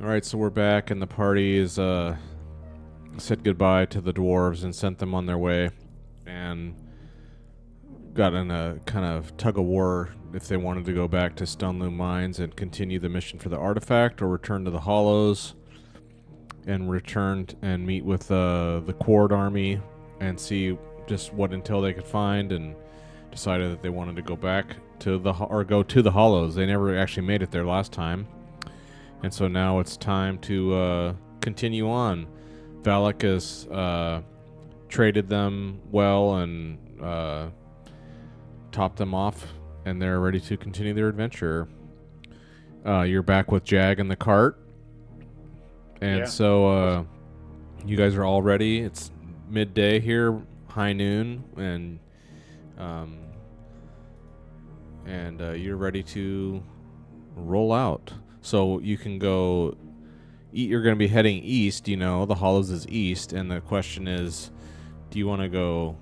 All right, so we're back, and the party is said goodbye to the dwarves and sent them on their way, and got in a kind of tug of war if they wanted to go back to Stoneloom Mines and continue the mission for the artifact, or return to the Hollows and return and meet with the Quard army and see just what intel they could find, and decided that they wanted to go back to go to the Hollows. They never actually made it there last time. And so now it's time to continue on. Valak has traded them well and topped them off, and they're ready to continue their adventure. You're back with Jag in the cart. And so you guys are all ready. It's midday here, high noon, and you're ready to roll out. So you can go. You're going to be heading east. You know, the Hollows is east, and the question is, do you want to go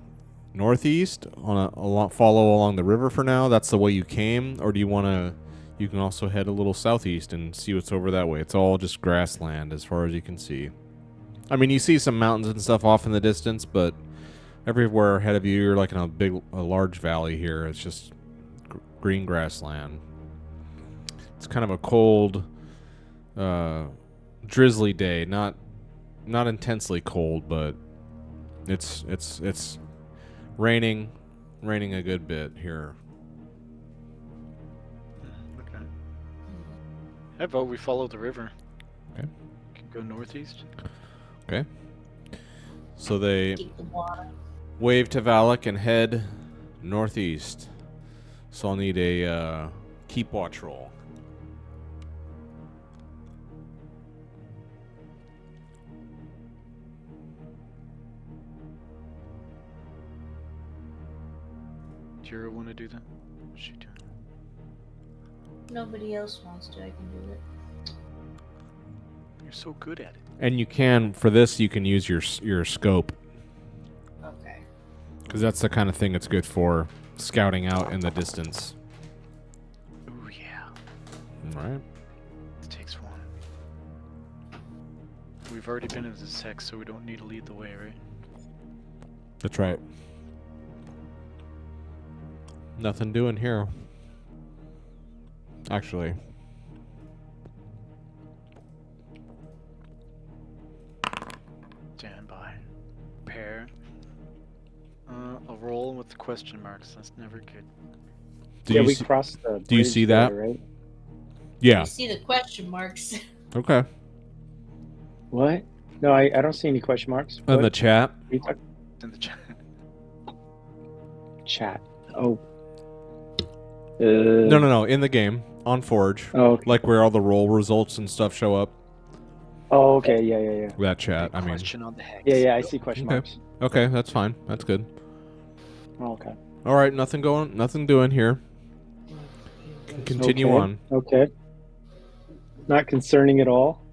northeast follow along the river for now? That's the way you came, or do you want to? You can also head a little southeast and see what's over that way. It's all just grassland as far as you can see. I mean, you see some mountains and stuff off in the distance, but everywhere ahead of you, you're like in a large valley here. It's just green grassland. It's kind of a cold, drizzly day. Not intensely cold, but it's raining a good bit here. Okay. How about we follow the river? Okay. Can go northeast. Okay. So they wave to Valak and head northeast. So I'll need a keep watch roll. Do you want to do that? What's she doing? Nobody else wants to. I can do it. You're so good at it. And you can, for this, you can use your scope. Okay. Because that's the kind of thing it's good for, scouting out in the distance. Ooh, yeah. All right. It takes one. We've already been in this hex, so we don't need to lead the way, right? That's right. Nothing doing here. Actually. Stand by. Prepare. A roll with the question marks. That's never good. We crossed the bridge. Do you see that? There, right? Yeah. I see the question marks. Okay. What? No, I don't see any question marks. In the chat. It's in the chat. Chat. Oh. No. In the game on Forge. Oh, okay. Like where all the roll results and stuff show up. Oh, okay. Yeah. That chat. I mean. Question on the hex. Yeah. I see question marks. Okay, that's fine. That's good. Oh, okay. All right, nothing doing here. Continue on. Okay. Not concerning at all.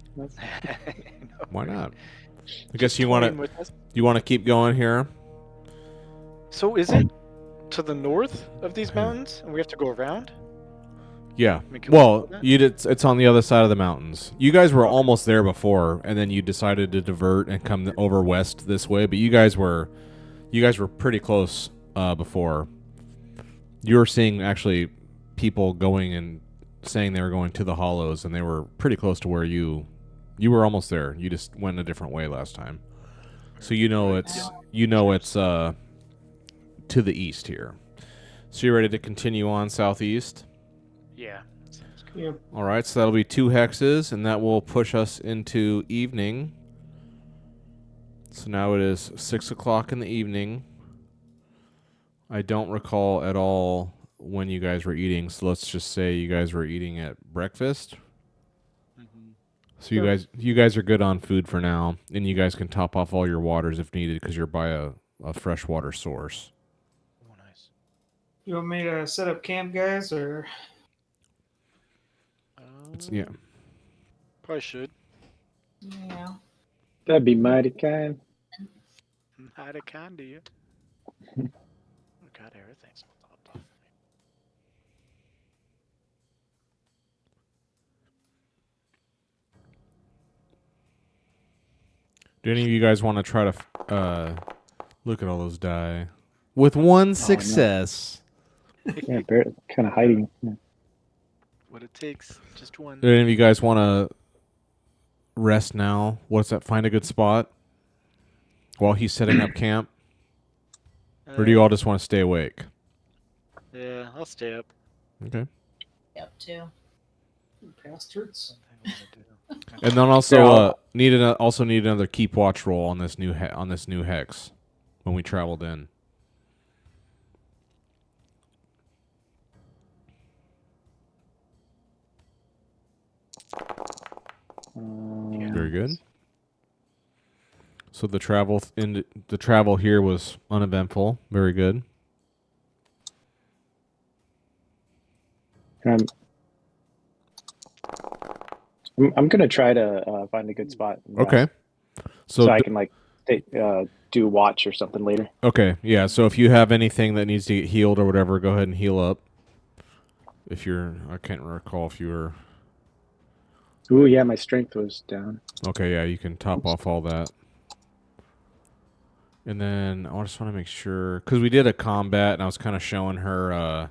Why not? I guess you want to keep going here. So is it to the north of these mountains, and we have to go around? Yeah. I mean, Well, it's on the other side of the mountains. You guys were almost there before, and then you decided to divert and come over west this way. But you guys were pretty close before. You were seeing actually people going and saying they were going to the Hollows, and they were pretty close to where you were almost there. You just went a different way last time, so it's to the east here. So you're ready to continue on southeast? Yeah. Sounds good. Yeah. All right, so that'll be 2 hexes, and that will push us into evening. So now it is 6 o'clock in the evening. I don't recall at all when you guys were eating, so let's just say you guys were eating at breakfast. Mm-hmm. So you guys are good on food for now, and you guys can top off all your waters if needed because you're by a freshwater source. Oh, nice. You want me to set up camp, guys, or? Yeah. Probably should. Yeah. That'd be mighty kind. How to kind of you. Oh God, everything's popped off. Do any of you guys want to try to look at all those die? With one success. Yeah, kind of hiding. Yeah. What it takes, just one. Do any of you guys want to rest now? What's that? Find a good spot while he's setting up camp? Or do you all just want to stay awake? Yeah, I'll stay up. Okay. Yep, too. Bastards. And then also Yeah, I'll- need another keep watch roll on this new hex when we traveled in. Very good. So the travel here was uneventful. Very good. I'm gonna try to find a good spot. and Okay. rest, so I can like do watch or something later. Okay, yeah. So if you have anything that needs to get healed or whatever, go ahead and heal up. If you're, I can't recall if you were. Ooh, yeah, my strength was down. Okay, yeah, you can top off all that. And then I just want to make sure, because we did a combat, and I was kind of showing her,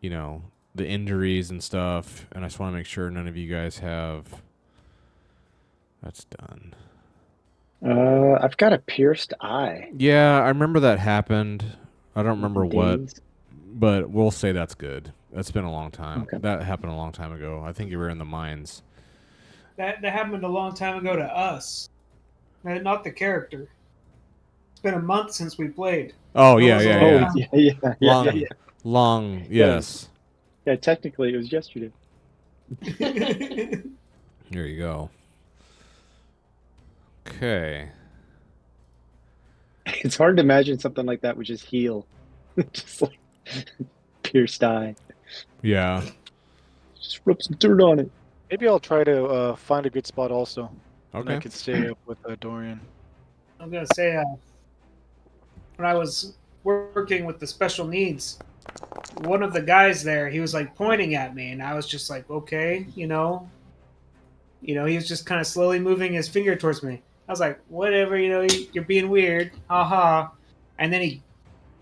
the injuries and stuff, and I just want to make sure none of you guys have. That's done. I've got a pierced eye. Yeah, I remember that happened. I don't remember what, Days. but we'll say that's good. That's been a long time. Okay. That happened a long time ago. I think you were in the mines. That happened a long time ago to us, not the character. It's been a month since we played. Oh, That yeah, was a yeah, long yeah. time. Long, long, yes. Yeah, technically it was yesterday. There you go. Okay. It's hard to imagine something like that would just heal. Just like pierced eye. Yeah. Just rub some dirt on it. Maybe I'll try to find a good spot also. And I Okay. could stay up with Dorian. I'm gonna say, when I was working with the special needs, one of the guys there, he was like pointing at me, and I was just like, okay, he was just kind of slowly moving his finger towards me. I was like, whatever, you're being weird, haha. And then he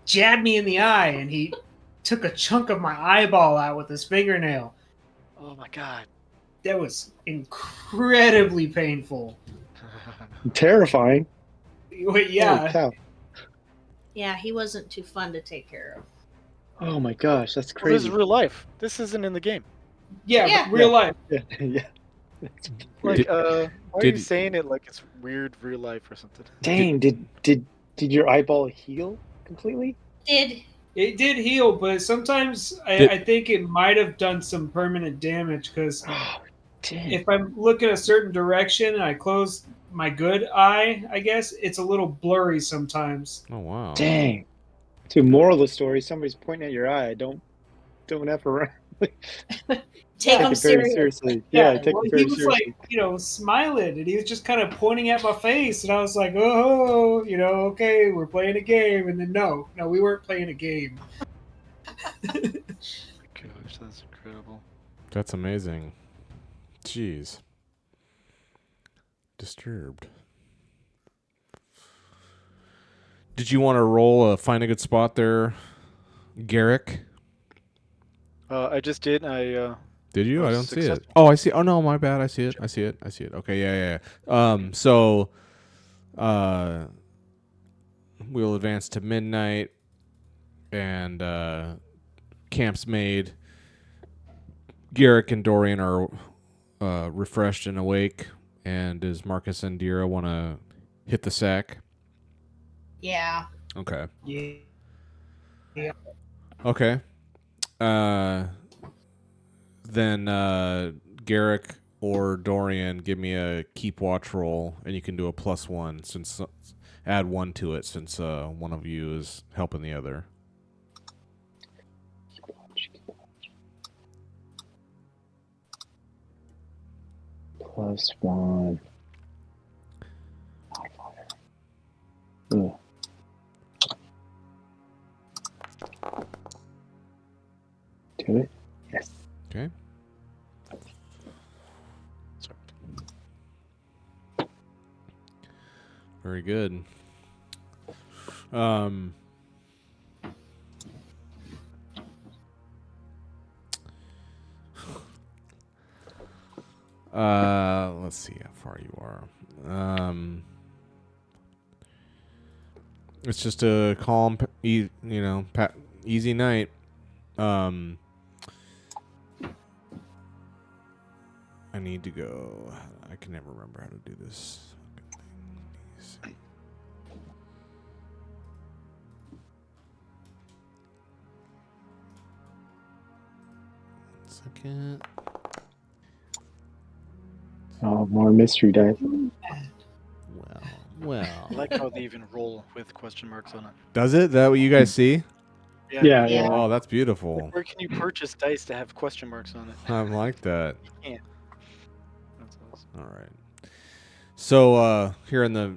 jabbed me in the eye, and he took a chunk of my eyeball out with his fingernail. Oh my god. That was incredibly painful. Terrifying. Yeah. Holy cow. Yeah, he wasn't too fun to take care of. Oh my gosh, that's Well, this is crazy. real life. This isn't in the game. Yeah, Yeah. real life. Yeah, yeah. Like, why are you did- saying it like it's weird real life or something? Dang, did your eyeball heal completely? Did It did heal, but sometimes I think it might have done some permanent damage because Oh, dang. if I'm looking a certain direction and I close my good eye, I guess it's a little blurry sometimes. Oh, wow. Dang. To moral of the story, somebody's pointing at your eye. Don't F around. take him it very serious. seriously. Yeah, take well, it very he was seriously. like, smiling, and he was just kind of pointing at my face, and I was like, oh, okay, we're playing a game, and then no, we weren't playing a game. Gosh, that's incredible. That's amazing. Jeez. Disturbed. Did you want to roll find a good spot there, Garrick? I just did. Did you? Oh, I don't see it. successful. Oh, I see. Oh no, my bad. I see it. I see it. I see it. Okay, yeah. So, we'll advance to midnight, and camp's made. Garrick and Dorian are refreshed and awake. And does Marcus and Dira want to hit the sack? Yeah. Okay. Yeah. Okay. Then Garrick or Dorian, give me a keep watch roll, and you can do a +1 since add 1 to it since one of you is helping the other. +1. Ugh. Do it? Yes. Okay. Sorry. Very good. Um. Let's see how far you are. It's just a calm, easy night. I need to go. I can never remember how to do this. Second. Oh, more mystery dice. Well. I like how they even roll with question marks on it. Does it? That what you guys see? Yeah, Yeah. yeah. Oh, that's beautiful. Where can you purchase dice to have question marks on it? I like that. You can't. That's awesome. All right. So here in the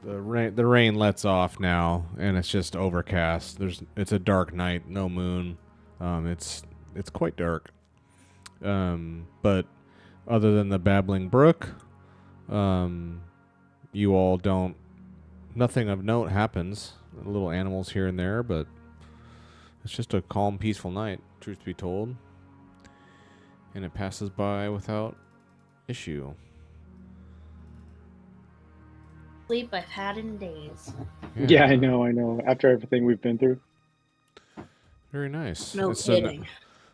rain lets off now, and it's just overcast. It's a dark night, no moon. It's quite dark. But other than the babbling brook, you all don't. Nothing of note happens. Little animals here and there, but it's just a calm, peaceful night. Truth be told, and it passes by without issue. Sleep I've had in days. Yeah, I know. After everything we've been through. Very nice. No It's, kidding.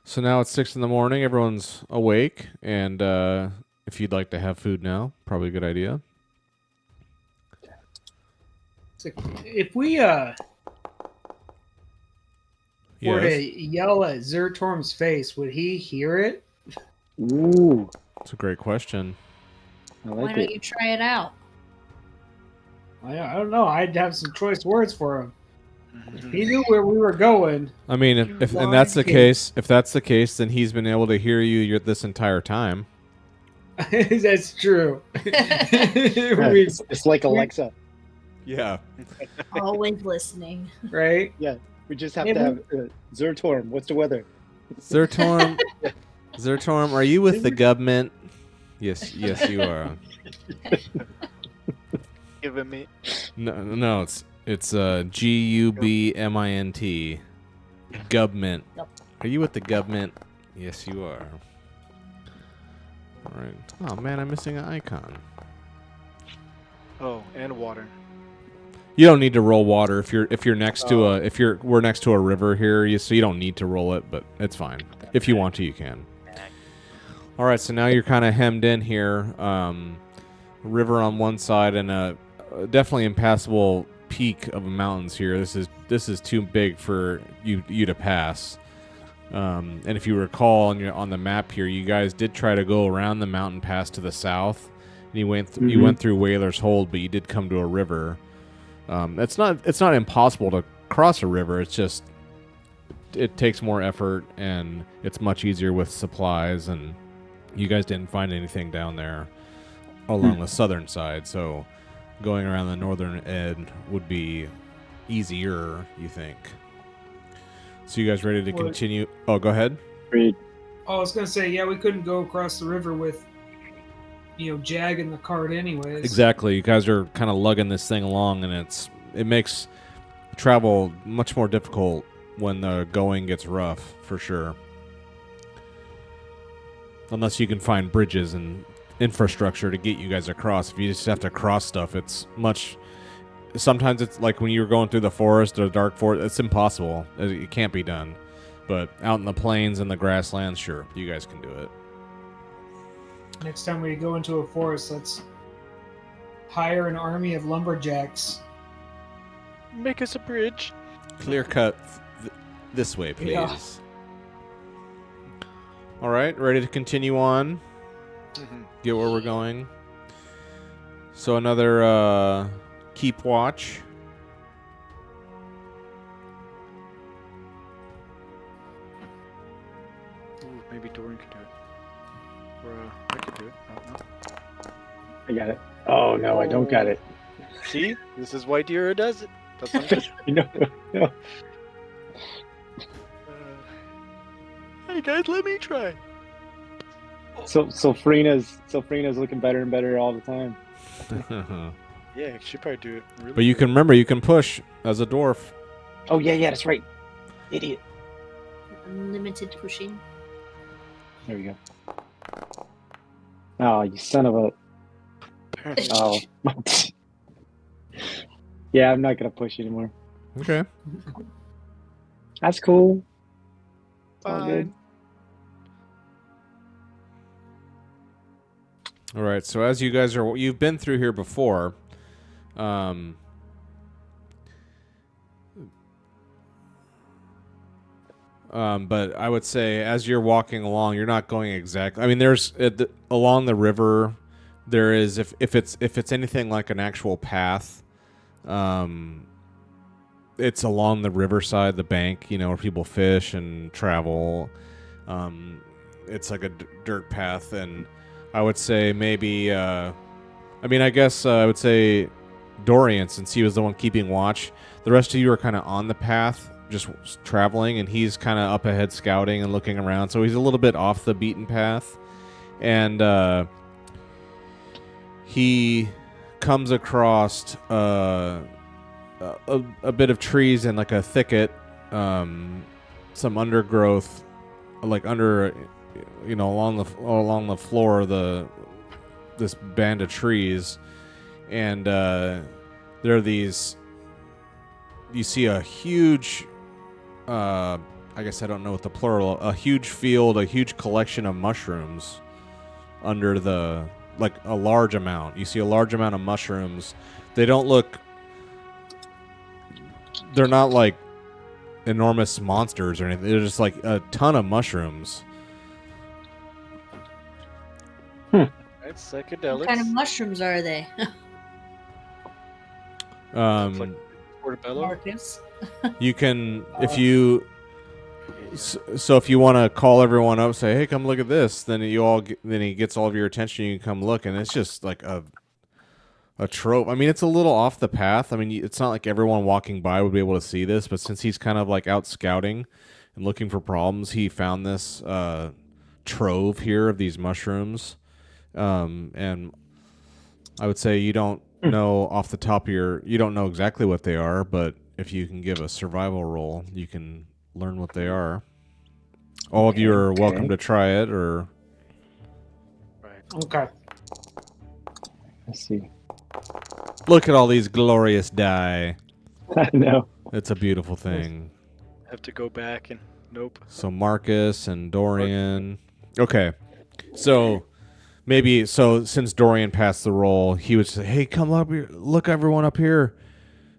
So now it's 6 a.m. Everyone's awake, and if you'd like to have food now, probably a good idea. So if we were Yes. to yell at Zertorm's face, would he hear it? Ooh, It's a great question. I Why like don't it. you try it out? I don't know. I'd have some choice words for him. If Mhm. he knew where we were going. I mean, if and that's the case, then he's been able to hear you this entire time. That's true. Yeah, We- it's like Alexa. Yeah. Always listening. right? We just have Maybe- to have Zertorm. What's the weather? Zertorm, are you with the government? Yes, you are. Giving me. No, it's GUBMINT. Government. Yep. Are you with the government? Yes, you are. All right. Oh man, I'm missing an icon. Oh, and water. You don't need to roll water if you're next to we're next to a river here, so you don't need to roll it, but it's fine. If you want to, you can. All right, so now you're kind of hemmed in here. River on one side and a definitely impassable peak of mountains here. This is too big for you to pass. And if you recall on the map here, you guys did try to go around the mountain pass to the south, and you went through Whaler's Hold, but you did come to a river. It's not impossible to cross a river. It's just it takes more effort, and it's much easier with supplies. And you guys didn't find anything down there along the southern side, so going around the northern edge would be easier, you think? So you guys ready to continue? Oh, go ahead. Read. Oh, I was gonna say, yeah, we couldn't go across the river with, Jag in the cart, anyways. Exactly. You guys are kind of lugging this thing along, and it makes travel much more difficult when the going gets rough, for sure. Unless you can find bridges and infrastructure to get you guys across. If you just have to cross stuff, it's much. Sometimes it's like when you're going through the forest or the dark forest, it's impossible. It can't be done. But out in the plains and the grasslands, sure, you guys can do it. Next time we go into a forest, let's hire an army of lumberjacks. Make us a bridge. Clear cut this way, please. Yeah. All right, ready to continue on? Mhm. Get where we're going. So another keep watch. Ooh, maybe Dorian could do it. Or I could do it. I don't know. I got it. Oh no, I don't got it. See? This is why Dira does it. That's what I'm No. Hey guys, let me try. So Sylphrena's looking better and better all the time. Yeah, she probably do it really But you quick. can remember, you can push as a dwarf. Oh yeah, that's right. Idiot. Unlimited pushing. There we go. Oh, you son of a. Apparently. Oh. Yeah, I'm not gonna push anymore. Okay. That's cool. It's all good. Fine. All right. So as you guys are, you've been through here before. But I would say as you're walking along, you're not going exactly. I mean, there's along the river. There is if it's anything like an actual path. It's along the riverside, the bank, where people fish and travel. It's like a dirt path, and I would say maybe. I guess I would say Dorian, since he was the one keeping watch. The rest of you are kind of on the path, just traveling, and he's kind of up ahead scouting and looking around. So he's a little bit off the beaten path, and he comes across a bit of trees and like a thicket, some undergrowth, like under, along the floor of this band of trees, and there are these. You see a huge, I guess I don't know what the plural, a huge field, a huge collection of mushrooms under like a large amount. You see a large amount of mushrooms. They're not like enormous monsters or anything. They're just like a ton of mushrooms. Right, What psychedelics. kind of mushrooms are they? Um, Portobello. Marcus. you can, if you, so if you want to call everyone up, say, "Hey, come look at this," then then he gets all of your attention. You can come look, and it's just like a trope. I mean, it's a little off the path. I mean, it's not like everyone walking by would be able to see this, but since he's kind of like out scouting and looking for problems, he found this trove here of these mushrooms, and I would say you don't know off the top of you don't know exactly what they are, but if you can give a survival roll, you can learn what they are. All of you are welcome to try it, or Right. Okay. Let's see. look at all these glorious die. I know. It's a beautiful thing. Have to go back and nope. So Marcus and Dorian. Okay. So since Dorian passed the roll, he would say, "Hey, come up here. Look, everyone up here.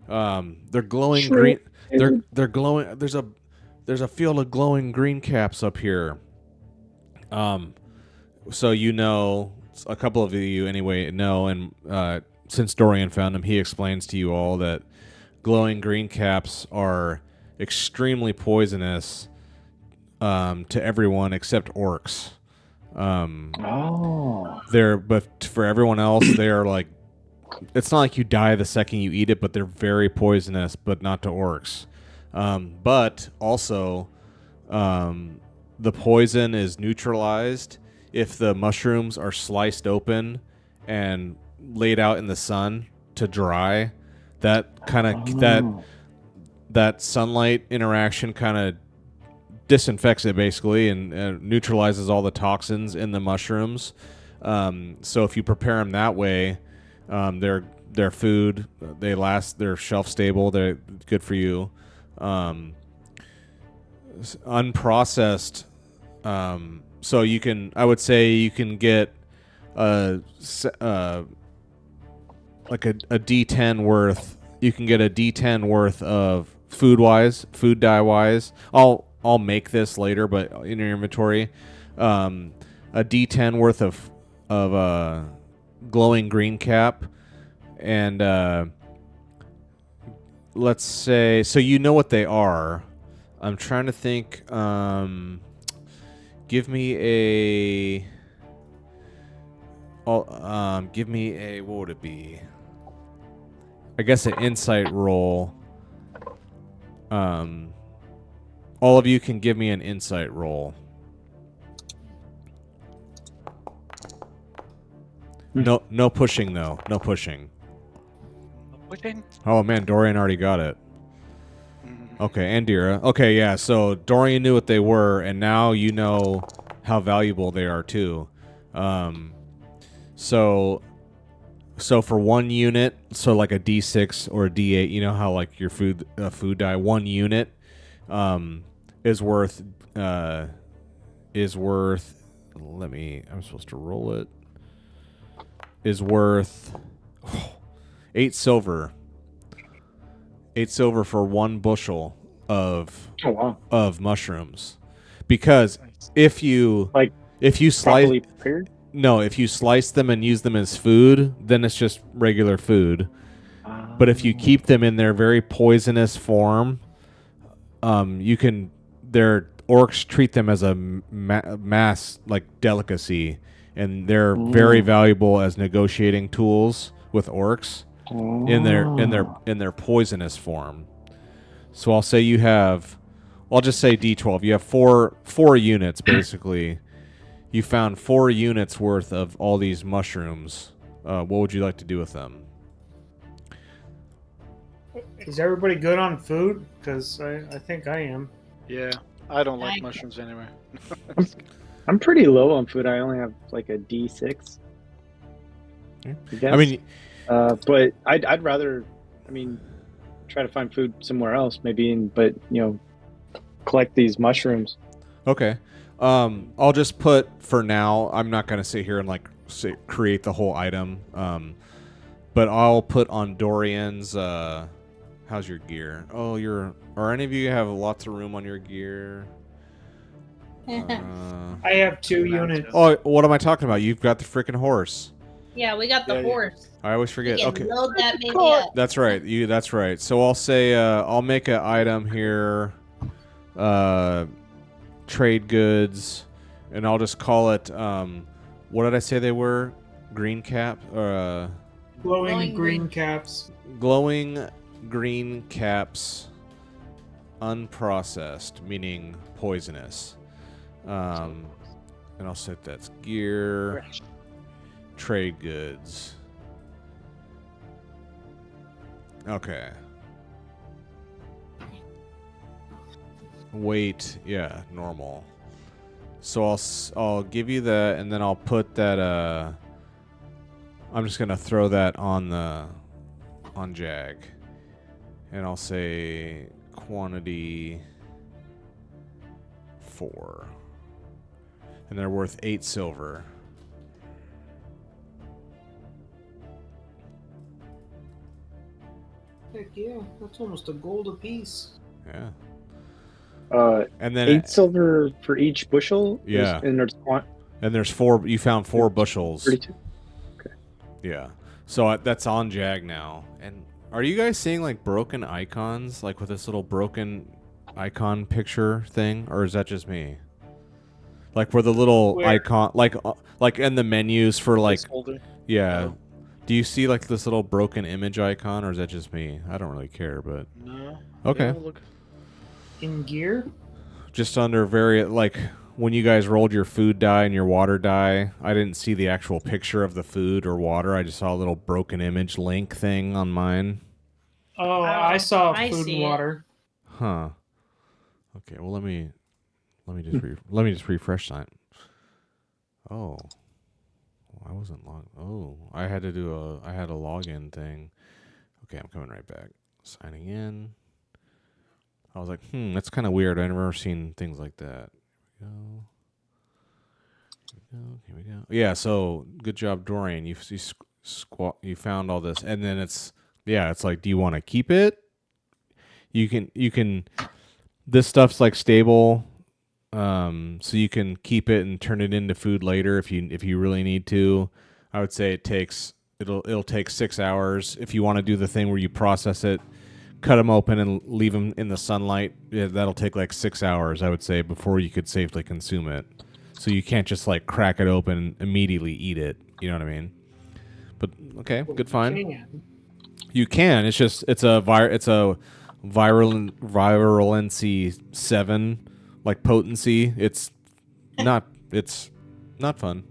They're glowing green. They're glowing. There's a field of glowing green caps up here. So a couple of you anyway know, and since Dorian found them, he explains to you all that glowing green caps are extremely poisonous to everyone except orcs. But for everyone else, they are like, it's not like you die the second you eat it, but they're very poisonous, but not to orcs. But also, the poison is neutralized if the mushrooms are sliced open and laid out in the sun to dry. That kind of that sunlight interaction kind of disinfects it basically and neutralizes all the toxins in the mushrooms. So if you prepare them that way, they're food. They last. They're shelf stable. They're good for you. Unprocessed. So I would say you can get like a D10 worth. You can get a D10 worth of food dye wise. I'll make this later, but in your inventory, a D10 worth of glowing green cap, and let's say, so you know what they are. I'm trying to think. Give me what would it be? I guess an insight roll. All of you can give me an insight roll. No pushing though. No pushing. Pushing? Oh man, Dorian already got it. Mm. Okay, and Dira. Okay, yeah. So Dorian knew what they were, and now you know how valuable they are too. So for 1 unit, so like a D6 or a D8, you know how like your food die, 1 unit is worth Let me. I'm supposed to roll it. Is worth 8 silver. 8 silver for 1 bushel of Oh wow! mushrooms, because if you Like slice properly prepared. if you slice them and use them as food, then it's just regular food. But if you keep them in their very poisonous form, you can. Their orcs treat them as a mass like delicacy, and they're very valuable as negotiating tools with orcs in their poisonous form. So I'll say you have. I'll just say D12. You have four units basically. You found 4 units worth of all these mushrooms. What would you like to do with them? Is everybody good on food? Because I think I am. Yeah, I don't like I- mushrooms anyway. I'm pretty low on food. I only have like a D6. Yeah. I guess. I mean, but I'd rather, try to find food somewhere else, maybe. But collect these mushrooms. okay. I'll just put for now. I'm not gonna sit here and like create the whole item. But I'll put on Dorian's. How's your gear? Oh, are any of you have lots of room on your gear? I have 2 units. Oh, what am I talking about? You've got the freaking horse. Yeah, we got the Yeah, yeah. horse. I always We forget. can Okay. load that baby up. That's right. That's right. So I'll say I'll make an item here, trade goods, and I'll just call it. What did I say they were? Green cap or Glowing green caps. glowing green caps, unprocessed, meaning poisonous. And I'll set that's gear, trade goods. Okay. Weight, yeah, normal. So I'll give you that, and then I'll put that. I'm just gonna throw that on Jag, and I'll say quantity 4, and they're worth 8 silver. Heck yeah, that's almost a gold apiece. Yeah. And then 8 silver for each bushel. Yeah. And there's 4. You found 4 bushels. 32. Yeah. So that's on Jag now. And are you guys seeing like broken icons, like with this little broken icon picture thing, or is that just me? Like where the little Where? icon, like in the menus for like, Placeholder. yeah. Oh. Do you see like this little broken image icon, or is that just me? I don't really care, but No. okay. Yeah, look. In gear? Just under like when you guys rolled your food die and your water die, I didn't see the actual picture of the food or water. I just saw a little broken image link thing on mine. Oh, I saw I food see and it. water. Huh. Okay. Well, let me just refresh that. Oh, I wasn't logged. Oh, I had a login thing. Okay, I'm coming right back. Signing in. I was like, that's kind of weird. I've never seen things like that. Here we go. Yeah. So good job, Dorian. You found all this, and then it's like, do you want to keep it? You can. This stuff's like stable, so you can keep it and turn it into food later if you really need to. I would say it'll take 6 hours if you want to do the thing where you process it, cut them open and leave them in the sunlight. Yeah, that'll take like 6 hours, I would say, before you could safely consume it. So you can't just like crack it open and immediately eat it. You know what I mean? But okay, good find. You can. It's just it's a virulency 7 like potency. It's not fun.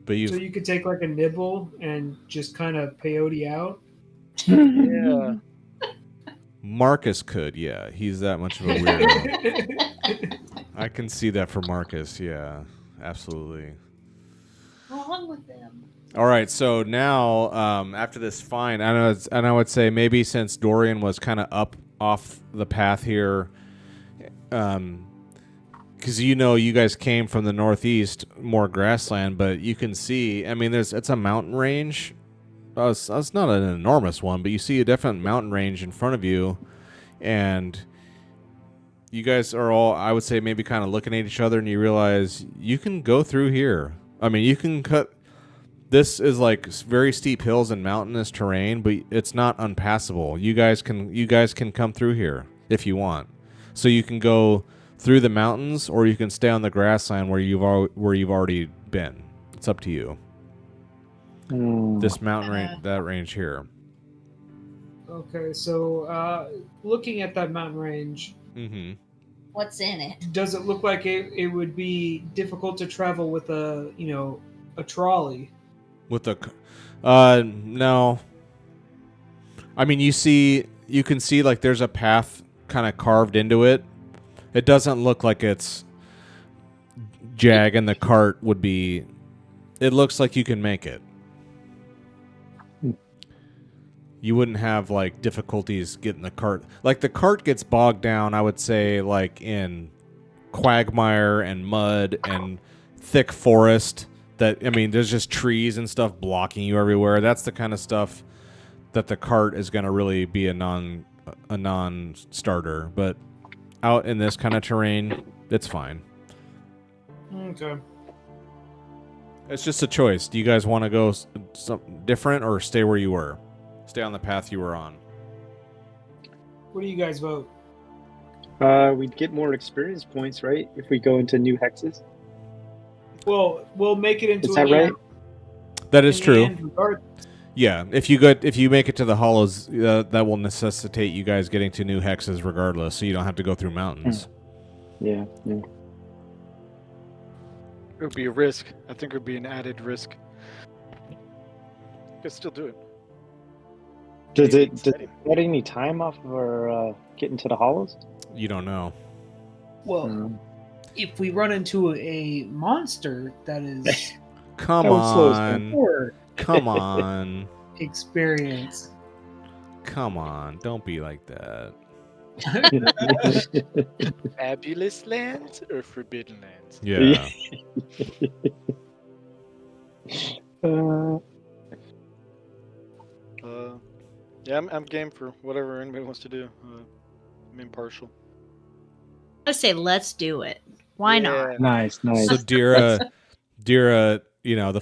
But So you could take like a nibble and just kind of peyote out. Yeah. Marcus could, yeah. He's that much of a weirdo. I can see that for Marcus, yeah. Absolutely. Wrong with them? All right, so now after this find, and I would say maybe since Dorian was kind of up off the path here, because you guys came from the northeast, more grassland, but you can see. I mean, it's a mountain range. It's not an enormous one, but you see a definite mountain range in front of you, and you guys are all, I would say, maybe kind of looking at each other, and you realize you can go through here. I mean, you can cut. This is like very steep hills and mountainous terrain, but it's not unpassable. You guys can come through here if you want. So you can go through the mountains, or you can stay on the grassland where you've already been. It's up to you. This mountain range, that range here. Okay, so looking at that mountain range, Mm-hmm. What's in it? does it look like it would be difficult to travel with a trolley? With the, no. I mean, you can see like there's a path kind of carved into it. It doesn't look like it's Jag and the cart would be. It looks like you can make it. You wouldn't have like difficulties getting the cart. Like the cart gets bogged down, I would say, like in quagmire and mud and thick forest. There's just trees and stuff blocking you everywhere. That's the kind of stuff that the cart is going to really be a non-starter. But out in this kind of terrain, it's fine. Okay. It's just a choice. Do you guys want to go something different or stay where you were? Stay on the path you were on. What do you guys vote? We'd get more experience points, right? If we go into new hexes. Well, we'll make it into Is that right? That is true. Regardless. Yeah, if you make it to the hollows, that will necessitate you guys getting to new hexes regardless, so you don't have to go through mountains. Yeah. It would be a risk. I think it would be an added risk. You could still do it. Does it get any time off of our getting to the hollows? You don't know. Well, if we run into a monster that is Come That would slow us on. more Come on. experience. Come on. Don't be like that. Fabulous lands or forbidden lands? Yeah. Yeah, I'm game for whatever anybody wants to do. I'm impartial. I say let's do it. Why not? Nice. So Dira, the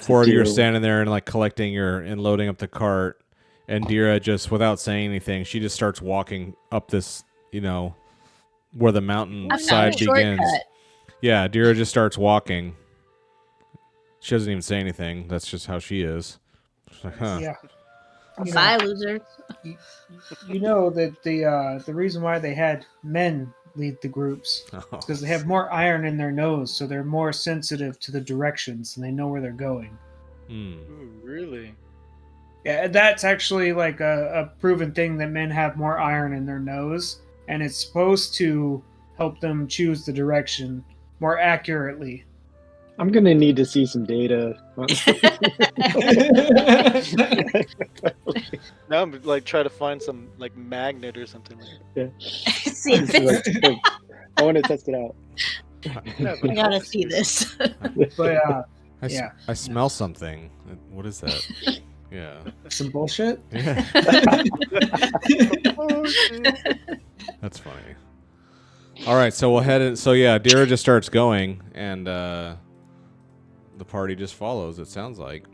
four of you are Dira. standing there and like collecting and loading up the cart, and Dira just without saying anything, she just starts walking up this, where the mountain side begins. Yeah, Dira just starts walking. She doesn't even say anything. That's just how she is. She's like, huh. Yeah. Bye, losers. You know that the reason why they had men lead the groups is because they have more iron in their nose, so they're more sensitive to the directions and they know where they're going. Ooh, really? Yeah, that's actually like a proven thing that men have more iron in their nose, and it's supposed to help them choose the direction more accurately. I'm gonna need to see some data. Now I'm like try to find some like magnet or something. See if it's, I want to test it out. I gotta see this. But I smell something. What is that? Yeah. some bullshit. Yeah. Oh, shit. That's funny. All right, so we'll head in. So yeah, Dira just starts going, and the party just follows. It sounds like.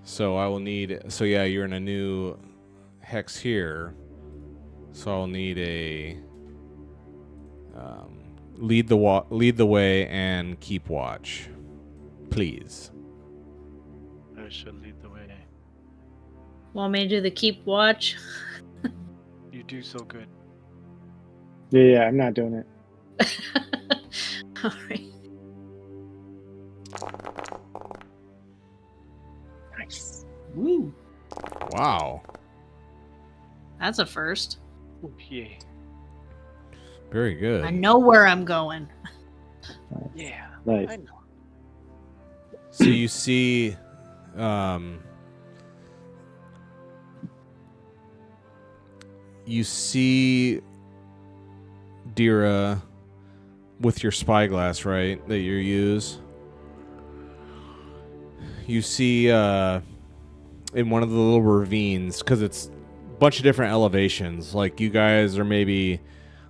So I will need. So yeah, you're in a new hex here. So I'll need a lead the way and keep watch, please. I should lead the way. Want me to do the keep watch? You do so good. Yeah, I'm not doing it. All right. Nice. Woo. Wow. That's a first. Oh, yeah. Very good. I know where I'm going. Yeah. Nice. I know. So you see, Dira with your spyglass, right? That you use. You see, in one of the little ravines, because it's a bunch of different elevations. Like you guys are maybe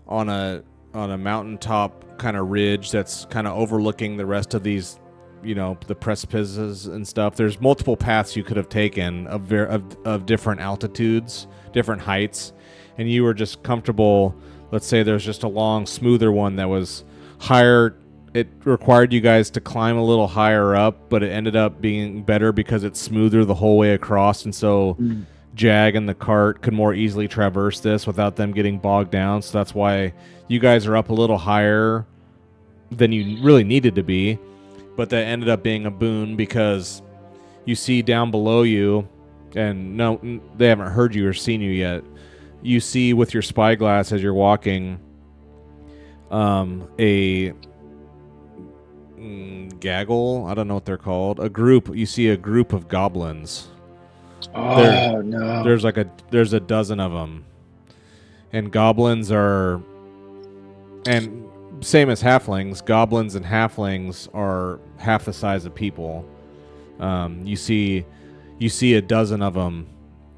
on a mountaintop kind of ridge that's kind of overlooking the rest of these, the precipices and stuff. There's multiple paths you could have taken of different altitudes, different heights, and you were just comfortable. Let's say there's just a long, smoother one that was higher. It required you guys to climb a little higher up, but it ended up being better because it's smoother the whole way across, and so Jag and the cart could more easily traverse this without them getting bogged down. So that's why you guys are up a little higher than you really needed to be. But that ended up being a boon because you see down below you, and no, they haven't heard you or seen you yet. You see with your spyglass as you're walking, a gaggle. I don't know what they're called. A group. You see a group of goblins. Oh no! There's a dozen of them, and goblins are, and same as halflings. Goblins and halflings are half the size of people. You see a dozen of them,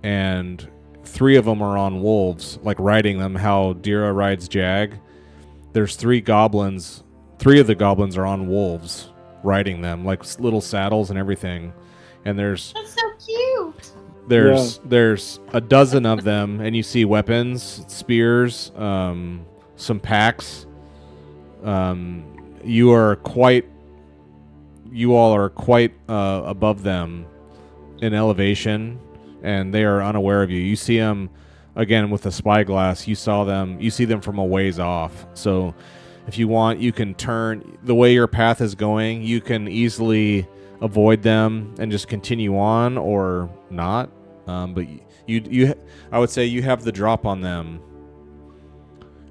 and 3 of them are on wolves, like riding them. How Dira rides Jag. There's 3 goblins. 3 of the goblins are on wolves, riding them like little saddles and everything. And That's so cute. there's a dozen of them, and you see weapons, spears, some packs. You all are quite above them in elevation, and they are unaware of you. You see them again with the spyglass. You see them from a ways off. So if you want, you can turn the way your path is going. You can easily avoid them and just continue on, or not. But I would say you have the drop on them.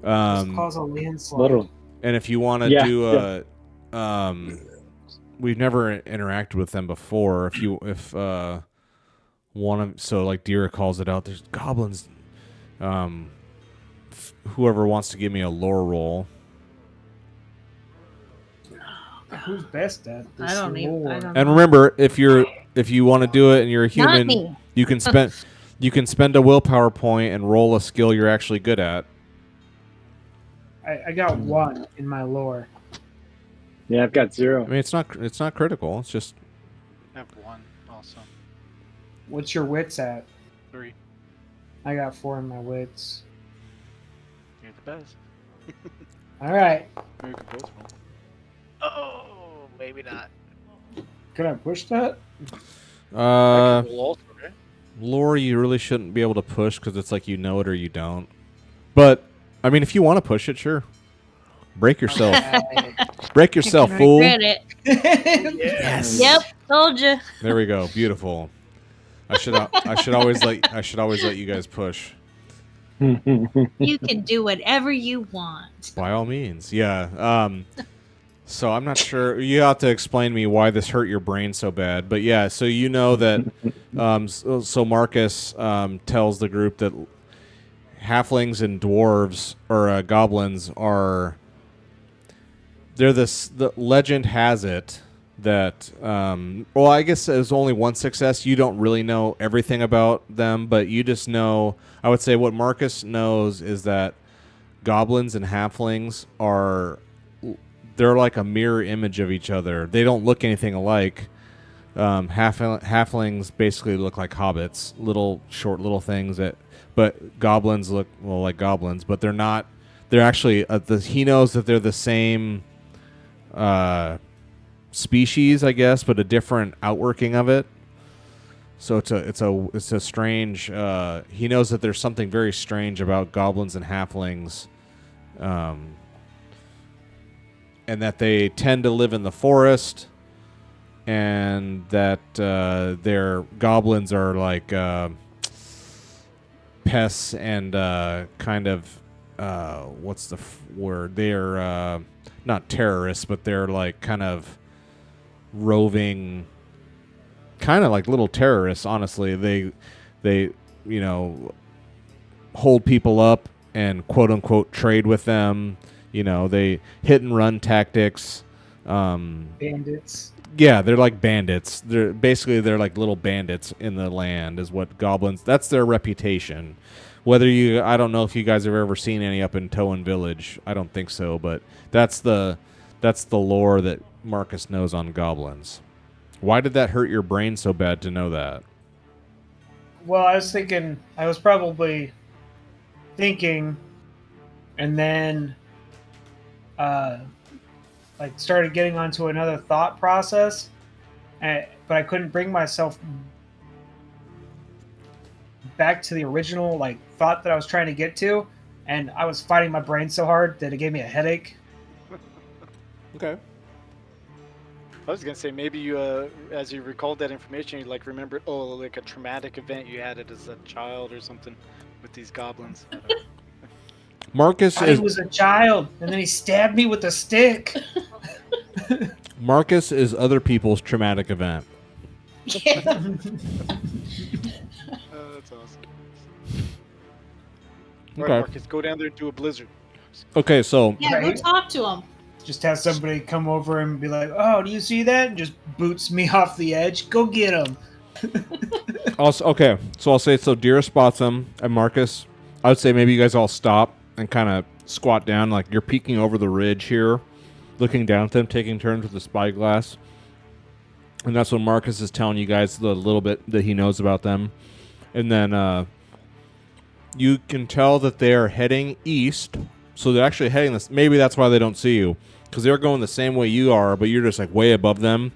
Just cause a landslide. Little. And if you want to do a, we've never interacted with them before. If one of, so like Dira calls it out, there's goblins. Whoever wants to give me a lore roll. Who's best at this? I don't lore? And remember, if you want to do it and you're a Not human, me. you can spend a willpower point and roll a skill you're actually good at. I got 1 in my lore. Yeah, I've got 0. I mean, it's not critical. It's just I have 1 also. What's your wits at? 3. I got 4 in my wits. You're the best. All right. Maybe we can both roll. Oh, maybe not. Can I push that? I can roll also, right? lore you really shouldn't be able to push because it's like you know it or you don't. But I mean, if you want to push it, sure. Break yourself. Break yourself, You can fool. regret it. Yes. Yep, told you. There we go. Beautiful. I should always let you guys push. You can do whatever you want. By all means. Yeah. So I'm not sure. You have to explain to me why this hurt your brain so bad. But yeah, so you know that so Marcus tells the group that halflings and dwarves or goblins are the legend has it that well, I guess there's only one success. You don't really know everything about them, but you just know, I would say what Marcus knows is that goblins and halflings they're like a mirror image of each other. They don't look anything alike. Halflings basically look like hobbits, short little things but goblins look like goblins, but they're not. They're actually he knows that they're the same species, I guess, but a different outworking of it. So it's a strange. He knows that there's something very strange about goblins and halflings, and that they tend to live in the forest, and that their goblins are like pests and kind of what's the word? They're not terrorists, but they're like kind of roving, kind of like little terrorists. Honestly, they hold people up and quote unquote trade with them. They hit and run tactics. Bandits. Yeah, they're like bandits. They're like little bandits in the land is what goblins. That's their reputation. I don't know if you guys have ever seen any up in Towan Village. I don't think so, but that's the lore that Marcus knows on goblins. Why did that hurt your brain so bad to know that? Well, I was probably thinking, and then like started getting onto another thought process, but I couldn't bring myself back to the original like thought that I was trying to get to, and I was fighting my brain so hard that it gave me a headache. Okay. I was gonna say maybe you, as you recalled that information, you like remembered, like a traumatic event you had it as a child or something with these goblins. Marcus He was a child, and then he stabbed me with a stick. Marcus is other people's traumatic event. Yeah. That's awesome. All Okay. right, Marcus, go down there and do a blizzard. Okay, so Yeah, go Right. talk to him. Just have somebody come over and be like, "Oh, do you see that?" And just boots me off the edge. Go get him. I'll say Dira spots him and Marcus. I would say maybe you guys all stop and kind of squat down, like you're peeking over the ridge here, looking down at them, taking turns with the spyglass. And that's when Marcus is telling you guys the little bit that he knows about them. And then you can tell that they are heading east. So they're actually heading this. Maybe that's why they don't see you, because they're going the same way you are, but you're just like way above them,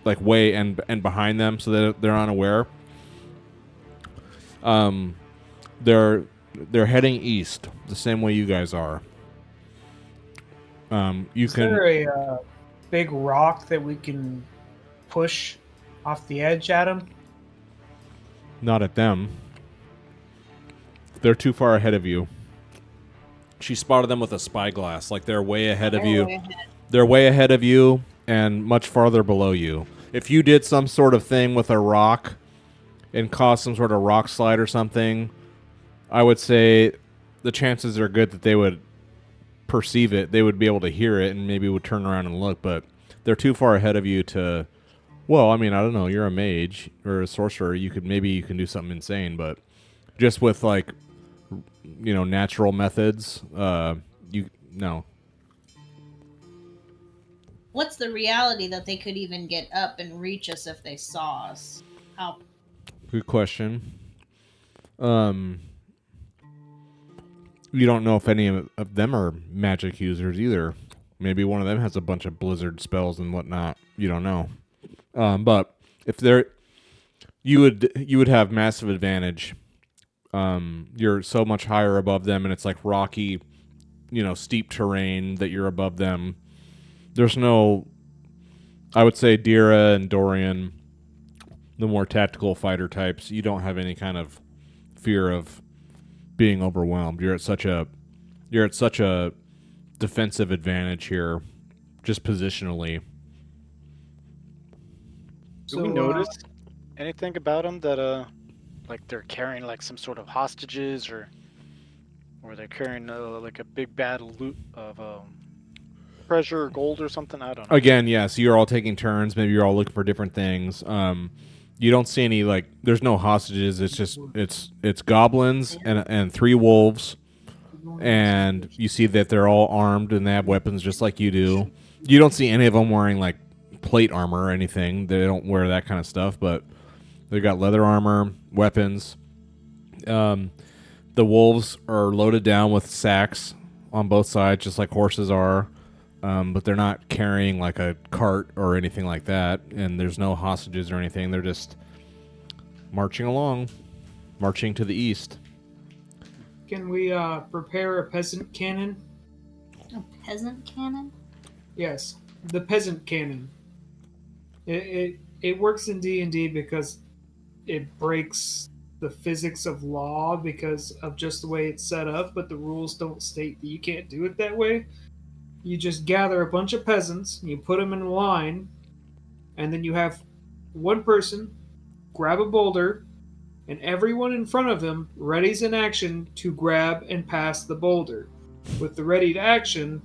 like way and behind them, so they're unaware. They're heading east the same way you guys are. Is there a big rock that we can push off the edge at him? Not at them. They're too far ahead of you. She spotted them with a spyglass. Like they're way ahead of you. They're way ahead of you and much farther below you. If you did some sort of thing with a rock and caused some sort of rock slide or something, I would say the chances are good that they would perceive it. They would be able to hear it and maybe would turn around and look, but they're too far ahead of you to... Well, I mean, I don't know. You're a mage or a sorcerer. You can do something insane, but just with like, natural methods, no. What's the reality that they could even get up and reach us if they saw us? How? Good question. You don't know if any of them are magic users either. Maybe one of them has a bunch of blizzard spells and whatnot. You don't know. But if you would have massive advantage. You're so much higher above them, and it's like rocky, steep terrain that you're above them. There's no, I would say Dira and Dorian, the more tactical fighter types, you don't have any kind of fear of being overwhelmed. You're at such a defensive advantage here, just positionally. Do we notice anything about them that like they're carrying like some sort of hostages or they're carrying like a big bad loot of treasure or gold or something? I don't know. Again, yeah, so you're all taking turns. Maybe you're all looking for different things. You don't see any, like, there's no hostages. It's just, it's goblins and 3 wolves. And you see that they're all armed and they have weapons just like you do. You don't see any of them wearing, like, plate armor or anything. They don't wear that kind of stuff, but they've got leather armor, weapons. The wolves are loaded down with sacks on both sides, just like horses are. But they're not carrying like a cart or anything like that, and there's no hostages or anything. They're just marching along, marching to the east. Can we prepare a peasant cannon? A peasant cannon? Yes, the peasant cannon. It works in D&D because it breaks the physics of law because of just the way it's set up, but the rules don't state that you can't do it that way. You just gather a bunch of peasants, and you put them in a line, and then you have one person grab a boulder, and everyone in front of him readies an action to grab and pass the boulder. With the readied action,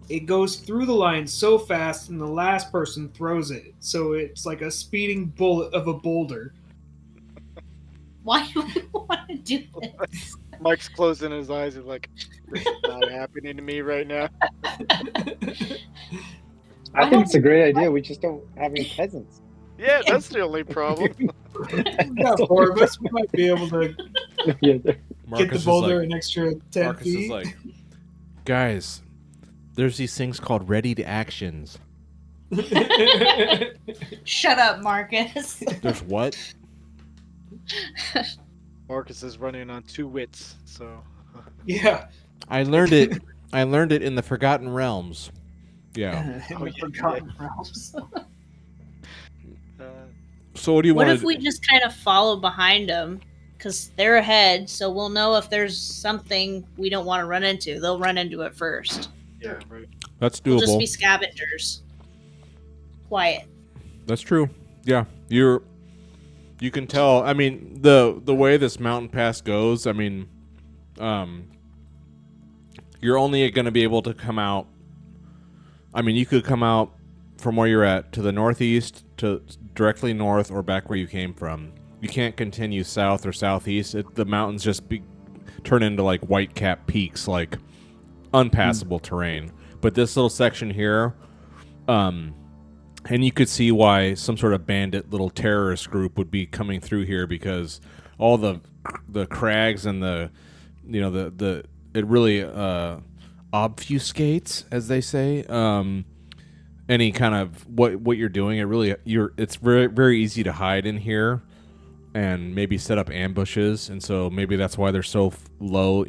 it goes through the line so fast, and the last person throws it. So it's like a speeding bullet of a boulder. Why do we want to do this? Mike's closing his eyes. He's like, "This is not happening to me right now." I think it's a great idea. We just don't have any peasants. Yeah, that's the only problem. We got four of us. We might be able to Yeah, get Marcus the is boulder like, an extra 10 Marcus feet. is like, guys, there's these things called ready to actions. Shut up, Marcus. There's what? Marcus is running on 2 wits, so Yeah. I learned it. I learned it in the Forgotten Realms. Yeah. In Oh, the yeah, Forgotten Realms. So what do you What want if to we just kind of follow behind them? Because they're ahead, so we'll know if there's something we don't want to run into. They'll run into it first. yeah, right. That's We'll just doable. be scavengers. Quiet. That's true. Yeah. You can tell. I mean, the way this mountain pass goes, I mean, you're only going to be able to come out. I mean, you could come out from where you're at to the northeast, to directly north, or back where you came from. You can't continue south or southeast. The mountains just turn into like white cap peaks, like unpassable terrain. But this little section here, and you could see why some sort of bandit little terrorist group would be coming through here, because all the crags and the it really obfuscates, as they say, any kind of what you're doing. It's very, very easy to hide in here and maybe set up ambushes, and so maybe that's why they're so low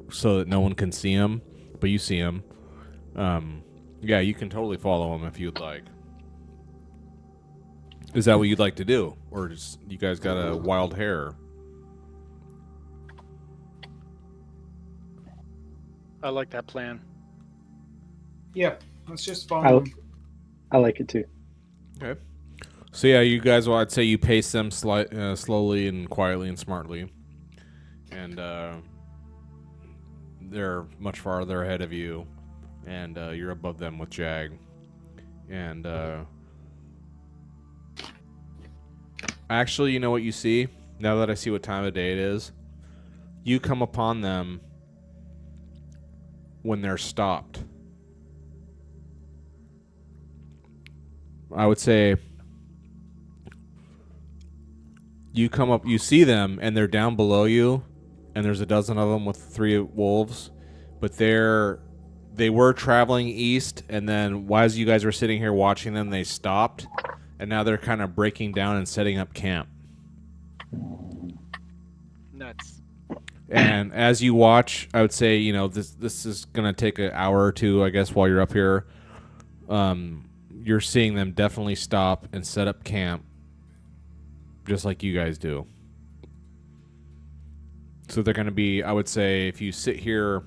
so that no one can see them, but you see them. Yeah, you can totally follow them if you'd like. Is that what you'd like to do, or just you guys got a wild hair? I like that plan. Yep. Let's just follow them. I like it too. Okay. So yeah, you guys. Well, I'd say you pace them slowly and quietly and smartly, and they're much farther ahead of you, and you're above them with Jag, and actually, you know what you see now that I see what time of day it is? You come upon them when they're stopped. I would say you come up, you see them, and they're down below you, and there's a dozen of them with 3 wolves, but they were traveling east, and then as you guys were sitting here watching them, they stopped, and now they're kind of breaking down and setting up camp. Nuts. And as you watch, I would say, this is going to take an hour or two, I guess, while you're up here. You're seeing them definitely stop and set up camp, just like you guys do. So they're going to be, I would say, if you sit here,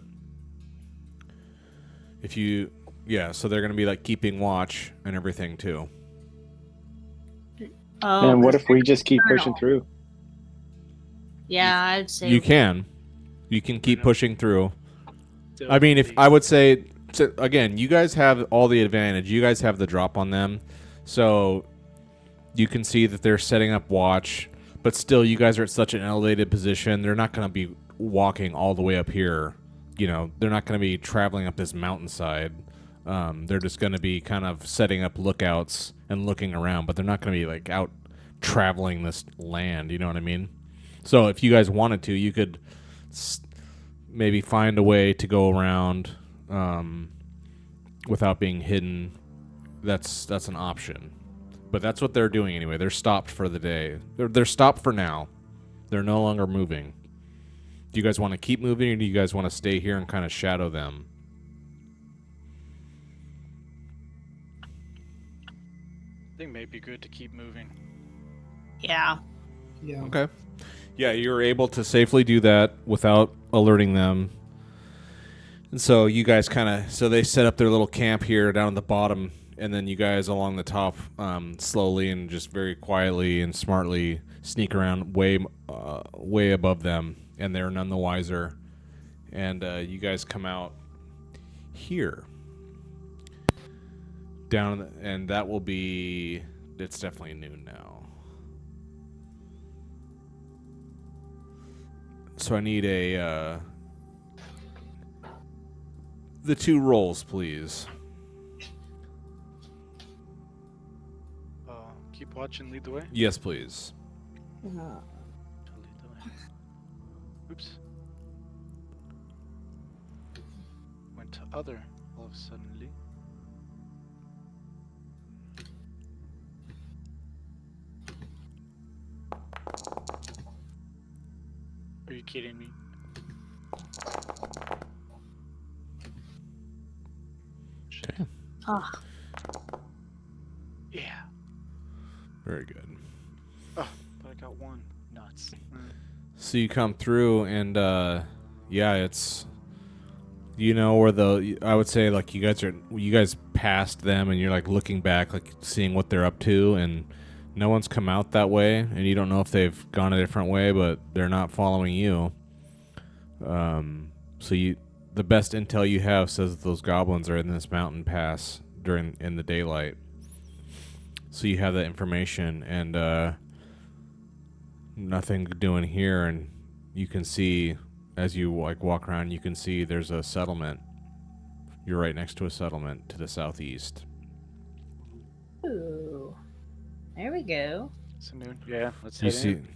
so they're going to be like keeping watch and everything too. Oh, And what if we just keep pushing through? Yeah, I'd say You can keep pushing through. I mean, if I would say, again, you guys have all the advantage. You guys have the drop on them, so you can see that they're setting up watch. But still, you guys are at such an elevated position. They're not going to be walking all the way up here. They're not going to be traveling up this mountainside. They're just going to be kind of setting up lookouts and looking around. But they're not going to be like out traveling this land. You know what I mean? So if you guys wanted to, you could maybe find a way to go around without being hidden. That's an option. But that's what they're doing anyway. They're stopped for the day. They're stopped for now. They're no longer moving. Do you guys want to keep moving, or do you guys want to stay here and kind of shadow them? I think maybe good to keep moving. Yeah. Yeah. Okay. Yeah, you're able to safely do that without alerting them. And so you guys so they set up their little camp here down at the bottom, and then you guys along the top slowly and just very quietly and smartly sneak around way above them, and they're none the wiser. And you guys come out here. Down, and that will be... It's definitely noon now. So I need the 2 rolls, please. Keep watching, lead the way. Yes, please. To lead the way. Oops. Went to other all of a suddenly. Are you kidding me? Okay. Oh, Yeah. Very good. Oh, but I got 1. Nuts. So you come through, and yeah, it's... You know where I would say, like, you guys passed them, and you're like looking back, like seeing what they're up to, and no one's come out that way, and you don't know if they've gone a different way, but they're not following you. So the best intel you have says that those goblins are in this mountain pass in the daylight. So you have that information, and nothing doing here, and you can see as you walk around, you can see there's a settlement. You're right next to a settlement to the southeast. ooh. There we go. So noon. Yeah, let's You head see, in.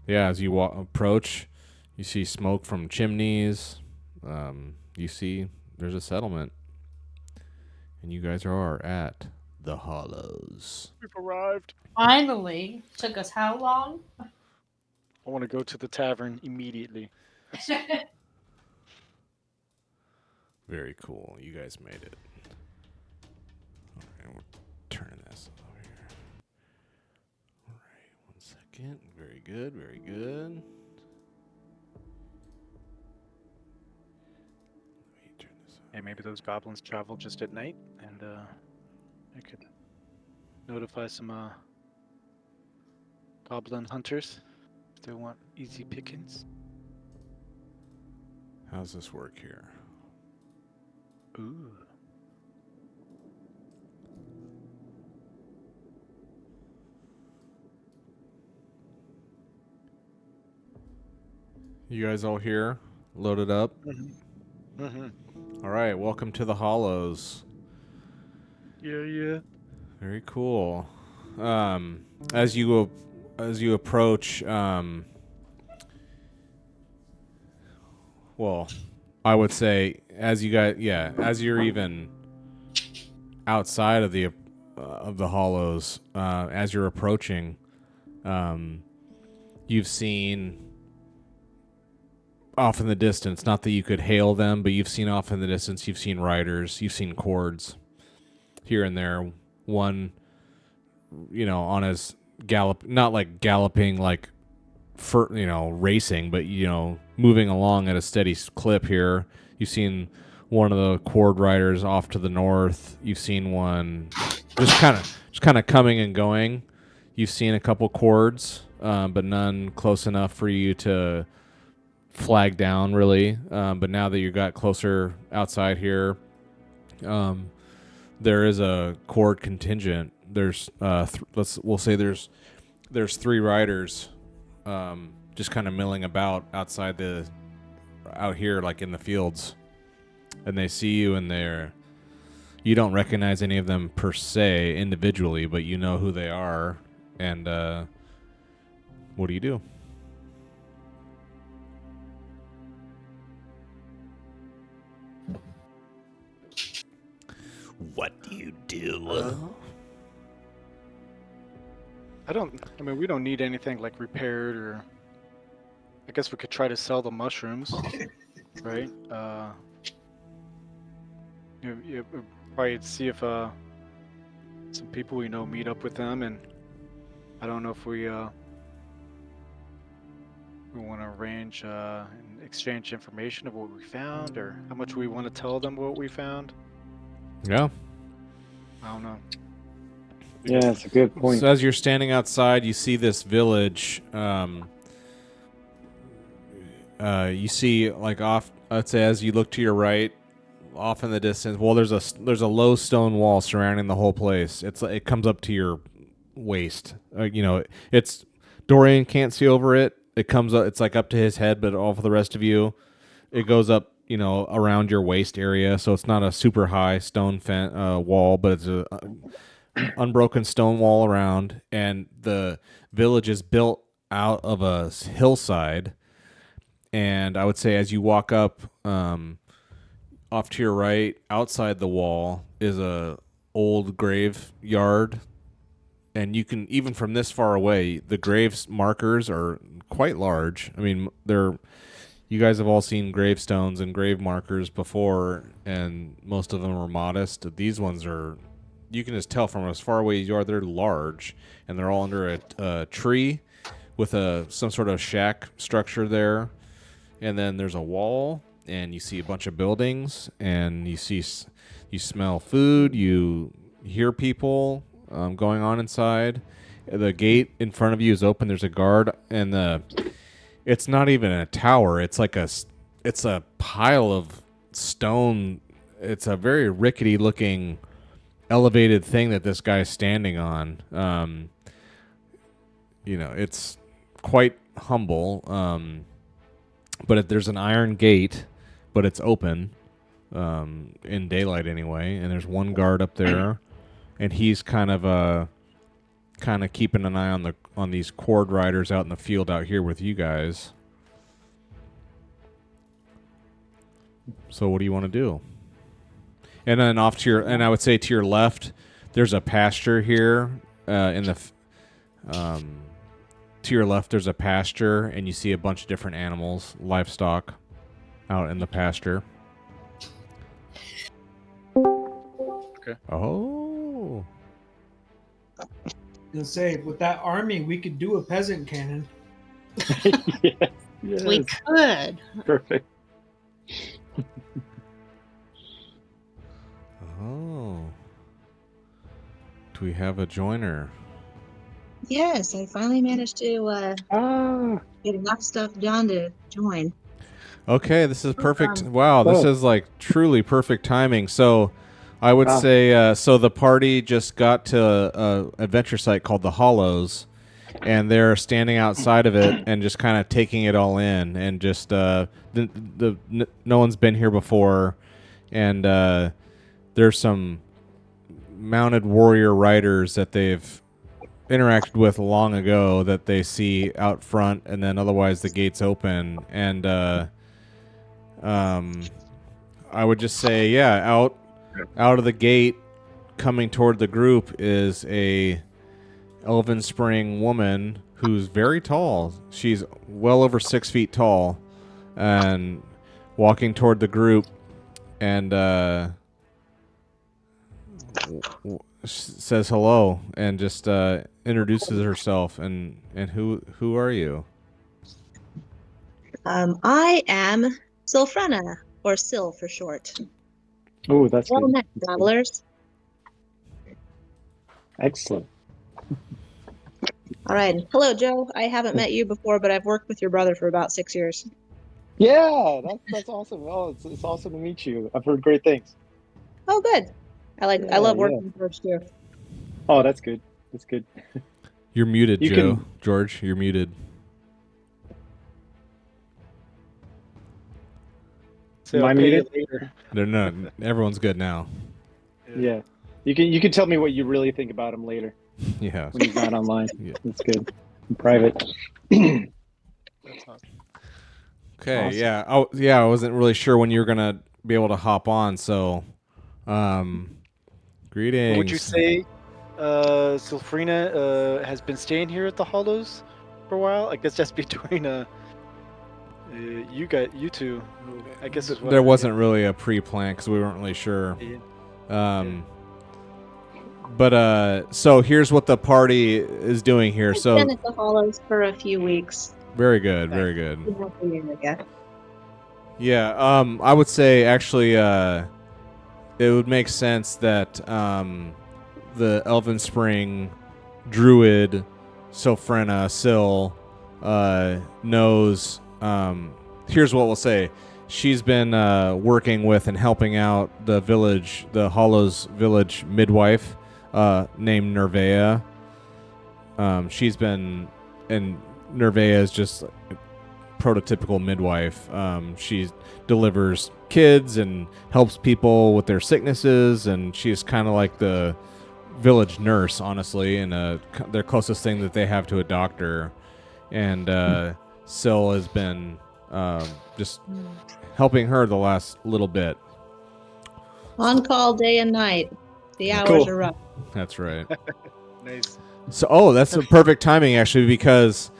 yeah, as you approach, you see smoke from chimneys. You see there's a settlement, and you guys are at the Hollows. We've arrived. Finally. Took us how long? I want to go to the tavern immediately. Very cool. You guys made it. All right, we're turning this over here. All right, 1 second. Very good. Very good. Let me turn this on. Hey, maybe those goblins travel just at night, and I could notify some goblin hunters if they want easy pickings. How's this work here? Ooh. You guys all here? Loaded up? All right, welcome to the Hollows. Yeah. Very cool. As you approach, well, I would say as you're even outside of the Hollows, as you're approaching, you've seen off in the distance, not that you could hail them, but you've seen off in the distance, you've seen riders, you've seen cords here and there. One, on his gallop, not like galloping like racing, but moving along at a steady clip here. You've seen one of the cord riders off to the north. You've seen one just kind of coming and going. You've seen a couple cords, but none close enough for you to flag down really. But now that you got closer outside here, there is a cord contingent. There's we'll say there's 3 riders just kind of milling about out here like in the fields, and they see you, and you don't recognize any of them per se individually, but you know who they are. And what do you do? What do you do? We don't need anything like repaired, or I guess we could try to sell the mushrooms, right? Probably see if some people we know meet up with them, and I don't know if we want to arrange and exchange information of what we found, or how much we want to tell them what we found. Yeah. I don't know. Yeah, that's a good point. So as you're standing outside, you see this village. You see, like off. I'd say as you look to your right, off in the distance. Well, there's a low stone wall surrounding the whole place. It comes up to your waist. It's Dorian can't see over it. It comes up. It's like up to his head, but all for the rest of you, it goes up. Around your waist area. So it's not a super high stone wall, but it's a unbroken stone wall around, and the village is built out of a hillside. And I would say as you walk up, off to your right, outside the wall is a old graveyard, and you can, even from this far away, the graves markers are quite large. I mean, you guys have all seen gravestones and grave markers before, and most of them are modest. These ones are, you can just tell from as far away as you are, they're large, and they're all under a tree with some sort of shack structure there. And then there's a wall, and you see a bunch of buildings, and you smell food, you hear people going on inside. The gate in front of you is open. There's a guard, and it's not even a tower. It's like it's a pile of stone. It's a very rickety looking elevated thing that this guy's standing on. It's quite humble. But there's an iron gate, but it's open in daylight anyway. And there's one guard up there, and he's kind of keeping an eye on these cord riders out in the field out here with you guys. So what do you want to do? And then and I would say to your left, there's a pasture here. To your left, there's a pasture, and you see a bunch of different animals, livestock, out in the pasture. Okay. Oh. Gonna say, with that army, we could do a peasant cannon. Yes. We could. Perfect. Oh. Do we have a joiner? Yes, I finally managed to get enough stuff done to join. Okay, this is perfect. Wow, this is like truly perfect timing. So I would Wow. say, so the party just got to a adventure site called the Hollows, and they're standing outside of it and just kind of taking it all in, and just no one's been here before, and there's some mounted warrior riders that they've interacted with long ago that they see out front, and then otherwise the gate's open, and I would just say, yeah, out of the gate coming toward the group is a Elven Spring woman who's very tall. She's well over 6 feet tall, and walking toward the group, and says hello, and just introduces herself. And who are you? I am Sylphrena, or Syl for short. Oh, that's Well good. met, travelers. Excellent. All right. Hello, Joe. I haven't met you before, but I've worked with your brother for about 6 years. Yeah, that's awesome. Oh, it's awesome to meet you. I've heard great things. Oh, good. I Yeah, love working with George too. Oh, that's good. That's good. You're muted, You Joe. can- George, you're muted. So Am I'll I pay you muted? later. No, everyone's good now. Yeah. You can tell me what you really think about him later Yeah. when he's not online. Yeah. That's good. In private. That's not... Okay. Awesome. Yeah. I wasn't really sure when you were gonna be able to hop on. So, greetings. Would you say Sylphrena has been staying here at the Hollows for a while? I guess that's between you two. Who I guess is what there wasn't really a pre-plan because we weren't really sure. Yeah. But so here's what the party is doing here. I've So been at the Hollows for a few weeks. very good, very good. Yeah. Yeah, I would say actually, it would make sense that the Elven Spring druid Sylphrena Syl knows. Here's what we'll say: she's been working with and helping out the village, the Hollows village midwife named Nervea. She's been, and Nervea is just prototypical midwife. She delivers kids and helps people with their sicknesses, and she's kind of like the village nurse, honestly, and their closest thing that they have to a doctor. And Syl has been just helping her the last little bit. On call day and night. The hours Cool. are rough. That's right. Nice. So, that's a perfect timing, actually, because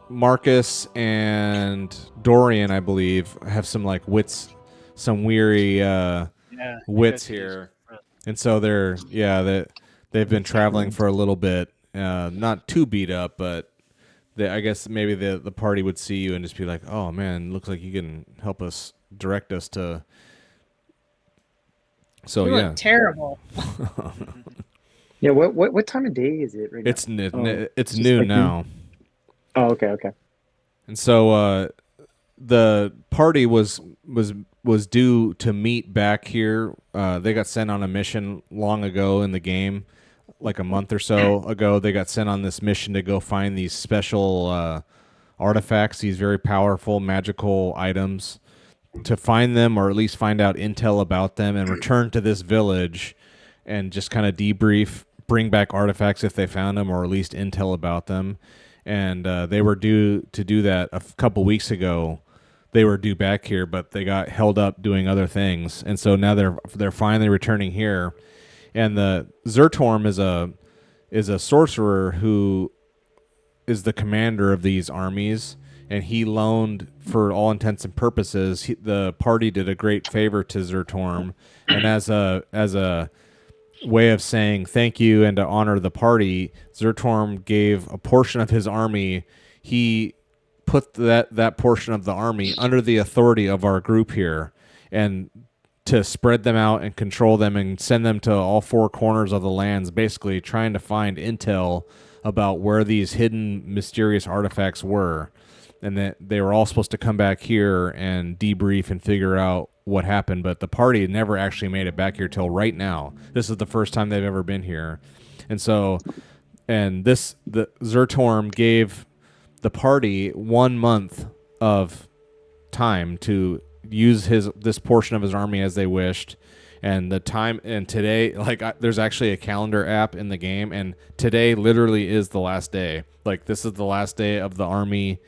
Marcus and Dorian, I believe, have some like wits, some weary wits here, and so they've been traveling for a little bit, not too beat up, but I guess maybe the party would see you and just be like, "Oh man, looks like you can help us, direct us to." So You yeah, look terrible. Yeah. What time of day is it right now? it's Just noon like now. Oh, okay. And so the party was due to meet back here. They got sent on a mission long ago in the game, like a month or so ago. They got sent on this mission to go find these special artifacts, these very powerful magical items, to find them, or at least find out intel about them, and return to this village and just kind of debrief, bring back artifacts if they found them, or at least intel about them. And they were due to do that a couple weeks ago. They were due back here, but they got held up doing other things, and so now they're finally returning here. And the Zertorm is a sorcerer who is the commander of these armies, and he loaned, for all intents and purposes, the party did a great favor to Zertorm, and as a way of saying thank you and to honor the party, Zertorm gave a portion of his army. He put that portion of the army under the authority of our group here, and to spread them out and control them and send them to all four corners of the lands, basically trying to find intel about where these hidden mysterious artifacts were, and that they were all supposed to come back here and debrief and figure out what happened. But the party never actually made it back here till right now. This is the first time they've ever been here. And so, the Zertorm gave the party 1 month of time to use this portion of his army as they wished. And today, there's actually a calendar app in the game, and today literally is the last day. Like, this is the last day of the army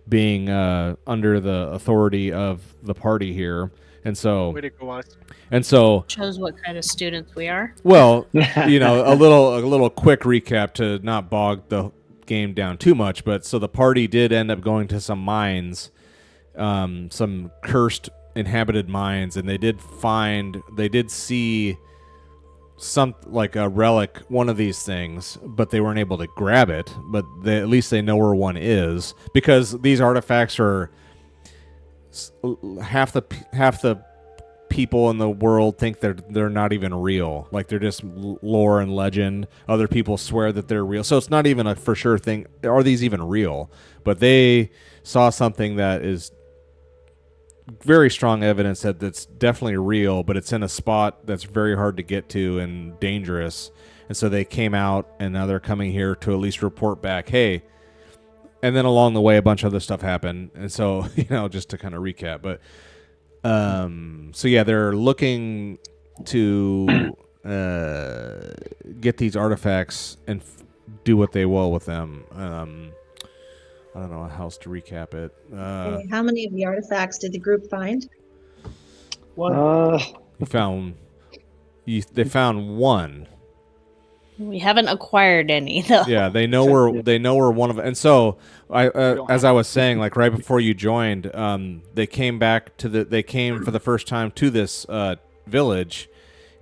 being under the authority of the party here. And so, Way to go, us. and so, Shows what kind of students we are. well, a little quick recap to not bog the game down too much. But so the party did end up going to some mines, some cursed inhabited mines, and they did see some, like a relic, one of these things, but they weren't able to grab it. But at least they know where one is, because these artifacts are half the people in the world think they're not even real. Like, they're just lore and legend. Other people swear that they're real, so it's not even a for sure thing. Are these even real? But they saw something that is very strong evidence that that's definitely real, but it's in a spot that's very hard to get to and dangerous. And so they came out, and now they're coming here to at least report back, hey. And then along the way, a bunch of other stuff happened. And so, just to kind of recap, but so yeah, they're looking to get these artifacts and do what they will with them. I don't know how else to recap it. How many of the artifacts did the group find? They found one. We haven't acquired any though. Yeah, they know where one of, and so as I was saying, like right before you joined, they came for the first time to this village,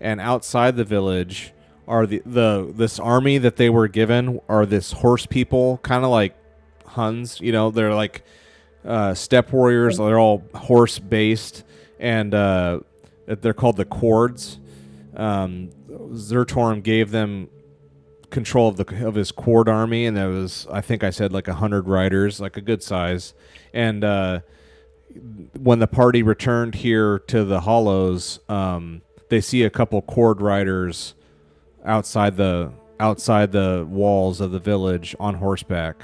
and outside the village are this army that they were given are this horse people, kind of like Huns. They're like steppe warriors. They're all horse based, and they're called the Cords. Zertorm gave them control of his Cord army, and there was, I think I said, like 100 riders, like a good size. And when the party returned here to the Hollows, they see a couple Cord riders outside the walls of the village on horseback,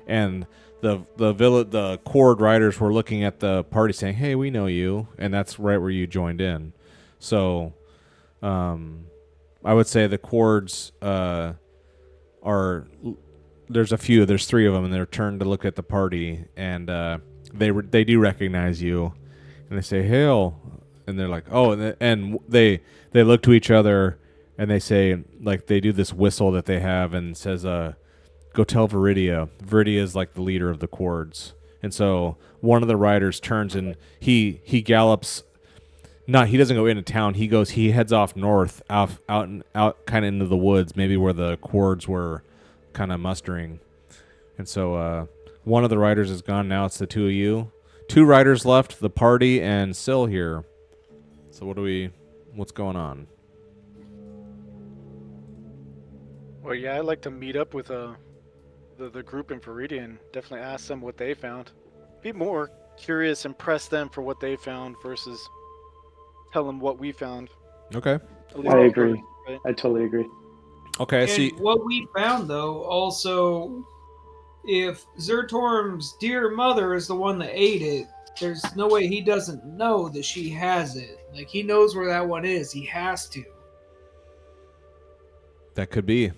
and the Cord riders were looking at the party saying, "Hey, we know you," and that's right where you joined in. So, I would say the Cords are. There's three of them, and they're turned to look at the party, and they do recognize you, and they say hail, and they're like, oh, and they look to each other, and they say, like, they do this whistle that they have, and says, go tell Viridia. Viridia is like the leader of the Cords, and so one of the riders turns and he gallops. He doesn't go into town. He heads off north, out kind of into the woods, maybe where the Cords were kind of mustering. And so one of the riders is gone now. It's the two of you. 2 riders left, the party and Syl here. So what's going on? Well, yeah, I'd like to meet up with the group in Viridia and definitely ask them what they found. Be more curious and press them for what they found versus tell them what we found. Okay. I agree. Right? I totally agree. Okay, And what we found, though, also, if Zertorm's dear mother is the one that ate it, there's no way he doesn't know that she has it. Like, he knows where that one is. He has to. That could be.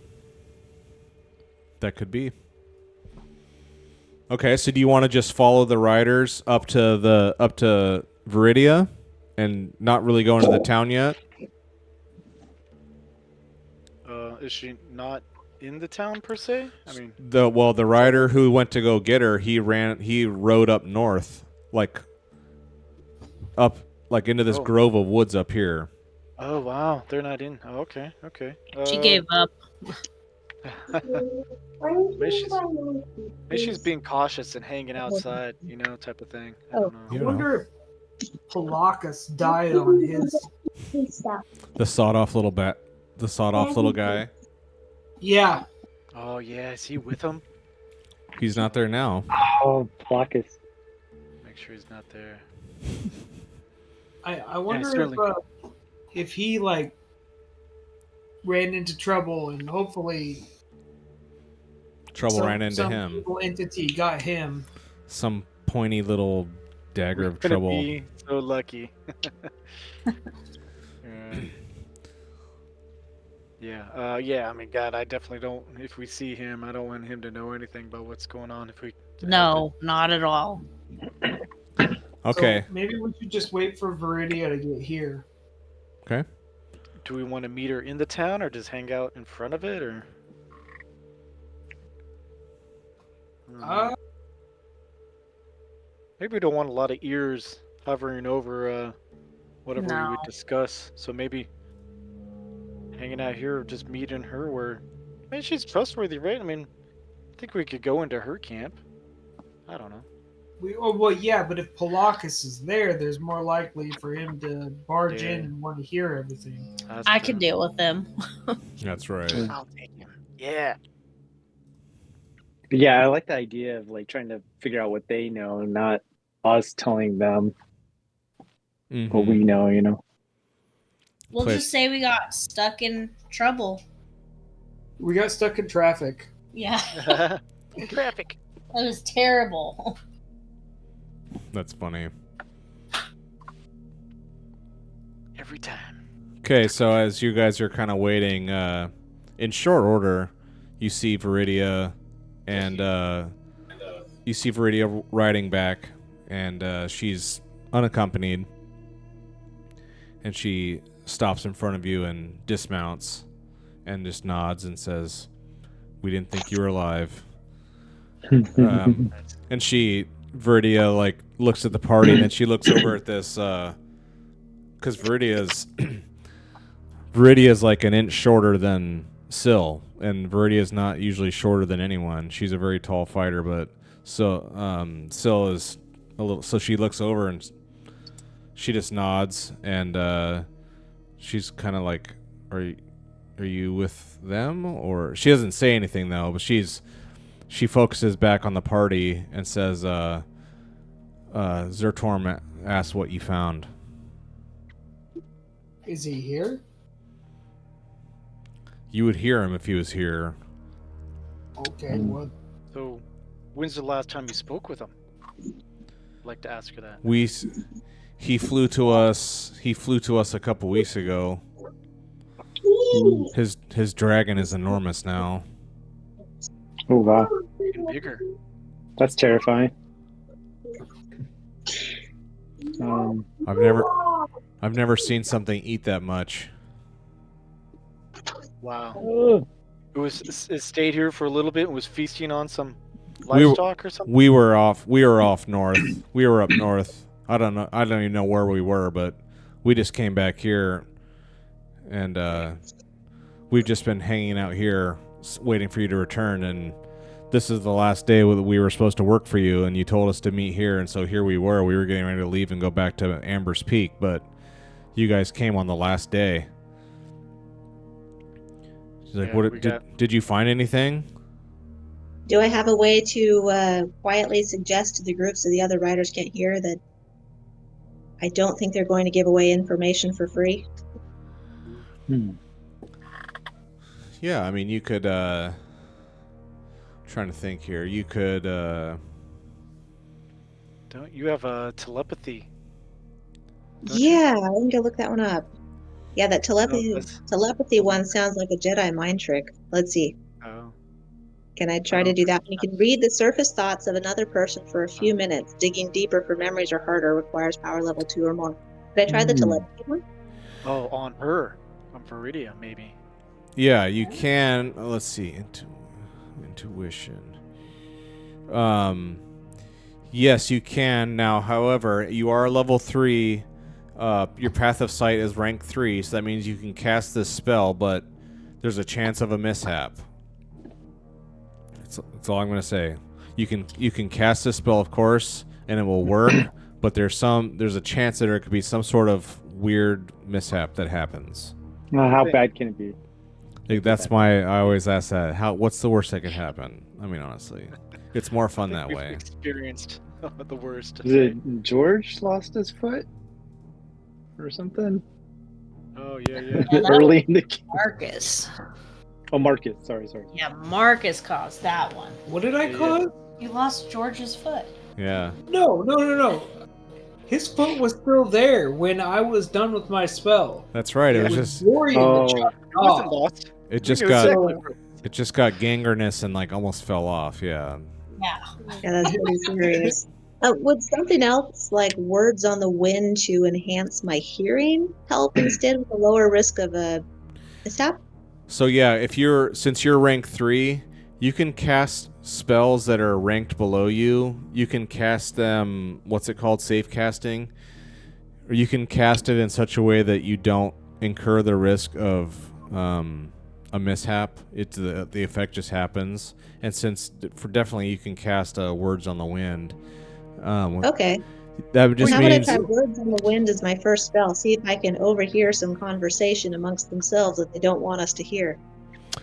Okay, so do you want to just follow the riders up to Viridia and not really go into the town yet? Is she not in the town per se? I mean, The rider who went to go get her, he rode up north, like into this grove of woods up here. oh wow, they're not in. Oh, okay. She gave up. Maybe she's being cautious and hanging outside, type of thing. I don't know. I wonder if Palacus died on his... The sawed-off little guy. Yeah. Oh yeah, is he with him? He's not there now. Oh, Placus. Make sure he's not there. I wonder if he, like, ran into trouble and hopefully Ran into some him. evil entity got him. Some pointy little dagger of Gonna trouble. be so lucky. Yeah. I mean, God, I definitely don't. If we see him, I don't want him to know anything about what's going on. If we can help No, not at all. Okay. So maybe we should just wait for Viridia to get here. Okay. it. Do we want to meet her in the town or just hang out in front of it, or? Maybe we don't want a lot of ears hovering over whatever we would discuss. So maybe hanging out here or just meeting her where... I mean, she's trustworthy, right? I mean, I think we could go into her camp. I don't know. But if Palacus is there, there's more likely for him to barge in and want to hear everything. I can deal with them. That's right. I'll take him. Yeah. Yeah, I like the idea of like trying to figure out what they know, not us telling them what we know. We'll just say we got stuck in trouble. We got stuck in traffic. Yeah. Traffic. That was terrible. That's funny. Every time. Okay, so as you guys are kind of waiting, in short order, you see Viridia, and riding back, and she's unaccompanied, and she stops in front of you and dismounts, and just nods and says, "We didn't think you were alive." And Viridia, like, looks at the party, and then she looks over at this, because Viridia's Viridia's like an inch shorter than Syl, and Viridia's not usually shorter than anyone. She's a very tall fighter, but Syl is a little. So she looks over and she just nods, and she's kind of like, "Are you with them?" Or she doesn't say anything though, but she focuses back on the party and says, "Zertorm asked what you found." Is he here? You would hear him if he was here. Okay, well, So, when's the last time you spoke with him? I'd like to ask her that. He flew to us. He flew to us a couple weeks ago. His dragon is enormous now. Oh wow, Even bigger. that's terrifying. I've never seen something eat that much. Wow. It stayed here for a little bit and was feasting on some We were- livestock or something? We were off north. We were up north. I don't know. I don't even know where we were, but we just came back here, and we've just been hanging out here, waiting for you to return. And this is the last day we were supposed to work for you, and you told us to meet here, and so here we were. We were getting ready to leave and go back to Amber's Peak, but you guys came on the last day. She's like, Yeah, did you find anything? Do I have a way to quietly suggest to the group so the other riders can't hear that I don't think they're going to give away information for free? Yeah, I mean, you could, trying to think here. You could, Don't you have telepathy? Don't Yeah, I think I'll look that one up. Yeah, that telepathy that's- telepathy one sounds like a Jedi mind trick. Let's see. Oh. Can I try to do that? You can read the surface thoughts of another person for a few minutes. Digging deeper for memories or harder requires power level 2 or more. Did I try the telepathy one? Oh, on her. On Viridia, maybe. yeah, you can. Let's see, intuition. Yes, you can now. However, you are level 3. Your path of sight is rank 3, so that means you can cast this spell, but there's a chance of a mishap. That's all I'm gonna say. You can cast this spell, of course, and it will work, but there's a chance that there could be some sort of weird mishap that happens. How bad can it be? I always ask that. What's the worst that could happen? I mean, honestly, it's more fun that We've way. experienced the worst. Is it George lost his foot or something? Oh, yeah, yeah. Yeah, that Early in the game. Marcus. Oh, Marcus. Sorry. Yeah, Marcus caused that one. what did I Yeah. cause? You lost George's foot. Yeah. No. His foot was still there when I was done with my spell. That's right. It It was was just Dorian that chopped it It wasn't off. lost. it just We knew got exactly where- it just got gangrenous and like almost fell off. Yeah. Yeah. Yeah, that's really serious. Would something else like words on the wind to enhance my hearing help instead with a lower risk of a mishap? So yeah, since you're rank 3, you can cast spells that are ranked below you. You can cast them. What's it called? Safe casting. Or you can cast it in such a way that you don't incur the risk of a mishap. The effect just happens. And since definitely you can cast words on the wind. Okay. That just How about I means try words on the wind as my first spell? See if I can overhear some conversation amongst themselves that they don't want us to hear.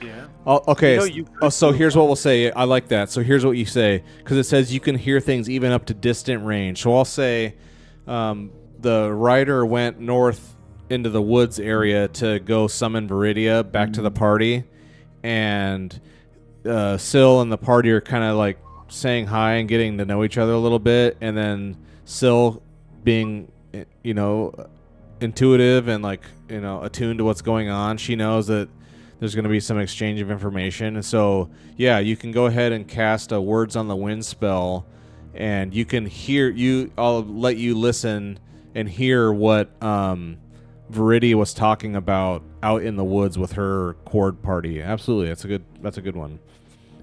Yeah. Oh, okay. You know, So here's what we'll say. I like that. So here's what you say, because it says you can hear things even up to distant range. So I'll say the rider went north into the woods area to go summon Viridia back to the party, and Syl and the party are kind of like saying hi and getting to know each other a little bit, and then Syl being, intuitive and attuned to what's going on. She knows that there's going to be some exchange of information. And so, yeah, you can go ahead and cast a Words on the Wind spell, and you can I'll let you listen and hear what Viridia was talking about out in the woods with her Cord party. Absolutely. That's a good one.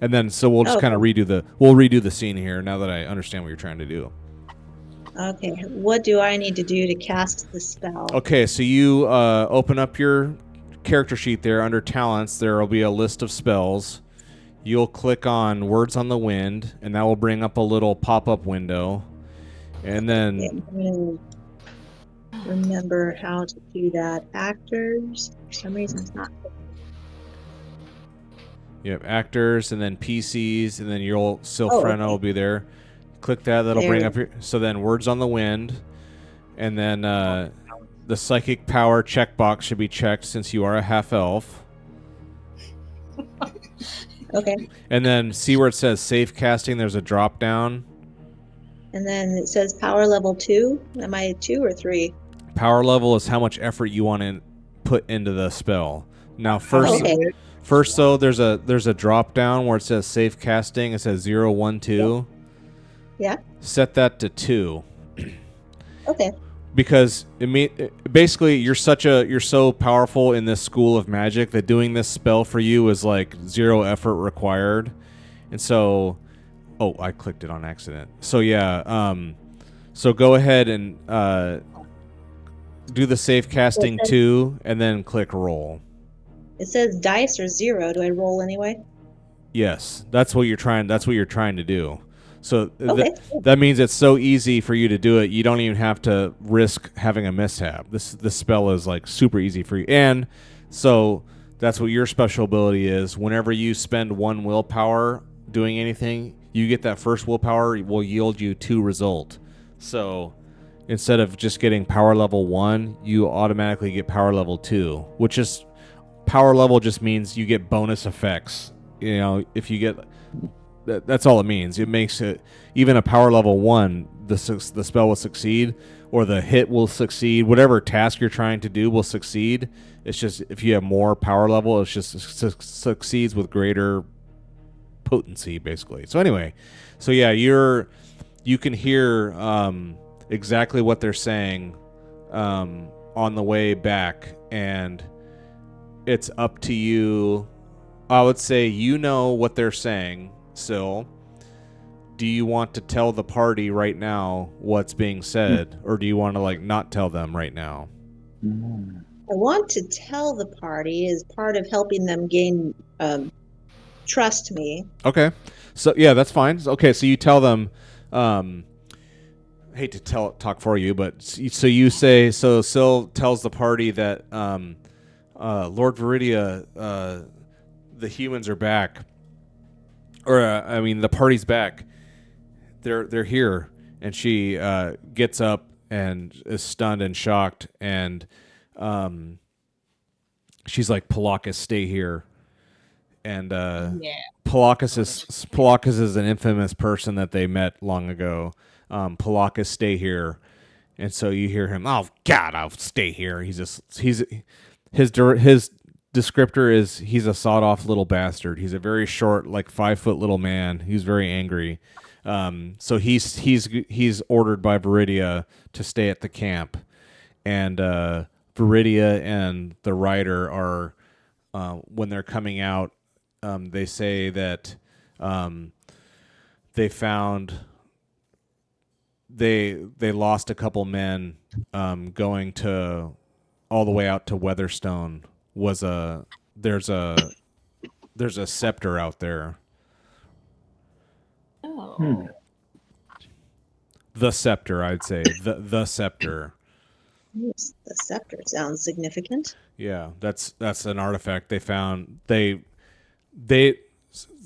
And then, so we'll just kind of redo the scene here now that I understand what you're trying to do. Okay. What do I need to do to cast the spell? Okay, so you open up your character sheet there under talents, there will be a list of spells. You'll click on Words on the Wind, and that will bring up a little pop-up window. And then... Okay, I'm going to remember how to do that. Actors. For some reason, it's not. You have actors, and then PCs, and then your Sylphrena okay. will be there. Click that. That'll bring up your... So then Words on the Wind. And then the Psychic Power checkbox should be checked since you are a half-elf. Okay. And then see where it says Safe Casting. There's a drop-down. And then it says power level 2. Am I 2 or 3? Power level is how much effort you want to put into the spell. Now, first though, there's a drop down where it says Safe Casting. It says 0, 1, 2. Yeah. Set that to 2. Okay. Because basically you're so powerful in this school of magic that doing this spell for you is like 0 effort required. And so, oh, I clicked it on accident. So yeah, so go ahead and do the Safe Casting 2 and then click roll. It says dice or 0. Do I roll anyway? Yes, that's what you're trying to do. So Okay. that means it's so easy for you to do it. You don't even have to risk having a mishap. This spell is like super easy for you. And so that's what your special ability is. Whenever you spend 1 willpower doing anything, you get that first willpower will yield you 2 result. So instead of just getting power level 1, you automatically get power level 2, which is power level just means you get bonus effects. You know, if you get that's all it means. It makes it even a power level 1, the spell will succeed, or the hit will succeed. Whatever task you're trying to do will succeed. It's just if you have more power level, it's just succeeds with greater potency, basically. So anyway, so yeah, you can hear exactly what they're saying on the way back, and it's up to you. I would say you know what they're saying. So, do you want to tell the party right now what's being said, or do you want to like not tell them right now? I want to tell the party as part of helping them gain trust me. Okay, so yeah, that's fine. Okay, so you tell them. Hate to talk for you, but so you say so. Syl tells the party that Lord Viridia, the humans are back. Or I mean, the party's back. They're here, and she gets up and is stunned and shocked, and she's like, "Palakis, stay here." And Palakis is an infamous person that they met long ago. Palakis, stay here, and so you hear him. Oh God, I'll stay here. His descriptor is he's a sawed-off little bastard. He's a very short, like 5-foot little man. He's very angry. So he's ordered by Viridia to stay at the camp, and Viridia and the rider are when they're coming out. They say that they found they lost a couple men going to all the way out to Weatherstone. There's a scepter out there. Oh. The scepter, I'd say. The scepter. Yes, the scepter sounds significant. Yeah, that's an artifact they found.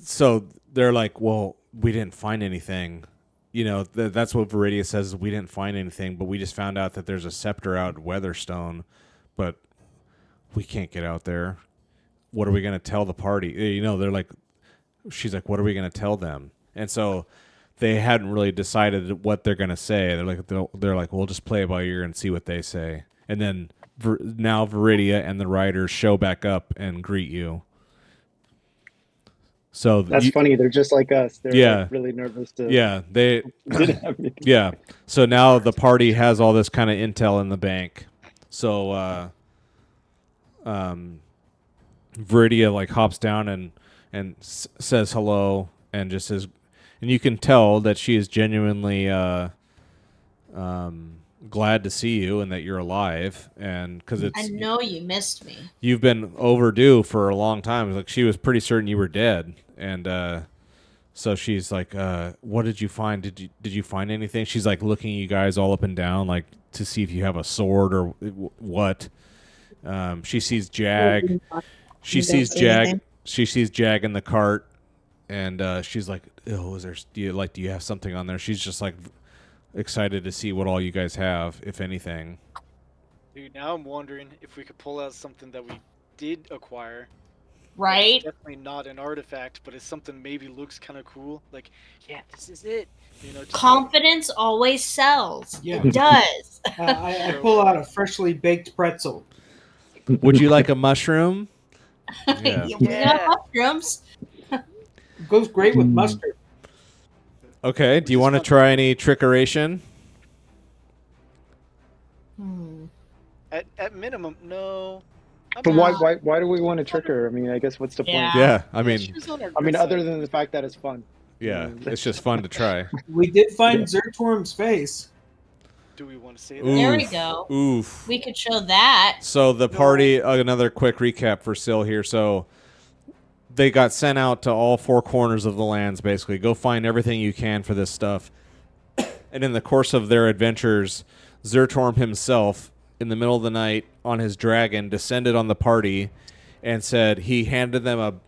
So they're like, well, we didn't find anything. You know, that's what Viridia says. We didn't find anything, but we just found out that there's a scepter out at Weatherstone, but we can't get out there. What are we going to tell the party? You know, they're like, she's like, what are we going to tell them? And so they hadn't really decided what they're going to say. They're like, we'll just play it by ear and see what they say. And then now Viridia and the riders show back up and greet you. So that's funny. They're just like us. They're like really nervous to. Yeah, they. Didn't have anything. Yeah. So now the party has all this kind of intel in the bank. So Viridia like hops down and says hello and just says, and you can tell that she is genuinely glad to see you and that you're alive, and because I know you missed me. you've been overdue for a long time. Like she was pretty certain you were dead, and so she's like, "What did you find? Did you find anything?" She's like looking you guys all up and down, like to see if you have a sword or what. She sees Jag. She sees Jag. She sees Jag in the cart, and she's like, "Oh, do you have something on there?" She's just like excited to see what all you guys have, if anything. Dude, now I'm wondering if we could pull out something that we did acquire. Right? It's definitely not an artifact, but it's something maybe looks kind of cool. Like, yeah, this is it. You know, just Confidence always sells. Yeah. It does. I pull out a freshly baked pretzel. Would you like a mushroom? Yeah. We got mushrooms. It goes great with mustard. Okay. Do you want to try any trickeration? At minimum, no. But why do we want to trick her? I mean, I guess what's the point? Yeah. I mean, She's on our I mean, good other side. than the fact that it's fun. yeah. It's just fun to try. We did find Zertorm's face. Do we want to say that? Ooh. There we go. Oof. We could show that. So the party, another quick recap for Syl here. So they got sent out to all four corners of the lands, basically. Go find everything you can for this stuff. And in the course of their adventures, Zertorm himself, in the middle of the night, on his dragon, descended on the party and said he handed them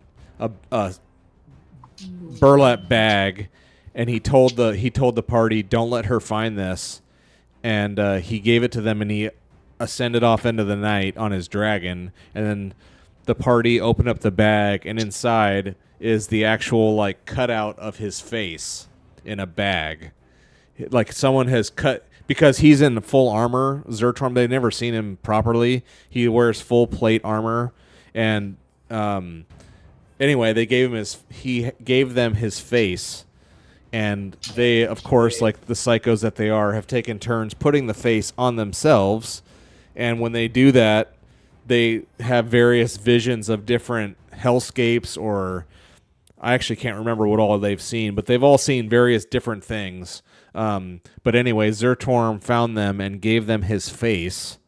a burlap bag, and he told the party, "Don't let her find this." And he gave it to them, and he ascended off into the night on his dragon. And then the party opened up the bag, and inside is the actual like cutout of his face in a bag. Like someone has cut, because he's in full armor. Zertorm, they've never seen him properly. He wears full plate armor, and anyway, he gave them his face. And they, of course, like the psychos that they are, have taken turns putting the face on themselves. And when they do that, they have various visions of different hellscapes, or I actually can't remember what all they've seen, but they've all seen various different things. But anyway, Zertorm found them and gave them his face.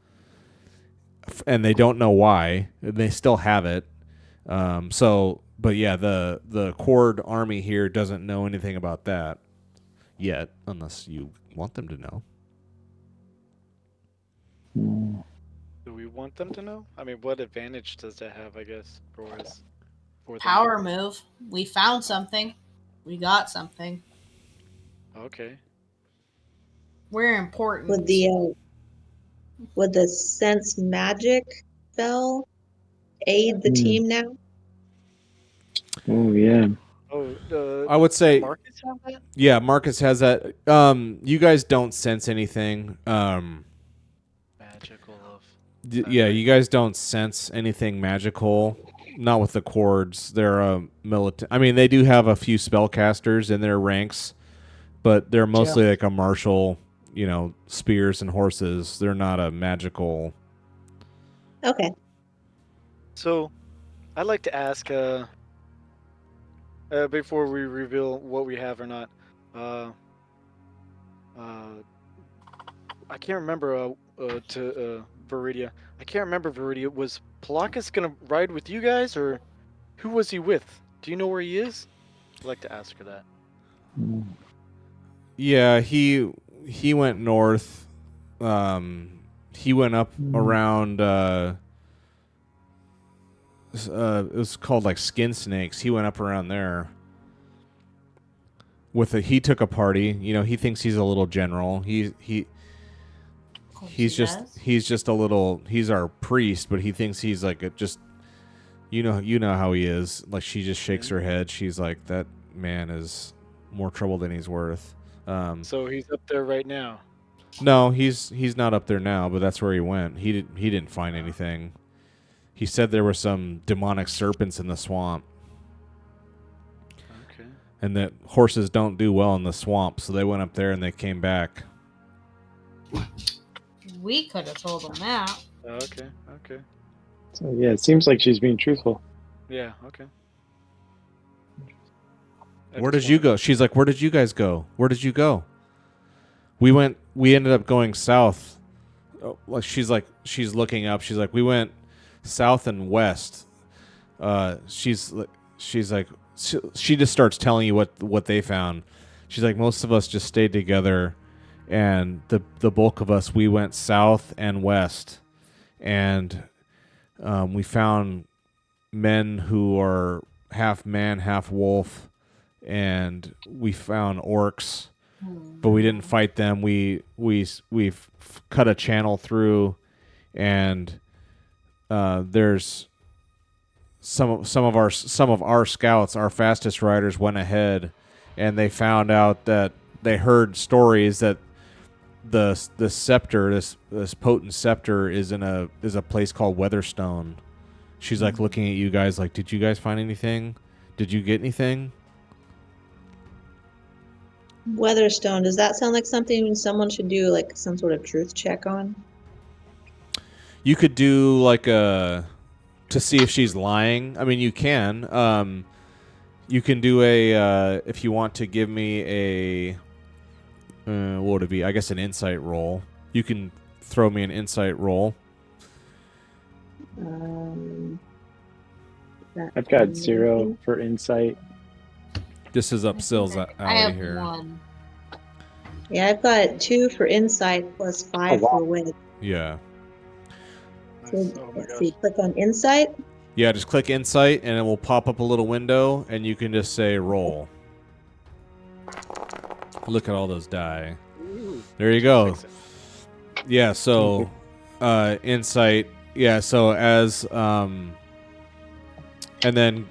And they don't know why. They still have it. But yeah, the Cord army here doesn't know anything about that yet, unless you want them to know. Do we want them to know? I mean, what advantage does that have, I guess, for us? For them? Power move. We found something. We got something. Okay. We're important. Would the sense magic spell aid the team now? Oh yeah. Oh, I would say, Marcus have that? yeah, Marcus has that. You guys don't sense anything. Magical of. Yeah, you guys don't sense anything magical. Not with the Cords. They're militant. I mean, they do have a few spellcasters in their ranks, but they're mostly like a martial. You know, spears and horses. They're not a magical. Okay. So, I'd like to ask, before we reveal what we have or not, I can't remember to Viridia. I can't remember, Viridia. Was Palakis gonna ride with you guys, or who was he with? Do you know where he is? I'd like to ask her that. Yeah, he went north. He went up around. It was called like Skin Snakes. He went up around there. He took a party. You know, he thinks he's a little general. He's just a little. He's our priest, but he thinks he's like you know how he is. Like she just shakes her head. She's like, that man is more trouble than he's worth. So he's up there right now. No, he's not up there now, but that's where he went. He didn't find anything. He said there were some demonic serpents in the swamp. Okay. And that horses don't do well in the swamp, so they went up there and they came back. We could have told them that. Okay. So yeah, it seems like she's being truthful. Yeah. Okay. Where did you go? She's like, where did you guys go? Where did you go? We went we ended up going south. She's looking up. She's like, we went south and west. She's like, she just starts telling you what they found. She's like, most of us just stayed together, and the bulk of us, we went south and west, and we found men who are half man, half wolf, and we found orcs, but we didn't fight them. We've cut a channel through, and there's some of our scouts, our fastest riders, went ahead, and they found out that they heard stories that the scepter, this potent scepter, is a place called Weatherstone. She's like looking at you guys like, did you guys find anything? Did you get anything? Weatherstone, does that sound like something someone should do like some sort of truth check on? You could do like to see if she's lying. I mean, you can. You can do if you want to give me a what would it be? I guess an insight roll. You can throw me an insight roll. I've got 0 for insight. This is up Syl's I alley have here. 1. Yeah, I've got 2 for insight plus 5 for wit. Yeah. So Nice. Oh my let's gosh. see, click on insight. Yeah, just click insight and it will pop up a little window and you can just say roll. Look at all those die. Ooh. There you go. Fix it. Yeah, so insight. Yeah, so as and then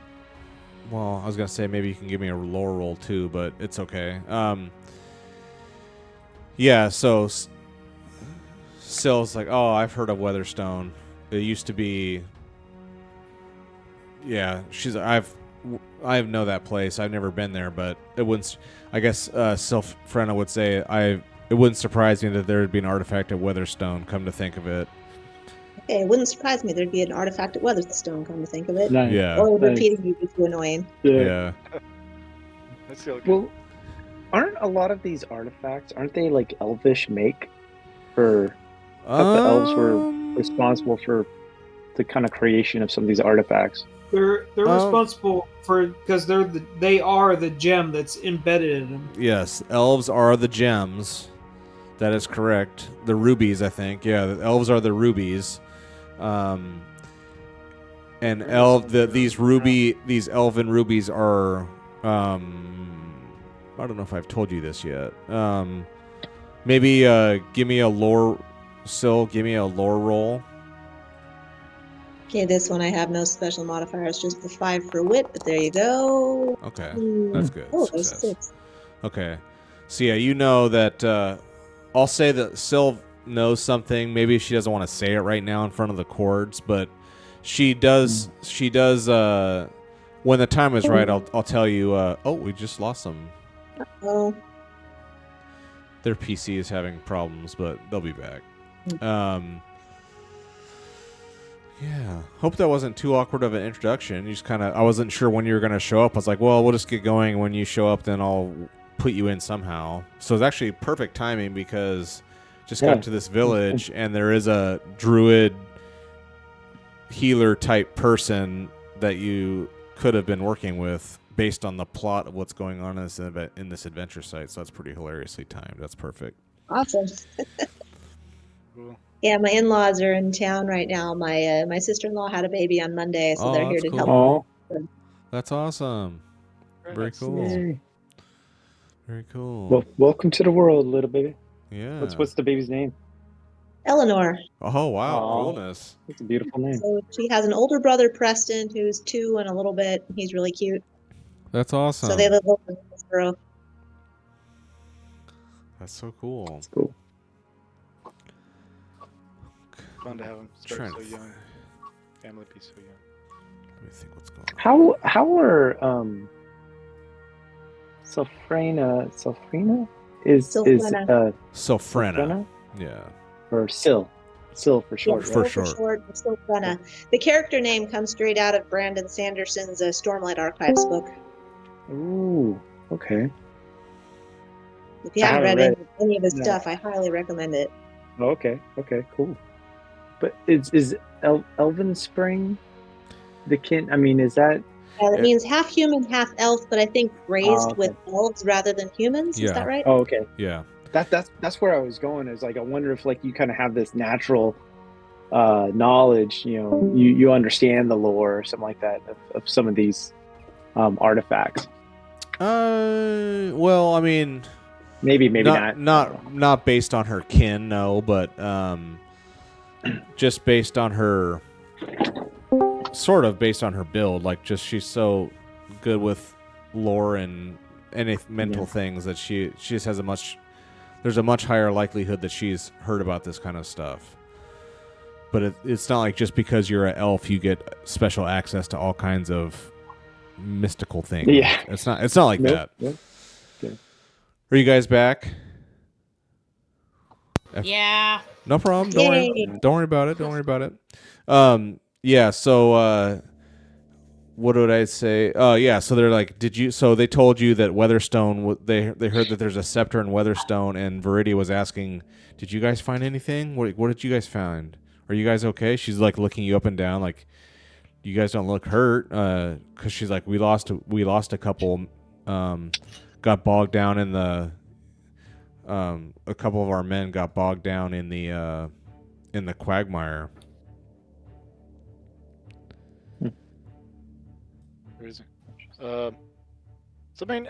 well, I was going to say maybe you can give me a lower roll too, but it's okay. Yeah, so Syl's like, "Oh, I've heard of Weatherstone. It used to be." Yeah, I know that place. I've never been there, but it wouldn't. I guess Sylphrena would say it wouldn't surprise me that there would be an artifact at Weatherstone. Come to think of it. Okay, it wouldn't surprise me there'd be an artifact at Weatherstone, come to think of it. Nice. Yeah, Or Nice. repeating you is too annoying. yeah. Let's see. Well, aren't a lot of these artifacts, aren't they like elvish make? For I thought the elves were responsible for the kind of creation of some of these artifacts. They're responsible for because they are the gem that's embedded in them. Yes, elves are the gems. That is correct. The rubies, I think. Yeah, the elves are the rubies. And these elven rubies are I don't know if I've told you this yet. Maybe give me a lore, Syl, give me a lore roll. Okay, this one I have no special modifiers, just the 5 for wit, but there you go. Okay, that's good. Oh, there's Success. 6. Okay. So yeah, you know that I'll say that Syl knows something. Maybe she doesn't want to say it right now in front of the chords, but she does when the time is right, I'll tell you oh, we just lost some. Oh, Their PC is having problems, but they'll be back. Yeah. Hope that wasn't too awkward of an introduction. You just I wasn't sure when you were going to show up. I was like, well, we'll just get going. When you show up, then I'll put you in somehow. So it's actually perfect timing because just got to this village and there is a druid healer type person that you could have been working with based on the plot of what's going on in this adventure site. So that's pretty hilariously timed. That's perfect. awesome. Cool. Yeah, my in-laws are in town right now. My sister-in-law had a baby on Monday, so they're here that's to cool. help. That's awesome. Very nice. cool. Yay. Very cool. Well, welcome to the world, little baby. Yeah. What's the baby's name? Eleanor. Oh, wow. Aw. Coolness. It's a beautiful name. So she has an older brother, Preston, who's 2 and a little bit. He's really cute. That's awesome. So they live over in Hillsborough. That's so cool. It's cool. Fun to have him start Trying so to young. Family be so young. Let me think what's going on. How are Sylphrena is Sylphrena. Sylphrena. Yeah. or Syl for short, Yeah, For right? Syl short. Sylphrena. The character name comes straight out of Brandon Sanderson's Stormlight Archives book. Ooh, okay. If you I haven't haven't read read any of his No. stuff, I highly recommend it. Oh, okay, cool. But is Elven Spring the kin? I mean, is that? It means half human, half elf, but I think raised Oh, with okay. elves rather than humans. Is Yeah. that right? Oh, okay. Yeah. That's where I was going. Is like I wonder if like you kind of have this natural knowledge. You understand the lore or something like that of some of these artifacts. Well, I mean, Maybe not. not based on her kin, no, but just based on her, sort of based on her build. Like, just she's so good with lore and any mental things that she just has there's a much higher likelihood that she's heard about this kind of stuff. But it's not like just because you're an elf you get special access to all kinds of mystical things. Yeah. It's not like that. Nope. Okay. Are you guys back? Yeah. No problem. Yay. Don't worry about it. Yeah, so what would I say? Yeah, so they're like, so they told you that Weatherstone, they heard that there's a scepter in Weatherstone, and Viridia was asking, did you guys find anything? What did you guys find? Are you guys okay? She's like looking you up and down, like, you guys don't look hurt, because she's like, we lost a couple, got bogged down in the, a couple of our men got bogged down in the quagmire. Crazy. So I mean,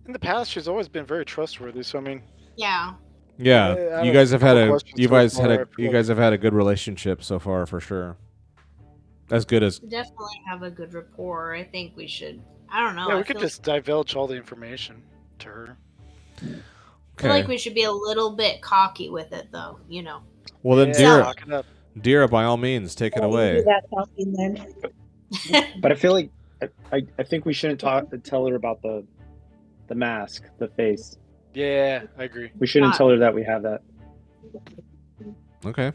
in the past, she's always been very trustworthy. So I mean, Yeah. Yeah, I you have guys a have had couple a questions you so guys far. had I a feel you guys have had a good relationship so far for sure. As good as Definitely have a good rapport. I think we should. I don't know. Yeah, I we could feel just divulge all the information to her. feel like we should be a little bit cocky with it, though. You know. Well then, Yeah, Dira, lock it up. Dira, by all means, take it You away. do that talking then. But I feel like I think we shouldn't tell her about the mask, the face. Yeah, I agree. We shouldn't Not- tell her that we have that. Okay.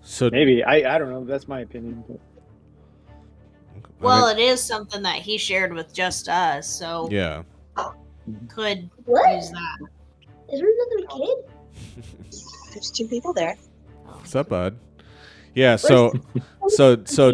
So Maybe I don't know. That's my opinion. But Well, it is something that he shared with just us, so yeah. could What? use that. Is there another kid? There's two people there. What's up, bud? Yeah. So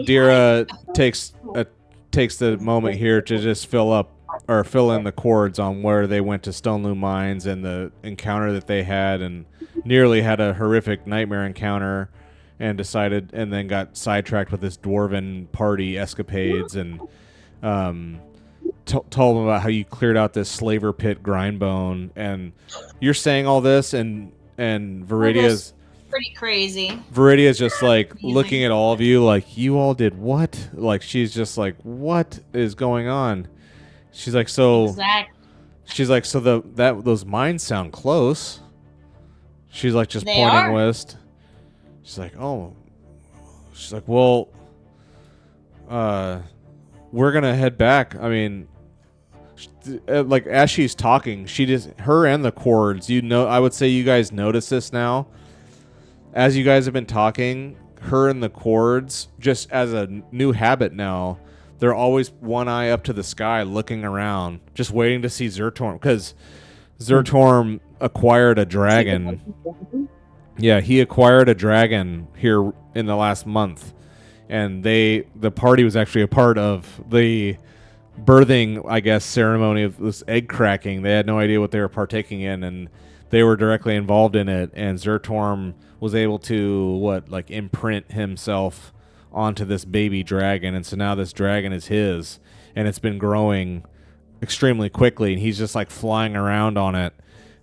Dira takes the moment here to just fill in the chords on where they went to Stone Loom Mines and the encounter that they had, and nearly had a horrific nightmare encounter, and then got sidetracked with this dwarven party escapades, and told them about how you cleared out this slaver pit grindbone, and you're saying all this, and Viridia's Pretty crazy. Viridia's just like looking at all of you like, you all did what? Like, she's just like, what is going on? She's like, Exactly. she's like, so those mines sound close. She's like, just They pointing are. west. She's like, oh. She's like, well, we're gonna head back. I mean, like, as she's talking, her and the cords, I would say you guys notice this now. As you guys have been talking, her and the cords, just as a new habit now, they're always one eye up to the sky looking around, just waiting to see Zertorm, because Zertorm acquired a dragon. Yeah, he acquired a dragon here in the last month, and the party was actually a part of the birthing, I guess, ceremony of this egg cracking. They had no idea what they were partaking in, and they were directly involved in it, and Zertorm was able to imprint himself onto this baby dragon, and so now this dragon is his, and it's been growing extremely quickly, and he's just like flying around on it.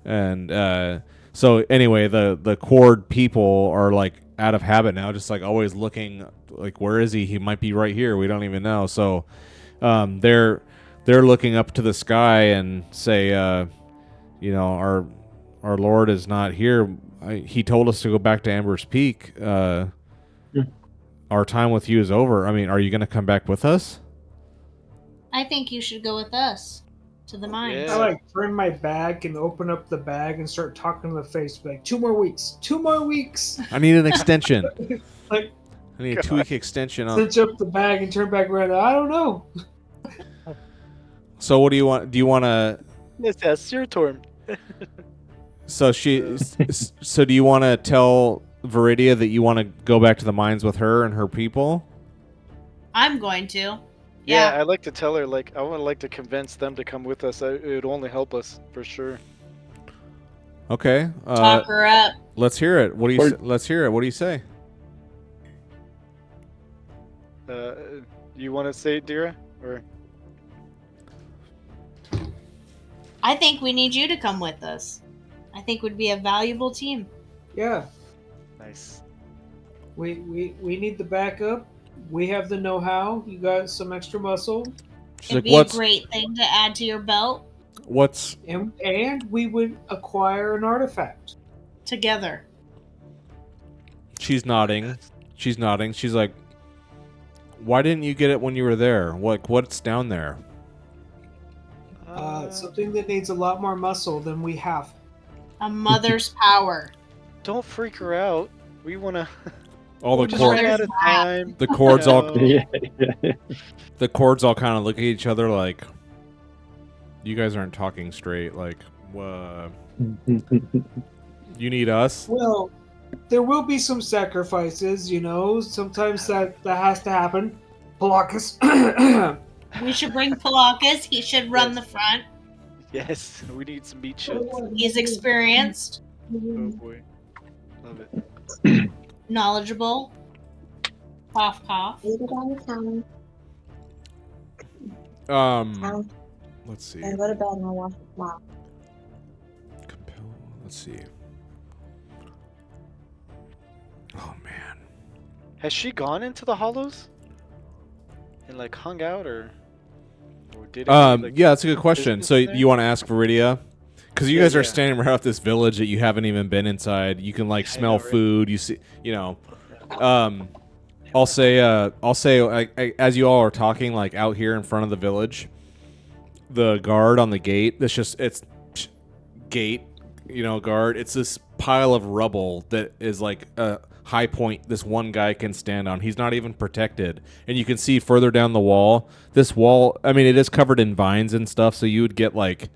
And so anyway, the cord people are like out of habit now, just like always looking like, where is he? He might be right here. We don't even know. So they're looking up to the sky and say, our Lord is not here. He told us to go back to Amber's Peak. Our time with you is over. I mean, are you going to come back with us? I think you should go with us to the mines. Yeah. I like turn my bag and open up the bag and start talking to the face. Be like, 2 more weeks. 2 more weeks. I need an extension. Like, I need a 2-week extension on. cinch up the bag and turn back around. I don't know. So what do you want? Do you want to? Yes, Zertorm. So so do you want to tell Viridia that you want to go back to the mines with her and her people? I'm going to. Yeah, Yeah. I'd like to tell her, like, I would like to convince them to come with us. It would only help us, for sure. Okay. Talk her up. Let's hear it. What do you? Let's hear it. What do you say? You want to say it, Dira? Or I think we need you to come with us. I think we'd be a valuable team. Yeah, nice. we need the backup. We have the know-how. You got some extra muscle, She's It'd like, be a great thing to add to your belt What's? and we would acquire an artifact. together. She's nodding. She's nodding. She's like, why didn't you get it when you were there? What's down there? Something that needs a lot more muscle than we have. A mother's power. Don't freak her out. We want to. All the just cords. ran out of time. The cords all. Yeah. The cords all kind of look at each other like, you guys aren't talking straight. Like, you need us? Well, there will be some sacrifices, you know. Sometimes that has to happen. Palakis. We should bring Palakis. He should run the front. Yes, we need some meat chips. He's experienced, Oh boy, love it. knowledgeable. Cough, cough. Leave it on the counter. Let's see. Then go to bed and I'll wash it tomorrow. Compel. Let's see. Oh man. Has she gone into the hollows and like hung out, or did? Yeah, that's a good question. So business you want to ask Viridia? Because you Yeah, guys are yeah. standing right off this village that you haven't even been inside. You can like I smell know, right? food. You see, I'll say, as you all are talking, like out here in front of the village, the guard on the gate. It's gate, guard. It's this pile of rubble that is like a high point this one guy can stand on. He's not even protected, and you can see further down the wall. This wall, I mean, it is covered in vines and stuff, so you would get like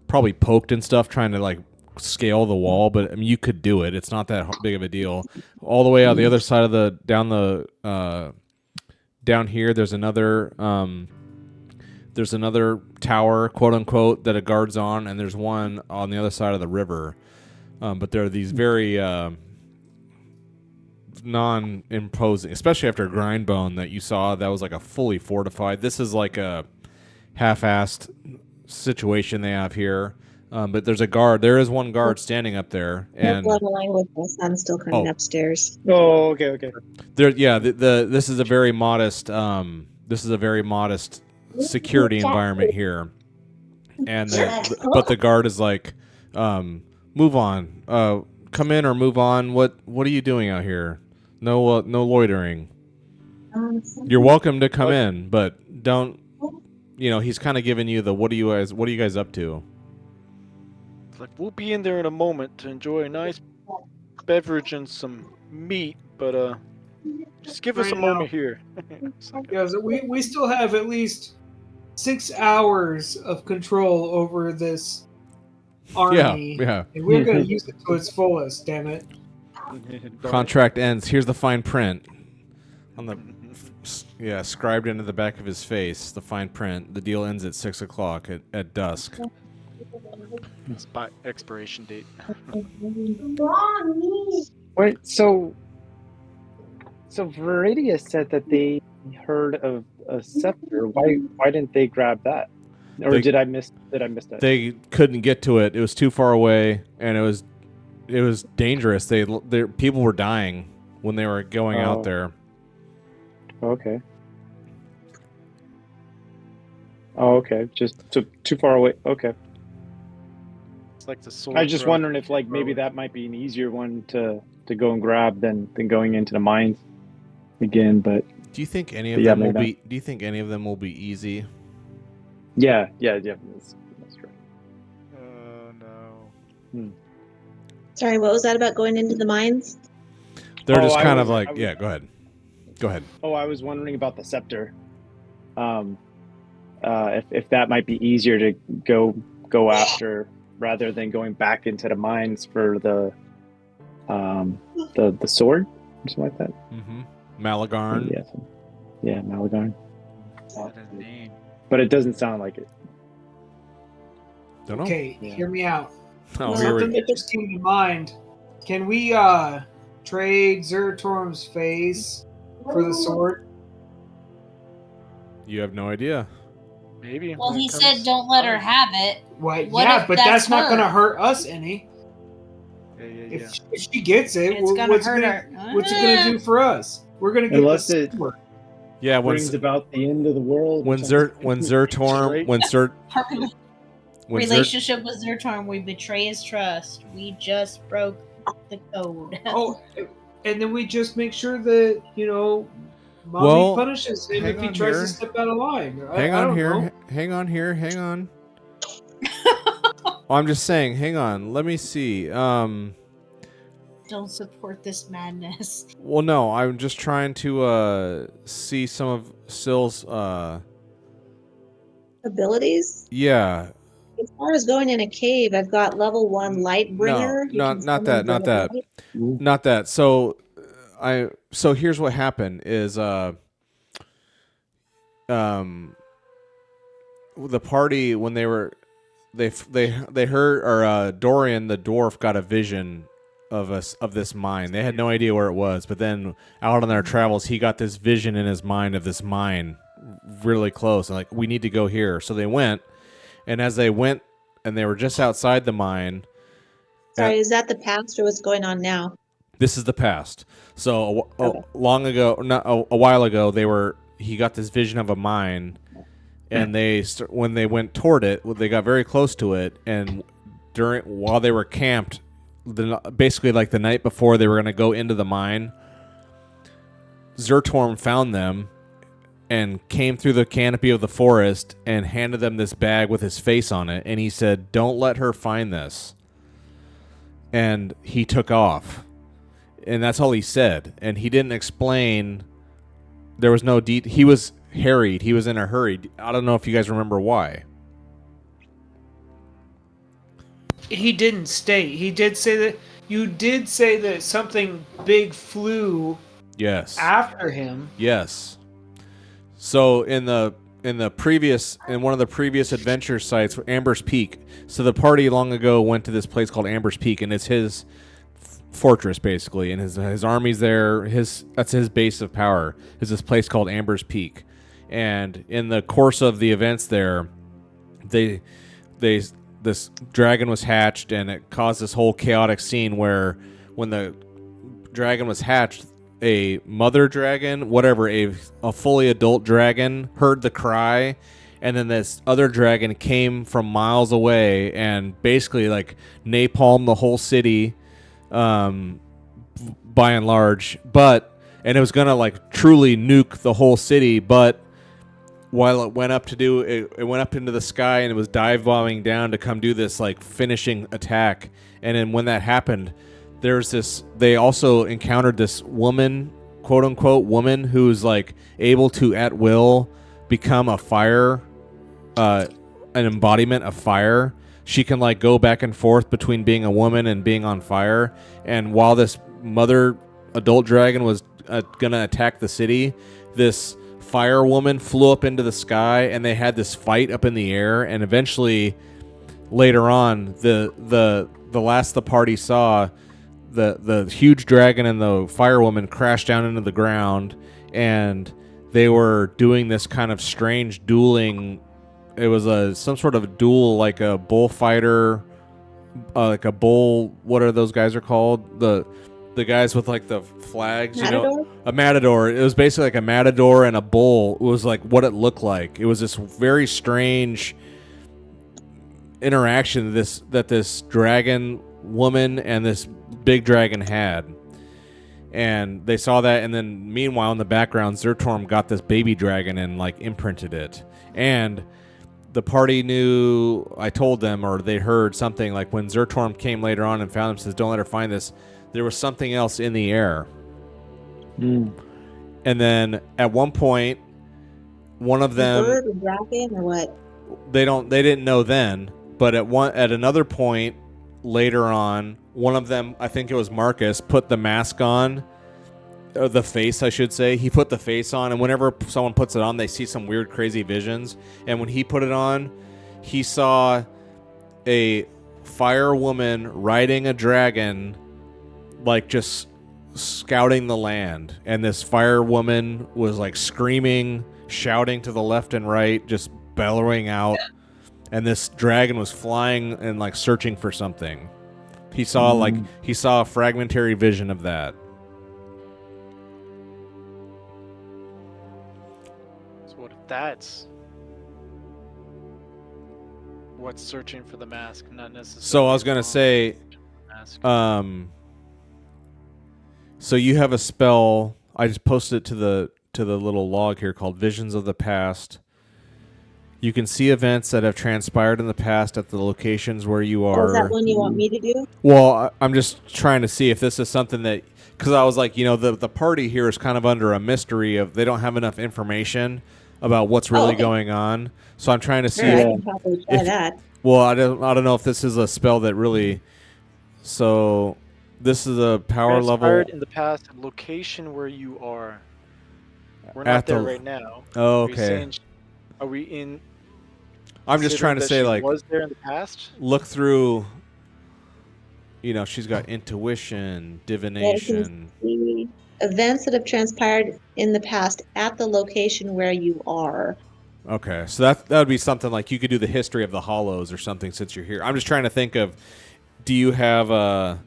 probably poked and stuff trying to like scale the wall, but I mean you could do it. It's not that big of a deal. All the way out the other side of the down here there's another tower, quote unquote, that a guard's on, and there's one on the other side of the river. But there are these very non-imposing, especially after Grindbone that you saw that was like a fully fortified. This is like a half-assed situation they have here. But there's a guard. There is one guard standing up there, and Blood language. My son's still coming upstairs. Oh, okay. there. Yeah, this is a very modest. Security environment here, and but the guard is like, move on. Come in or move on. What are you doing out here? No loitering. You're welcome to come in, but don't. He's kind of giving you the what are you guys up to? It's like, we'll be in there in a moment to enjoy a nice beverage and some meat, but just give us a Right now. moment here. Yeah, so we still have at least 6 hours of control over this army. Yeah. And we're going to use it to its fullest, damn it. Contract ends. Here's the fine print on the scribed into the back of his face. The fine print. The deal ends at 6 o'clock at dusk. Spot expiration date. Wait, so Viridia said that they heard of a scepter. Why didn't they grab that? Or did I miss that? They couldn't get to it. It was too far away, and it was dangerous. People were dying when they were going out there. Okay. Oh, okay. Just too far away. Okay. It's like the sword. I was just wondering if maybe that might be an easier one to go and grab than going into the mines again. But do you think any of them will be? Do you think any of them will be easy? Yeah. That's right. No. Sorry, what was that about going into the mines? They're just kind of like, yeah. Go ahead. Oh, I was wondering about the scepter. If that might be easier to go after rather than going back into the mines for the sword or something like that. Mm-hmm. Malagarn. Yeah, Malagarn. What a name. But it doesn't sound like it. Don't know. Okay, Yeah. hear me out. Oh, here Something we that just came to mind. Can we trade Zertorm's face for the sword? You have no idea. Maybe. Well, when it he comes said don't let her time. have it. What? What Yeah, if but that's that's not her? going to hurt us any. Yeah. If she gets it, It's gonna what's hurt it her. what's it going to do for us? We're going to get Unless the it sword. Yeah, brings about the end of the world. when Zertorm Right. Our when relationship with Zertorm, we betray his trust. We just broke the code. Oh, and then we just make sure that, Mommy Well, punishes him hang if he on tries here. to step out of line. Hang I on don't here. know. Hang on here. Hang on. I'm just saying. Hang on. Let me see. Don't support this madness. Well, no. I'm just trying to see some of Syl's. Abilities? Yeah. As far as going in a cave, I've got level 1 light bringer. You can not summon that. bright light. Not that. So, So here's what happened. Is the party when they heard or Dorian the dwarf got a vision of this mine. They had no idea where it was, but then out on their travels he got this vision in his mind of this mine really close, and like, we need to go here. So they went, and as they went and they were just outside the mine. Sorry, is that the past or what's going on now? This is the past. So Okay. long ago, not a while ago, he got this vision of a mine, and when they went toward it, they got very close to it, and while they were camped, basically like the night before they were going to go into the mine, Zertorm found them and came through the canopy of the forest and handed them this bag with his face on it, and he said, "Don't let her find this." And he took off. And that's all he said. And he didn't explain. There was no he was harried. He was in a hurry. I don't know if you guys remember why. He didn't state. He did say that. You did say that something big flew Yes. after him. Yes. So in one of the previous adventure sites, Amber's Peak. So the party long ago went to this place called Amber's Peak, and it's his fortress basically, and his army's there. That's his base of power. Is this place called Amber's Peak, and in the course of the events there, this dragon was hatched, and it caused this whole chaotic scene where when the dragon was hatched, a mother dragon, whatever, a fully adult dragon heard the cry, and then this other dragon came from miles away and basically like napalmed the whole city, by and large. And it was gonna like truly nuke the whole city, but while it went up it went up into the sky and it was dive bombing down to come do this like finishing attack. And then when that happened, they also encountered this woman, quote unquote woman, who's like able to at will become a fire, an embodiment of fire. She can like go back and forth between being a woman and being on fire. And while this mother adult dragon was gonna attack the city, this fire woman flew up into the sky, and they had this fight up in the air. And eventually, later on, the last the party saw, the huge dragon and the fire woman crashed down into the ground, and they were doing this kind of strange dueling. It was some sort of duel, like a bullfighter, like a bull. What are those guys are called? The guys with like the flags, Matador? A matador. It was basically like a matador and a bull. It was like what it looked like. It was this very strange interaction that this dragon woman and this big dragon had. And they saw that, and then meanwhile in the background, Zertorm got this baby dragon and like imprinted it. And the party knew, I told them, or they heard something, like when Zertorm came later on and found him, says, "Don't let her find this." There was something else in the air. And then at one point, one of them, Bird or dragon or what? they didn't know then, But at another point later on, one of them, I think it was Marcus, put the mask on, or the face, I should say. He put the face on, and whenever someone puts it on, they see some weird, crazy visions. And when he put it on, he saw a fire woman riding a dragon, like just scouting the land. And this fire woman was like screaming, shouting to the left and right, just bellowing out. And this dragon was flying and like searching for something. He saw a fragmentary vision of that. So what if that's what's searching for the mask, not necessarily? So I was gonna say, mask. so you have a spell. I just posted it to the little log here called Visions of the Past. You can see events that have transpired in the past at the locations where you are. Oh, is that one you want me to do? Well, I'm just trying to see if this is something that, because I was like, the party here is kind of under a mystery of they don't have enough information about what's really going on. So I'm trying to see. Sure, I can probably try that. Well, I don't know if this is a spell that really. So this is a power level. Transpired in the past, location where you are. We're not there right now. Oh, Are you okay. saying- Are we in? I'm just trying to that say, she like, was there in the past? look through. She's got intuition, divination. See events that have transpired in the past at the location where you are. Okay, so that would be something like you could do the history of the Hollows or something since you're here. I'm just trying to think of, do you have a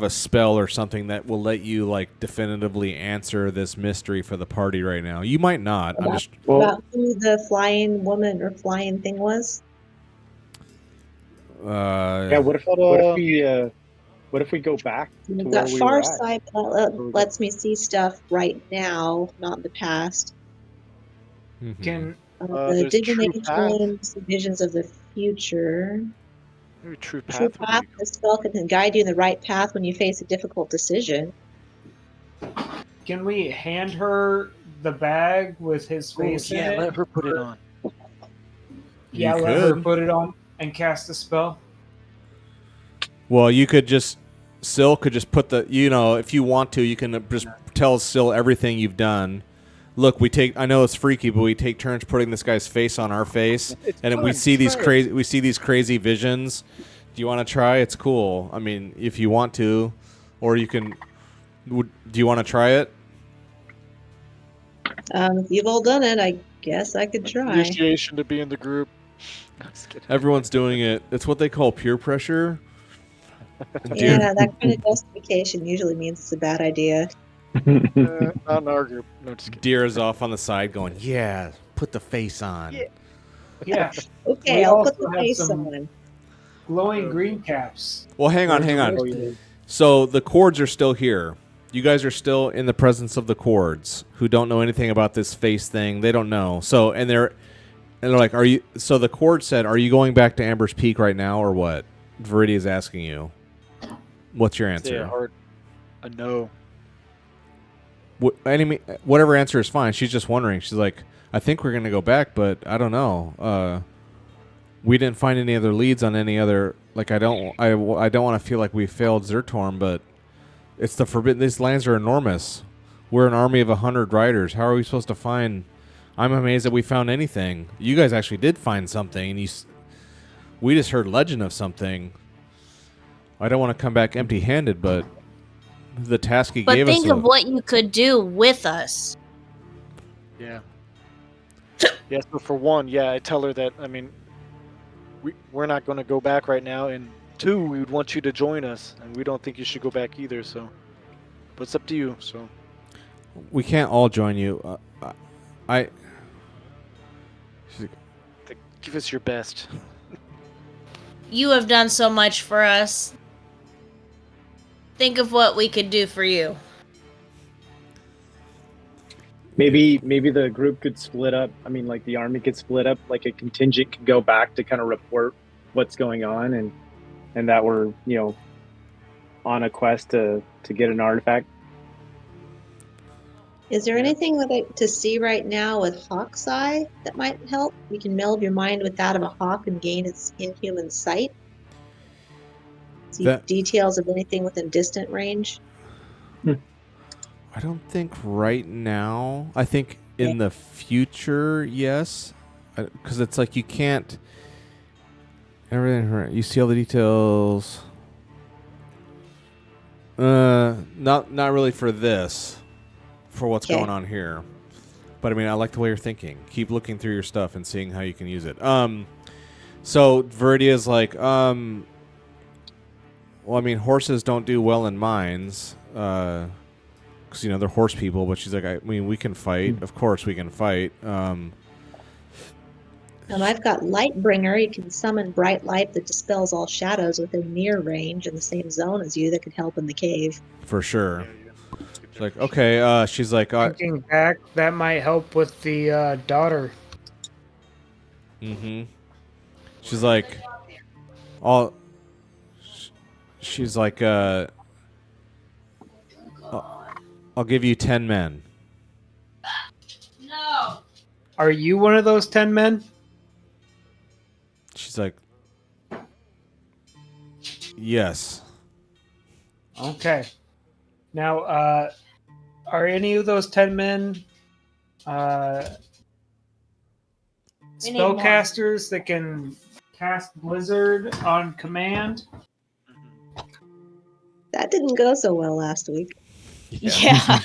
spell or something that will let you like definitively answer this mystery for the party right now? You might not. About who the flying woman or flying thing was? Yeah. What if we go back to You've where got we far were at? sight lets me see stuff right now, not in the past. Mhm. Can The there's True divination, visions of the future. Maybe True Path. True would be path. The spell can guide you in the right path when you face a difficult decision. we hand her the bag with his face in it? Let her put it on. Yeah, You let her could. put it on and cast a spell. Well, you could just. Syl could just put the. If you want to, you can just tell Syl everything you've done. Look, I know it's freaky, but we take turns putting this guy's face on our face, and fun, we see these try crazy. We see these crazy visions. Do you want to try? It's cool. I mean, if you want to, or you can. Do you want to try it? If you've all done it, I guess I could try. Initiation to be in the group. I'm just kidding. Everyone's doing it. It's what they call peer pressure. Yeah, that kind of justification usually means it's a bad idea. Not in our group. No, just kidding. Deer is off on the side going, yeah, put the face on. Yeah. Yeah. Okay, We I'll put also the have face some- on. Glowing green caps. Well, hang on. So the cords are still here. You guys are still in the presence of the cords who don't know anything about this face thing. They don't know. So, and they're like, are you, so the cord said, are you going back to Amber's Peak right now or what? Viridia's asking you. What's your answer? A no. Whatever answer is fine. She's just wondering. She's like, I think we're going to go back, but I don't know. We didn't find any other leads on any other. Like, I don't want to feel like we failed Zertorm, but it's the forbidden. These lands are enormous. We're an army of 100 riders. How are we supposed to find? I'm amazed that we found anything. You guys actually did find something, and we just heard legend of something. I don't want to come back empty-handed, but the task he But gave us. think of what you could do with us. Yeah. Yeah. So for one, I tell her that. I mean, we're not going to go back right now, and two, we would want you to join us, and we don't think you should go back either. So, but it's up to you. So we can't all join you. give us your best. You have done so much for us. Think of what we could do for you. Maybe the group could split up. I mean, like the army could split up. Like a contingent could go back to kind of report what's going on, and that we're on a quest to get an artifact. Is there Yeah. anything to see right now with Hawk's Eye that might help? You can meld your mind with that of a hawk and gain its inhuman sight. See That details of anything within distant range. I don't think right now. I think Okay. in the future, yes, because it's like you can't. Everything right. You see all the details. Not really for this, for what's Okay. going on here. But I mean, I like the way you're thinking. Keep looking through your stuff and seeing how you can use it. So Viridia's like, well, I mean, horses don't do well in mines, because they're horse people. But she's like, I mean, we can fight. Of course, we can fight. I've got Lightbringer. You can summon bright light that dispels all shadows within near range in the same zone as you that could help in the cave. For sure. Yeah. She's like, okay. She's like, Thinking back, that might help with the daughter. mm-hmm. She's like, all. She's like, I'll give you 10 men. No. Are you one of those 10 men? She's like, yes. Okay. Now, are any of those 10 men We need more. spellcasters that can cast Blizzard on command? That didn't go so well last week. Yeah.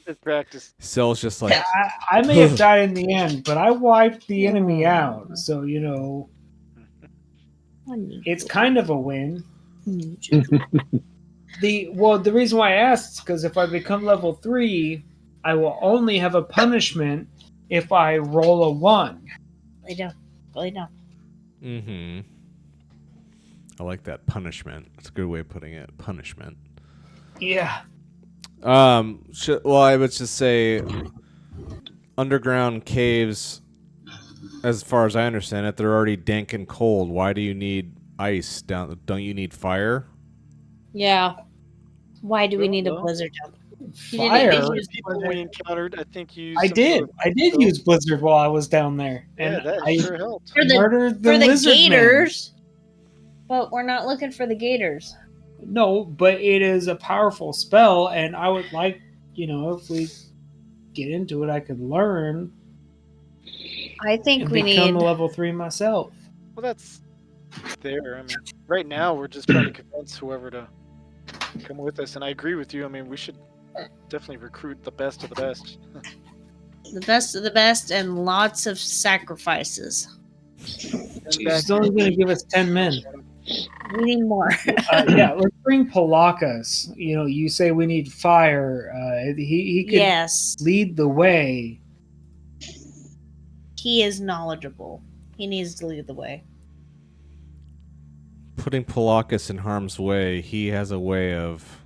Just practice. Syl's just like, I may have died in the end, but I wiped the enemy out. So, it's kind of a win. The reason why I asked is because if I become level 3, I will only have a punishment if I roll a 1. Lay down. Lay down. mm-hmm. I like that punishment. That's a good way of putting it. Punishment. Yeah. Well, I would just say underground caves, as far as I understand it, they're already dank and cold. Why do you need ice down? Don't you need fire? Yeah. Why do we need a Well, blizzard jump? You Fire. didn't use People we encountered, I think you. I did use Blizzard while I was down there. Yeah, And that I sure helped. For the- murdered the for the lizard men. gators. But we're not looking for the gators. No, but it is a powerful spell, and I would like, if we get into it, I could learn I think and we become need. a level 3 myself. Well, that's there. I mean, right now we're just trying to convince whoever to come with us, and I agree with you. I mean, we should definitely recruit the best of the best. The best of the best and lots of sacrifices. She's only going to give us 10 men. We need more. Yeah, let's bring Polakas. You say we need fire. He could Yes. lead the way. He is knowledgeable. He needs to lead the way. Putting Polakas in harm's way, he has a way of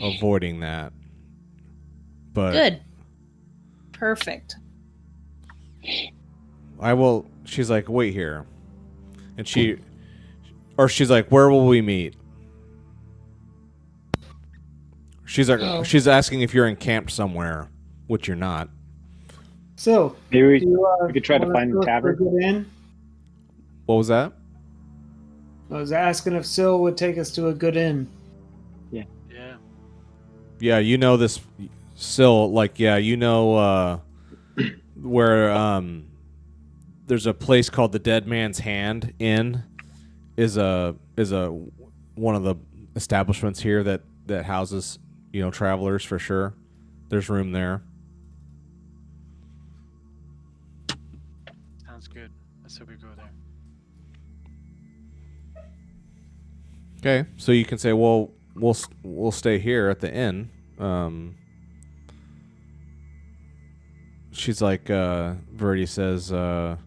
avoiding that. But Good. Perfect. I will. She's like, wait here, and she's like, where will we meet? She's like, Oh. she's asking if you're encamped somewhere, which you're not. So, Maybe we, do you, we could try to wanna find a go for tavern. good inn? What was that? I was asking if Syl would take us to a good inn. Yeah. Yeah, you know this, Syl. Like, yeah, where there's a place called the Dead Man's Hand Inn. Is a one of the establishments here that houses travelers for sure. There's room there. Sounds good. I said we go there. Okay, so you can say, well, we'll stay here at the inn. She's like, Verdi says, I'm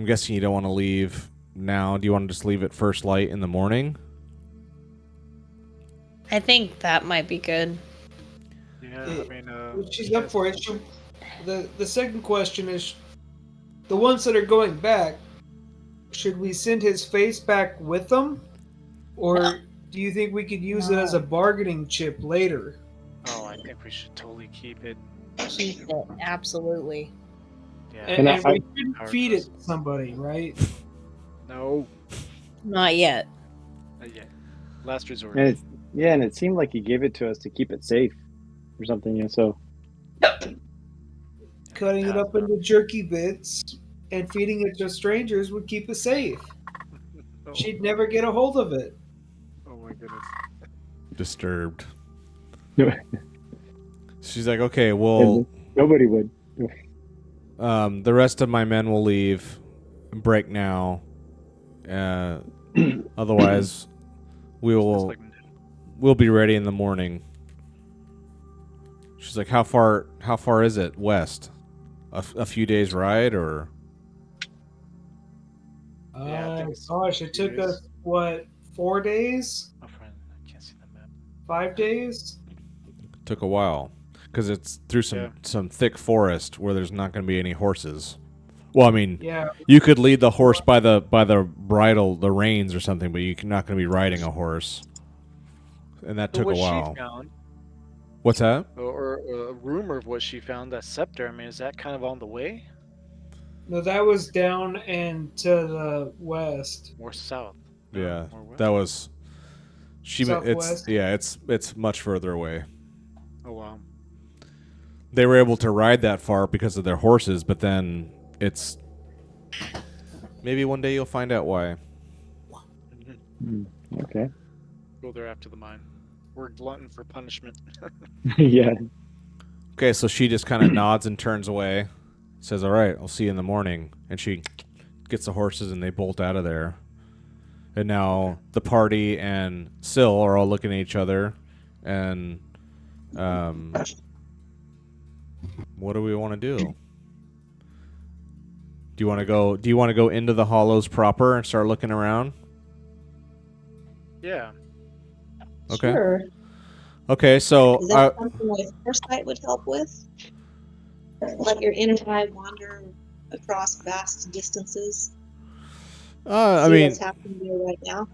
guessing you don't want to leave now. Do you want to just leave at first light in the morning? I think that might be good. Yeah, I mean, She's up for it. The second question is, the ones that are going back, should we send his face back with them? Or do you think we could use it as a bargaining chip later? think we should totally keep it. Keep it, absolutely. Yeah. And, And and we shouldn't feed it to somebody, right? No, Not yet. not yet. Last resort. and it seemed like he gave it to us to keep it safe or something. Yeah, so Cutting it up into jerky bits and feeding it to strangers would keep it safe. Oh, She'd never get a hold of it. oh my goodness. Disturbed. She's like, okay, well, nobody would. the rest of my men will leave. Break now. Otherwise, we'll be ready in the morning. She's like, how far is it west? A few days ride, or Yeah, I think it's Gosh, it took us, what, 4 days? My friend, I can't see the map. 5 days? took a while because it's through some thick forest where there's not going to be any horses. Well, I mean, Yeah. you could lead the horse by the bridle, the reins or something, but you're not going to be riding a horse, and that But took a what while. she found, What's that? or a rumor of what she found, that scepter. I mean, is that kind of on the way No, that was down and to the west. or south? Yeah, Or west? that was. Southwest? It's much further away. Oh wow. They were able to ride that far because of their horses, but then it's maybe one day you'll find out why. Okay. Go there after the mine. We're glutton for punishment. Yeah. Okay, so she just kind of nods and turns away, says, "All right, I'll see you in the morning," and she gets the horses and they bolt out of there. And now the party and Syl are all looking at each other, and what do we want to do? Do you want to go? Do you want to go into the hollows proper and start looking around? Yeah. Okay. Sure. Okay, so Is that something my foresight would help with? Let your inner eye wander across vast distances. I See mean, what's happening there right now.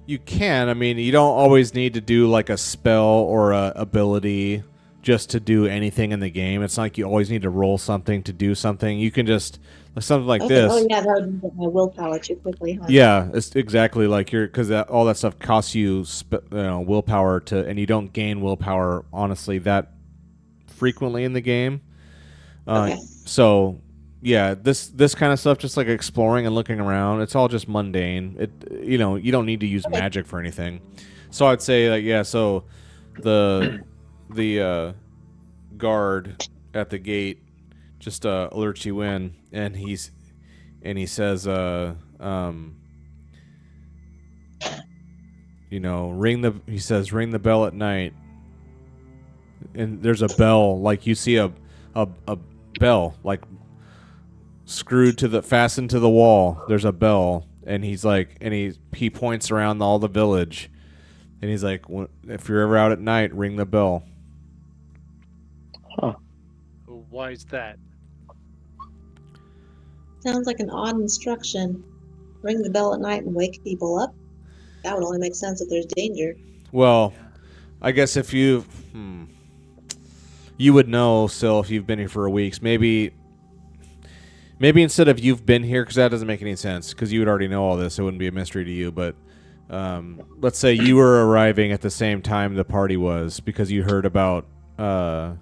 you can. I mean, you don't always need to do like a spell or a ability just to do anything in the game. It's not like you always need to roll something to do something. You can just something like Okay. this. Oh yeah, that would get my willpower too quickly, huh? Yeah, it's exactly like because all that stuff costs you, willpower to, and you don't gain willpower honestly that frequently in the game. Okay. So, yeah, this kind of stuff, just like exploring and looking around, it's all just mundane. You don't need to use magic for anything. So I'd say like yeah. So the guard at the gate just alerts you in, and he says ring the bell at night, and there's a bell, like you see a bell like fastened to the wall. There's a bell, and he's like, and he points around all the village, and he's like, if you're ever out at night, ring the bell. Huh. Why is that? Sounds like an odd instruction. Ring the bell at night and wake people up. That would only make sense if there's danger. Well, I guess if you would know, Syl, if you've been here for a week. Maybe instead of you've been here, because that doesn't make any sense, because you would already know all this. It wouldn't be a mystery to you. But let's say you were arriving at the same time the party was, because you heard about the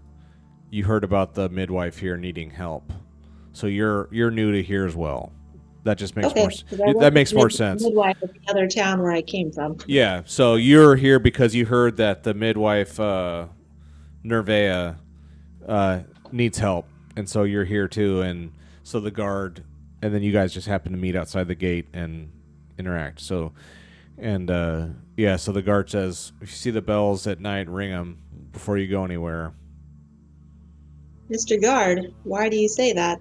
midwife here needing help. So you're new to here as well. That just makes more sense. Midwife at the other town where I came from. Yeah, so you're here because you heard that the midwife, Nervea, needs help, and so you're here too. And so the guard, and then you guys just happen to meet outside the gate and interact. So, and so the guard says, if you see the bells at night, ring them before you go anywhere. Mr. Guard, why do you say that?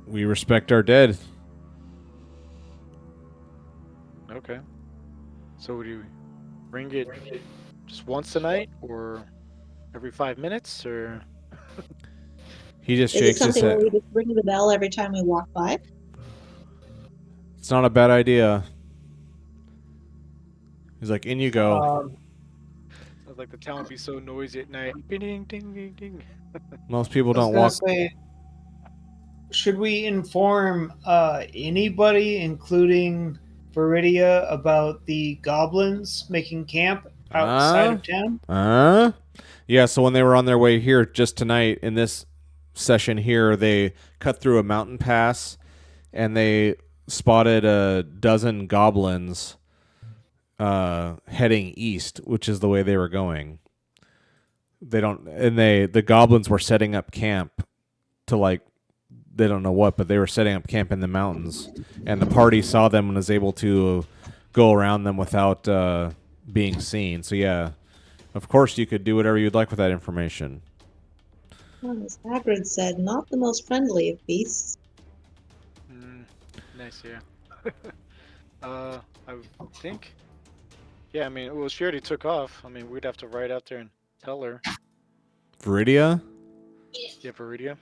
We respect our dead. Okay. So would you ring it just once a night, or every 5 minutes, or? He just Is it shakes his something where head. we just ring the bell every time we walk by? It's not a bad idea. He's like, in you go. Like the town would be so noisy at night. Ding ding ding ding ding. Most people I was don't gonna walk. say, should we inform anybody, including Viridia, about the goblins making camp outside of town? Yeah, so when they were on their way here just tonight in this session here, they cut through a mountain pass and they spotted a dozen goblins heading east, which is the way they were going. The goblins were setting up camp to they don't know what, but they were setting up camp in the mountains, and the party saw them and was able to go around them without being seen. So yeah, of course you could do whatever you'd like with that information. Well, as Hagrid said, not the most friendly of beasts. Nice, yeah. I would think. Yeah, I mean, well, she already took off. I mean, we'd have to ride out there and tell her. Viridia, Yeah, Viridia.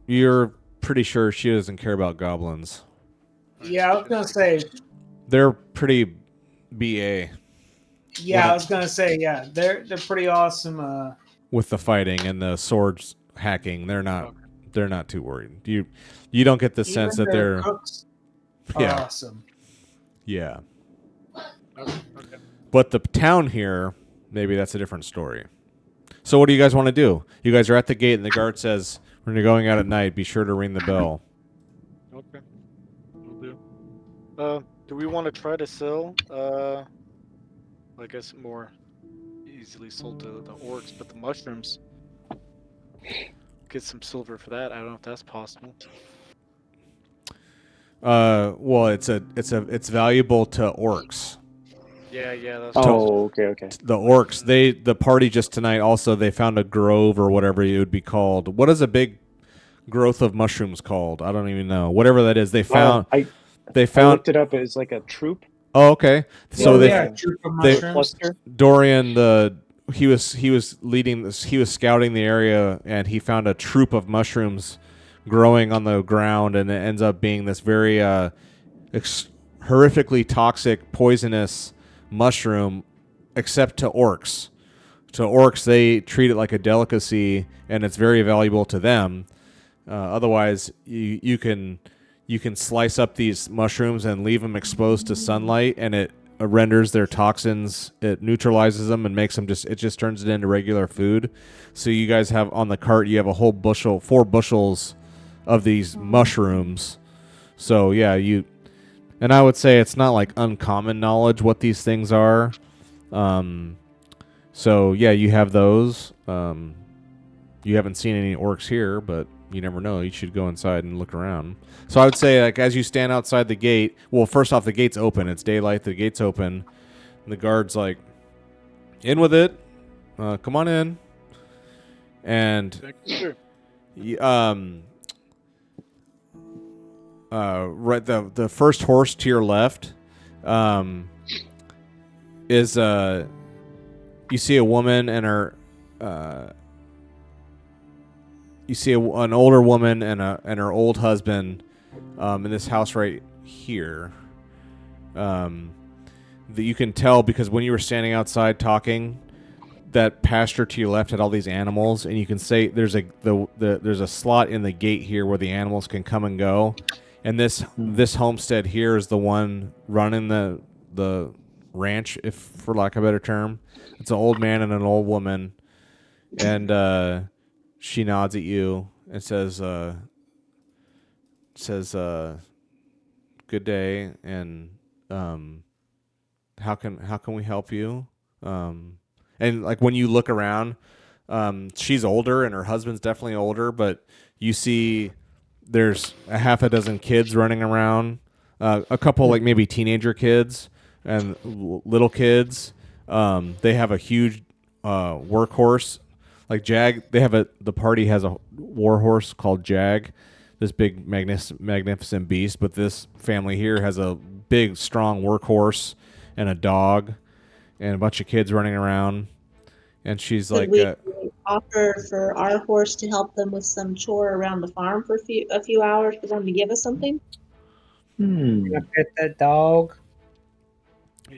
you're pretty sure she doesn't care about goblins. Yeah, I was gonna say. They're pretty BA Yeah, I was gonna say. Yeah, they're pretty awesome. with the fighting and the swords hacking. They're not too worried. You don't get the sense that Even their they're cooks are yeah. awesome. Yeah. Okay. But the town here, maybe that's a different story. So what do you guys want to do? You guys are at the gate and the guard says, when you're going out at night, be sure to ring the bell. Okay. Will do. Do we want to try to sell, I guess more easily sold to the orcs, but the mushrooms, get some silver for that. I don't know if that's possible. Well, it's valuable to orcs. Yeah, that's Oh, okay. The orcs, the party just tonight also, they found a grove or whatever it would be called. What is a big growth of mushrooms called? I don't even know. Whatever that is, they found. I looked it up. It's like a troop. Oh, okay. So troop of mushrooms. Cluster. Dorian, he was leading this. He was scouting the area, and he found a troop of mushrooms growing on the ground, and it ends up being this very horrifically toxic, poisonous mushroom, except to orcs. To orcs, they treat it like a delicacy, and it's very valuable to them. Otherwise, you can slice up these mushrooms and leave them exposed to sunlight, and it renders their toxins. It neutralizes them and makes them it just turns it into regular food. So you guys have on the cart, you have a whole 4 bushels of these mushrooms. So yeah, and I would say it's not like uncommon knowledge what these things are. So yeah, you have those. You haven't seen any orcs here, but you never know. You should go inside and look around. So I would say, like, as you stand outside the gate, well, first off, the gate's open. It's daylight. The gate's open. And the guard's like, in with it. Come on in. And right, the first horse to your left is you see a woman and her you see an older woman and her old husband in this house right here. That you can tell because when you were standing outside talking, that pasture to your left had all these animals, and you can say there's a slot in the gate here where the animals can come and go. And this homestead here is the one running the ranch, if for lack of a better term. It's an old man and an old woman, and she nods at you and says good day, and how can we help you? And like when you look around, she's older and her husband's definitely older, but you see there's a half a dozen kids running around, a couple like maybe teenager kids and little kids. They have a huge workhorse, like Jag. The party has a war horse called Jag, this big magnificent beast. But this family here has a big strong workhorse and a dog and a bunch of kids running around. And she's Could like, we offer for our horse to help them with some chore around the farm for a few hours for them to give us something? Can I pet that dog?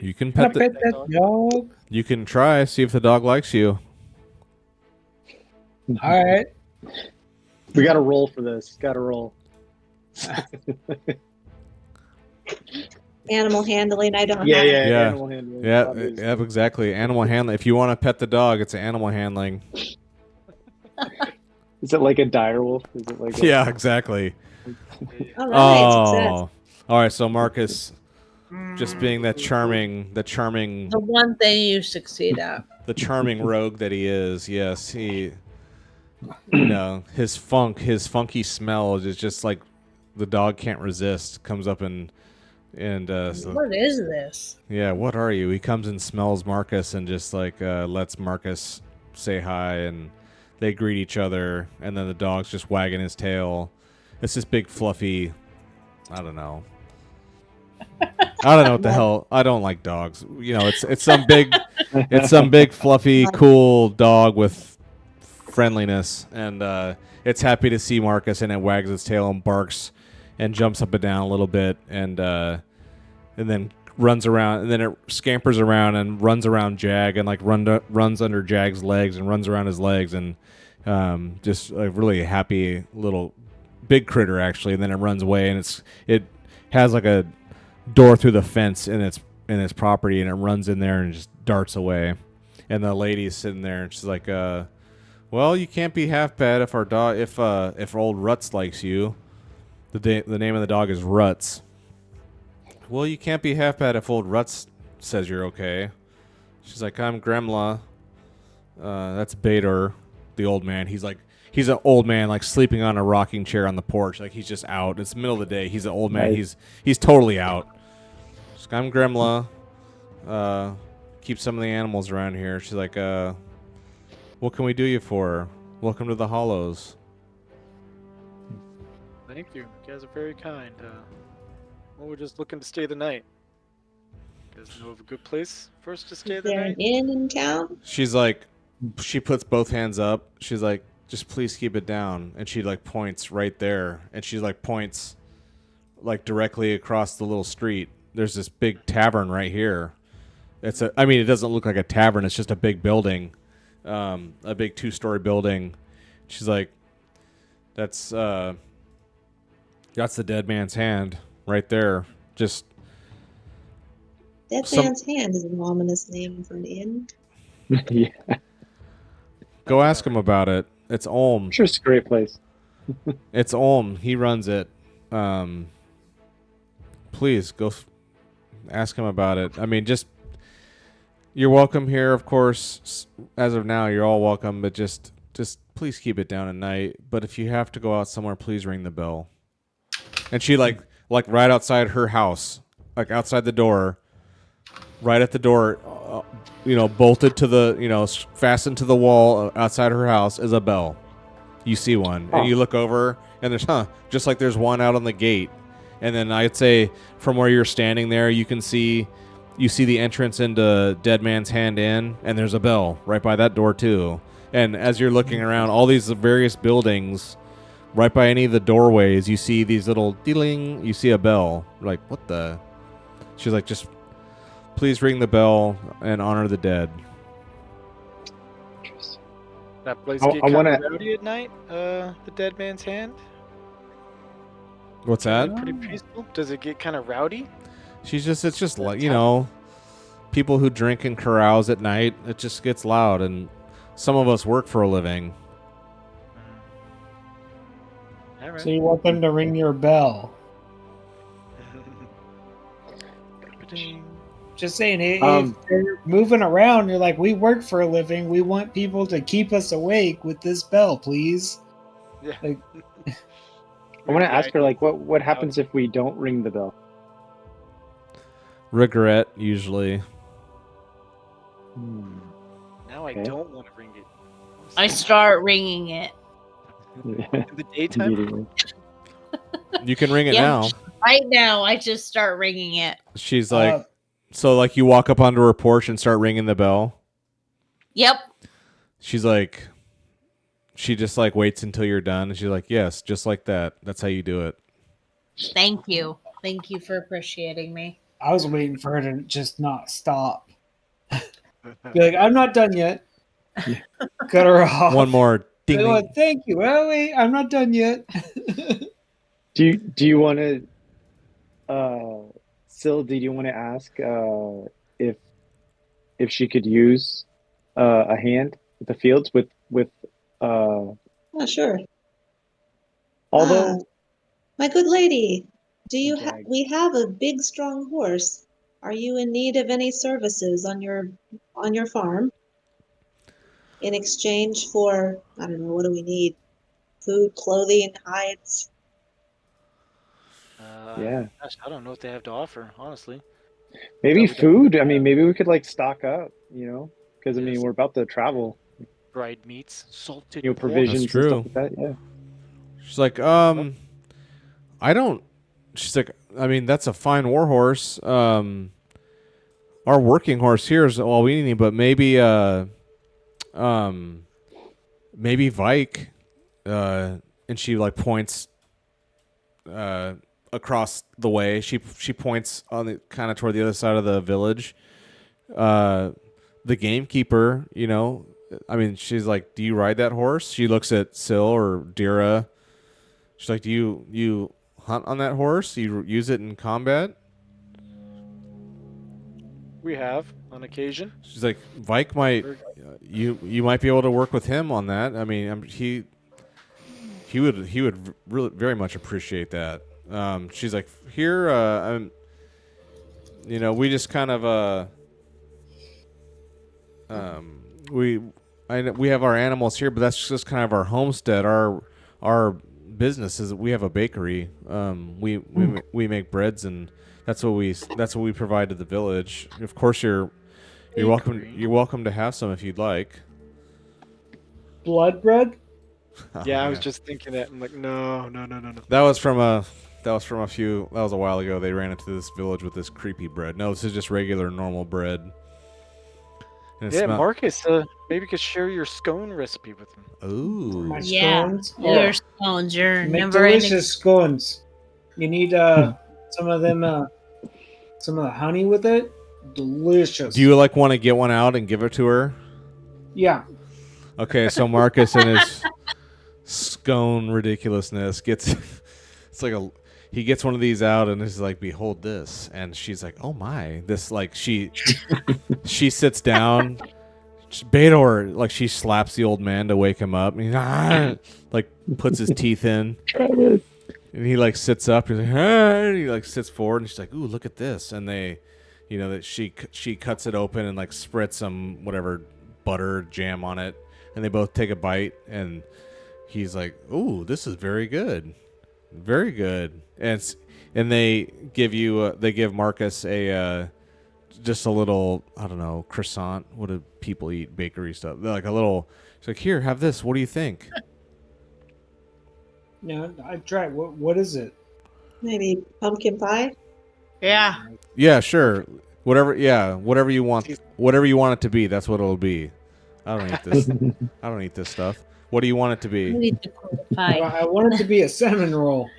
You can Can I pet the. pet that dog? You can try, see if the dog likes you. All right. We got to roll for this. Got to roll. Animal handling. I don't Yeah, have. yeah, Yeah. Animal handling. Yeah, obviously. exactly. Animal handling. If you want to pet the dog, it's animal handling. Is it like a dire wolf? Is it like? Yeah, exactly. All right, success. Oh, all right. So Marcus, just being the charming, The one thing you succeed at. the charming rogue that he is. Yes, he. You know, his funky smell is just like the dog can't resist. Comes up and so, What is this? yeah, what are you? He comes and smells Marcus and just like lets Marcus say hi, and they greet each other, and then the dog's just wagging his tail. It's this big fluffy, I don't know what the hell. I don't like dogs. You know, it's some big fluffy cool dog with friendliness, and it's happy to see Marcus, and it wags its tail and barks and jumps up and down a little bit, and then runs around, and then it scampers around and runs around Jag, and like runs under Jag's legs and runs around his legs, and just a really happy little big critter actually. And then it runs away, and it has like a door through the fence in its property, and it runs in there and just darts away. And the lady's sitting there, and she's like, well, you can't be half bad if our dog, if old Ruts likes you. The name of the dog is Ruts. Well, you can't be half bad if old Ruts says you're okay. She's like, I'm Gremla. That's Bader, the old man. He's an old man, like sleeping on a rocking chair on the porch. Like he's just out. It's the middle of the day. He's an old man. Nice. He's totally out. She's like, I'm Gremla. Keep some of the animals around here. She's like, what can we do you for? Welcome to the Hollows. Thank you. You guys are very kind. Well, we're just looking to stay the night. You guys know of a good place for us to stay Is the there an night? inn in town? She's like, she puts both hands up. She's like, just please keep it down. And she like points right there. And she like points like directly across the little street. There's this big tavern right here. It doesn't look like a tavern. It's just a big building, a big 2-story building. She's like, that's the dead man's hand right there. Just Dead Some- Man's Hand is an ominous name for an inn. Yeah, go ask him about it. It's Olm. I'm sure it's a great place. It's Olm. He runs it. Please go ask him about it. I mean, just you're welcome here, of course. As of now, you're all welcome, but just please keep it down at night. But if you have to go out somewhere, please ring the bell. And she like right outside her house, like outside the door, right at the door, bolted to the, fastened to the wall outside her house is a bell. You see one, and you look over, and there's just like there's one out on the gate. And then I'd say from where you're standing there, you see the entrance into Dead Man's Hand Inn, and there's a bell right by that door too. And as you're looking around all these various buildings, right by any of the doorways, you see these little ding. You see a bell. You're like, what the? She's like, just please ring the bell and honor the dead. Interesting. That place I get kind wanna- of rowdy at night? The Dead Man's Hand? What's that? Pretty peaceful? Does it get kind of rowdy? It's just like, people who drink and carouse at night, it just gets loud, and some of us work for a living. All right. So you want them to ring your bell? Just saying, if they're moving around, you're like, we work for a living. We want people to keep us awake with this bell, please. Yeah. Like, I want to ask her, like, what happens if we don't ring the bell? Regret, usually. Now I Okay. don't want to ring it. I start ringing it. In the daytime? Immediately. You can ring it Yeah. now. Right now, I just start ringing it. She's like, so like you walk up onto her porch and start ringing the bell. Yep. She's like, she just like waits until you're done. And she's like, yes, just like that. That's how you do it. Thank you. Thank you for appreciating me. I was waiting for her to just not stop. Be like, I'm not done yet. Cut her off. One more ding Go, ding. thank you. Oh wait, I'm not done yet. Do you want to, Syl? Did you want to ask if she could use a hand with the fields with Oh, sure. although My good lady, do you Jag. we have a big strong horse. Are you in need of any services on your farm? In exchange for, I don't know, what do we need? Food, clothing, hides. Yeah, Gosh, I don't know what they have to offer, honestly. maybe That we don't food. I mean, maybe we could like stock up, because I mean Yes. we're about to travel. Dried meats, salted pork. Provisions That's and true. stuff like that. Yeah. She's like, I don't. She's like, I mean, that's a fine war horse. Our working horse here is all we need, but maybe, maybe Vike, and she like points, across the way. She points on the kind of toward the other side of the village. The gamekeeper, I mean, she's like, "Do you ride that horse?" She looks at Syl or Dira. She's like, "Do you hunt on that horse? You use it in combat?" We have on occasion. She's like, "Vike might, you might be able to work with him on that. I mean, he would really very much appreciate that." She's like, "Here, we just kind of we have our animals here, but that's just kind of our homestead. Our business is we have a bakery. We make breads, and that's what we provide to the village. Of course, you're welcome. Bakery. You're welcome to have some if you'd like." Blood bread? Yeah, I was man. just thinking that. I'm like, no. That was from a while ago. They ran into this village with this creepy bread. No, this is just regular normal bread. And it Yeah, smell- Marcus, maybe you could share your scone recipe with him. Ooh. My Yeah, scones? your scones, your Make never-ending. delicious scones. You need some of them, some of the honey with it. Delicious. Do you like want to get one out and give it to her? Yeah. Okay, so Marcus and his scone ridiculousness gets he gets one of these out and is like, "Behold this," and she's like, "Oh my!" This like she sits down, Bador like she slaps the old man to wake him up, and he like puts his teeth in, and he like sits up. He's like, and he like sits forward, and she's like, "Ooh, look at this!" And they, that she cuts it open and like spreads some whatever butter jam on it, and they both take a bite, and he's like, "Ooh, this is very good, very good." And they give Marcus a just a little, I don't know, croissant. What do people eat? Bakery stuff. They're like a little. It's like, "Here, have this. What do you think?" Yeah, I tried. What is it? Maybe pumpkin pie? Yeah. Yeah, sure. Whatever. Yeah, whatever you want. Whatever you want it to be. That's what it'll be. I don't eat this. I don't eat this stuff. What do you want it to be? Need to pull the pie. I want it to be a cinnamon roll.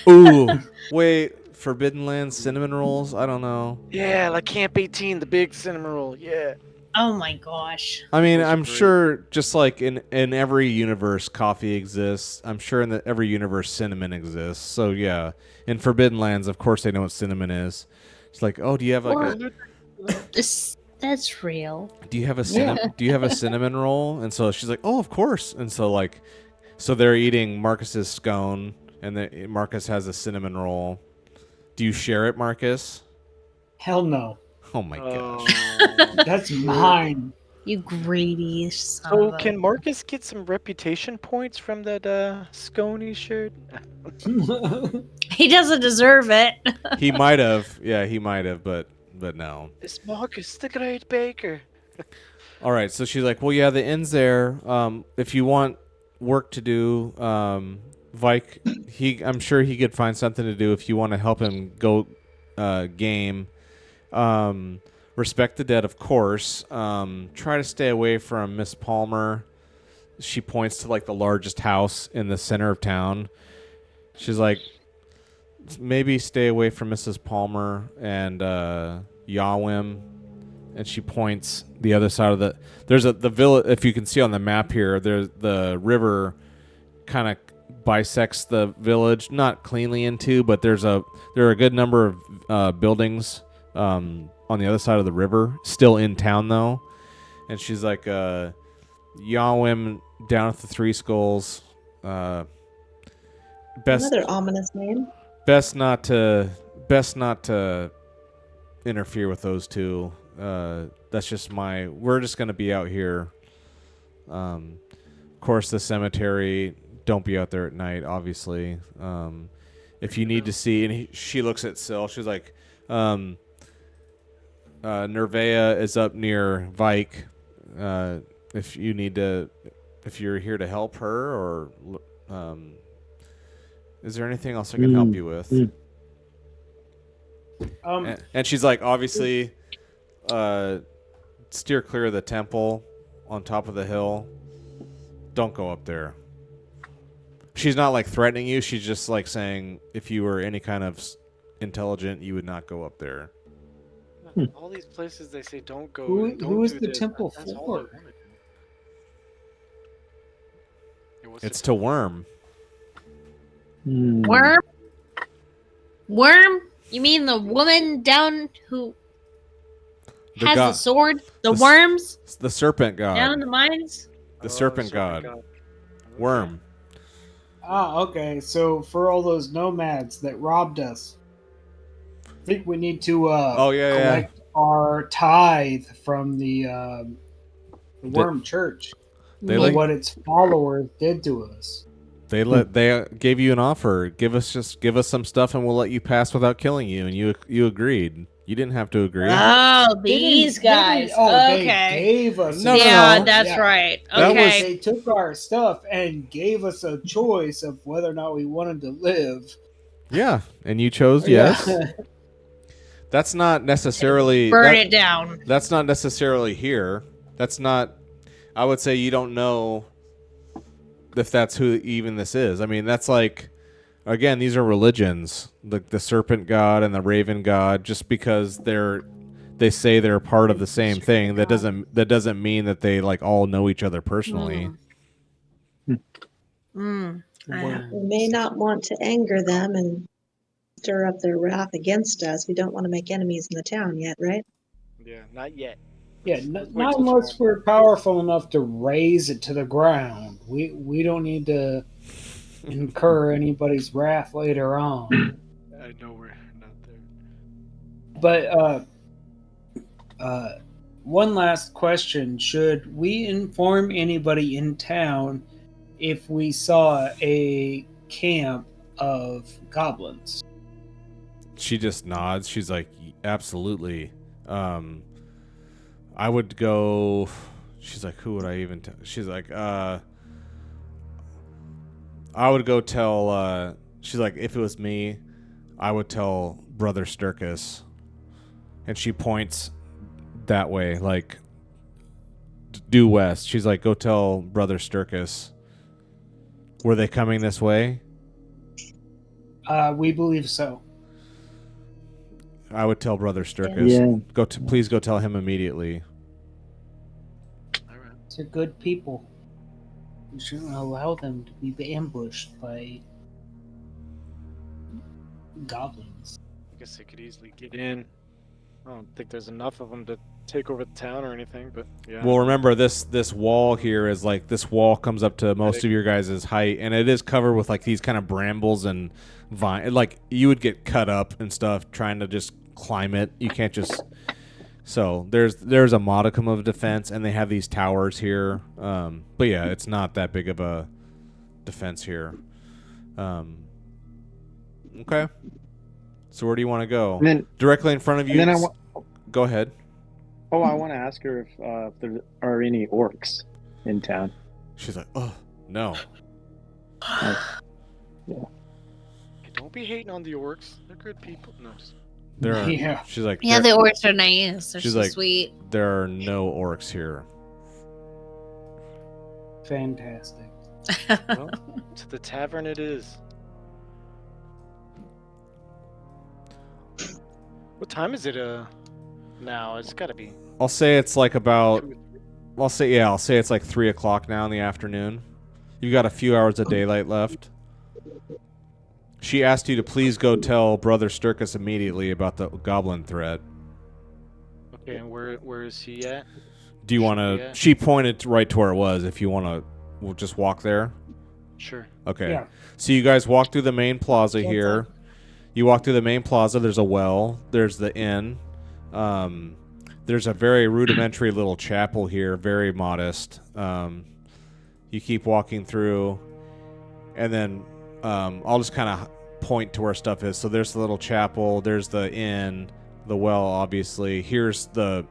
Ooh, wait. Forbidden Land cinnamon rolls? I don't know. Yeah, like Camp 18, the big cinnamon roll. Yeah. Oh my gosh. I mean, Those are I'm great. sure just like in every universe, coffee exists. I'm sure in every universe, cinnamon exists. So yeah, in Forbidden Lands, of course, they know what cinnamon is. It's like, oh, do you have like That's real. do you have a do you have a cinnamon roll? And so she's like, oh, of course. And so they're eating Marcus's scone, and Marcus has a cinnamon roll. Do you share it, Marcus? Hell no. Oh my gosh. That's mine. You greedy son So of a- can Marcus get some reputation points from that scone he shared? He doesn't deserve it. He might have. Yeah, he might have, but no. It's Marcus, the great baker. All right, so she's like, well, yeah, the inn's there. If you want work to do, Vike, I'm sure he could find something to do if you want to help him go game. Respect the dead, of course. Try to stay away from Miss Palmer. She points to like the largest house in the center of town. She's like, maybe stay away from Mrs. Palmer and Yawim. And she points the other side of the village. If you can see on the map here, there's the river kind of bisects the village, not cleanly into, but there are a good number of buildings on the other side of the river, still in town though. And she's like, Yawim down at the Three Skulls. Best Another ominous name. best not to interfere with those two. That's just we're just gonna be out here. Of course, the cemetery. Don't be out there at night, obviously. If you need to see, and she looks at Syl. She's like, Nervea is up near Vike. If you're here to help her, or is there anything else I can help you with? And she's like, obviously, steer clear of the temple on top of the hill. Don't go up there. She's not like threatening you. She's just like saying, if you were any kind of intelligent, you would not go up there. All these places they say don't go. Who don't is do the this. temple That's all for? they wanna do. What's It's the to Worm. Worm? Worm? You mean the woman down who The has god- the sword? The the s- worms The serpent god. down in the mines? The serpent god. Okay. Worm. Ah, okay. So for all those nomads that robbed us, I think we need to collect our tithe from the Worm Church. They for like- what its followers did to us. They gave you an offer. Give us some stuff and we'll let you pass without killing you, and you agreed. You didn't have to agree. Oh, these guys. They Okay. gave us. No, Yeah, no. that's Yeah. right. That Okay. They took our stuff and gave us a choice of whether or not we wanted to live. Yeah, and you chose yes. Yeah. That's not necessarily Burn it down. That's not necessarily here. That's not. I would say you don't know if that's who even this is. I mean, that's like, again, these are religions, like the serpent god and the raven god. Just because they say they're part of the same thing, that doesn't mean that they like all know each other personally. We may not want to anger them and stir up their wrath against us. We don't want to make enemies in the town yet, right? Yeah, not yet. Yeah, Let's wait not till unless tomorrow. we're powerful enough to raise it to the ground. We don't need to incur anybody's wrath later on. I know we're not there. But one last question: should we inform anybody in town if we saw a camp of goblins? She just nods. She's like, absolutely. I would go. She's like, who would I even tell? She's like, I would go tell. She's like, if it was me, I would tell Brother Sturkis. And she points that way, like due west. She's like, go tell Brother Sturkis. Were they coming this way? We believe so. I would tell Brother Sturkis. Yeah. Please go tell him immediately. All right. They're good people. We shouldn't allow them to be ambushed by goblins. I guess they could easily get in. I don't think there's enough of them to take over the town or anything, but yeah. Well, remember this wall here is like, this wall comes up to most of your guys' height, and it is covered with like these kind of brambles and vine. Like you would get cut up and stuff trying to just climb it. You can't just. So there's a modicum of defense, and they have these towers here. But yeah, it's not that big of a defense here. Okay. So where do you want to go? And then, Directly in front of you. and then Go ahead. I want to ask her if there are any orcs in town. She's like, oh no. Hey, don't be hating on the orcs. They're good people. No, just There are. Yeah. She's like, Yeah, there, the orcs are nice. They're She's so like- sweet. there are no orcs here. Fantastic. well, to the tavern it is. What time is it? Now it's got to be. I'll say it's like about. 2 I'll say it's like 3 o'clock now in the afternoon. You've got a few hours of daylight left. She asked you to please go tell Brother Sturkis immediately about the goblin threat. Okay, and where is he at? Do you want to? Yeah. She pointed right to where it was. If you want to, we'll just walk there. Sure. Okay. Yeah. So you guys walk through the main plaza here. You walk through the main plaza. There's a well. There's the inn. There's a very rudimentary little chapel here, very modest. You keep walking through, and then I'll just kind of point to where stuff is. So there's the little chapel. There's the inn, the well, obviously. Here's the.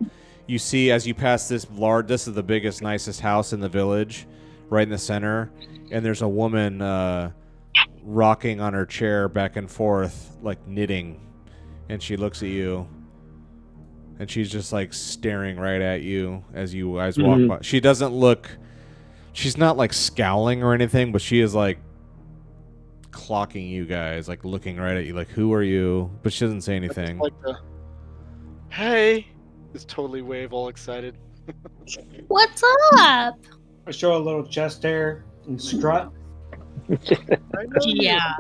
You see as you pass this large. This is the biggest, nicest house in the village, right in the center. And there's a woman rocking on her chair back and forth, like knitting. And she looks at you. And she's just like staring right at you as you guys walk by. She doesn't look. She's not like scowling or anything, but she is like clocking you guys, like looking right at you, like, who are you? But she doesn't say anything. Like the, hey, this totally wave, all excited. What's up? I show a little chest hair and strut. I know you. Yeah.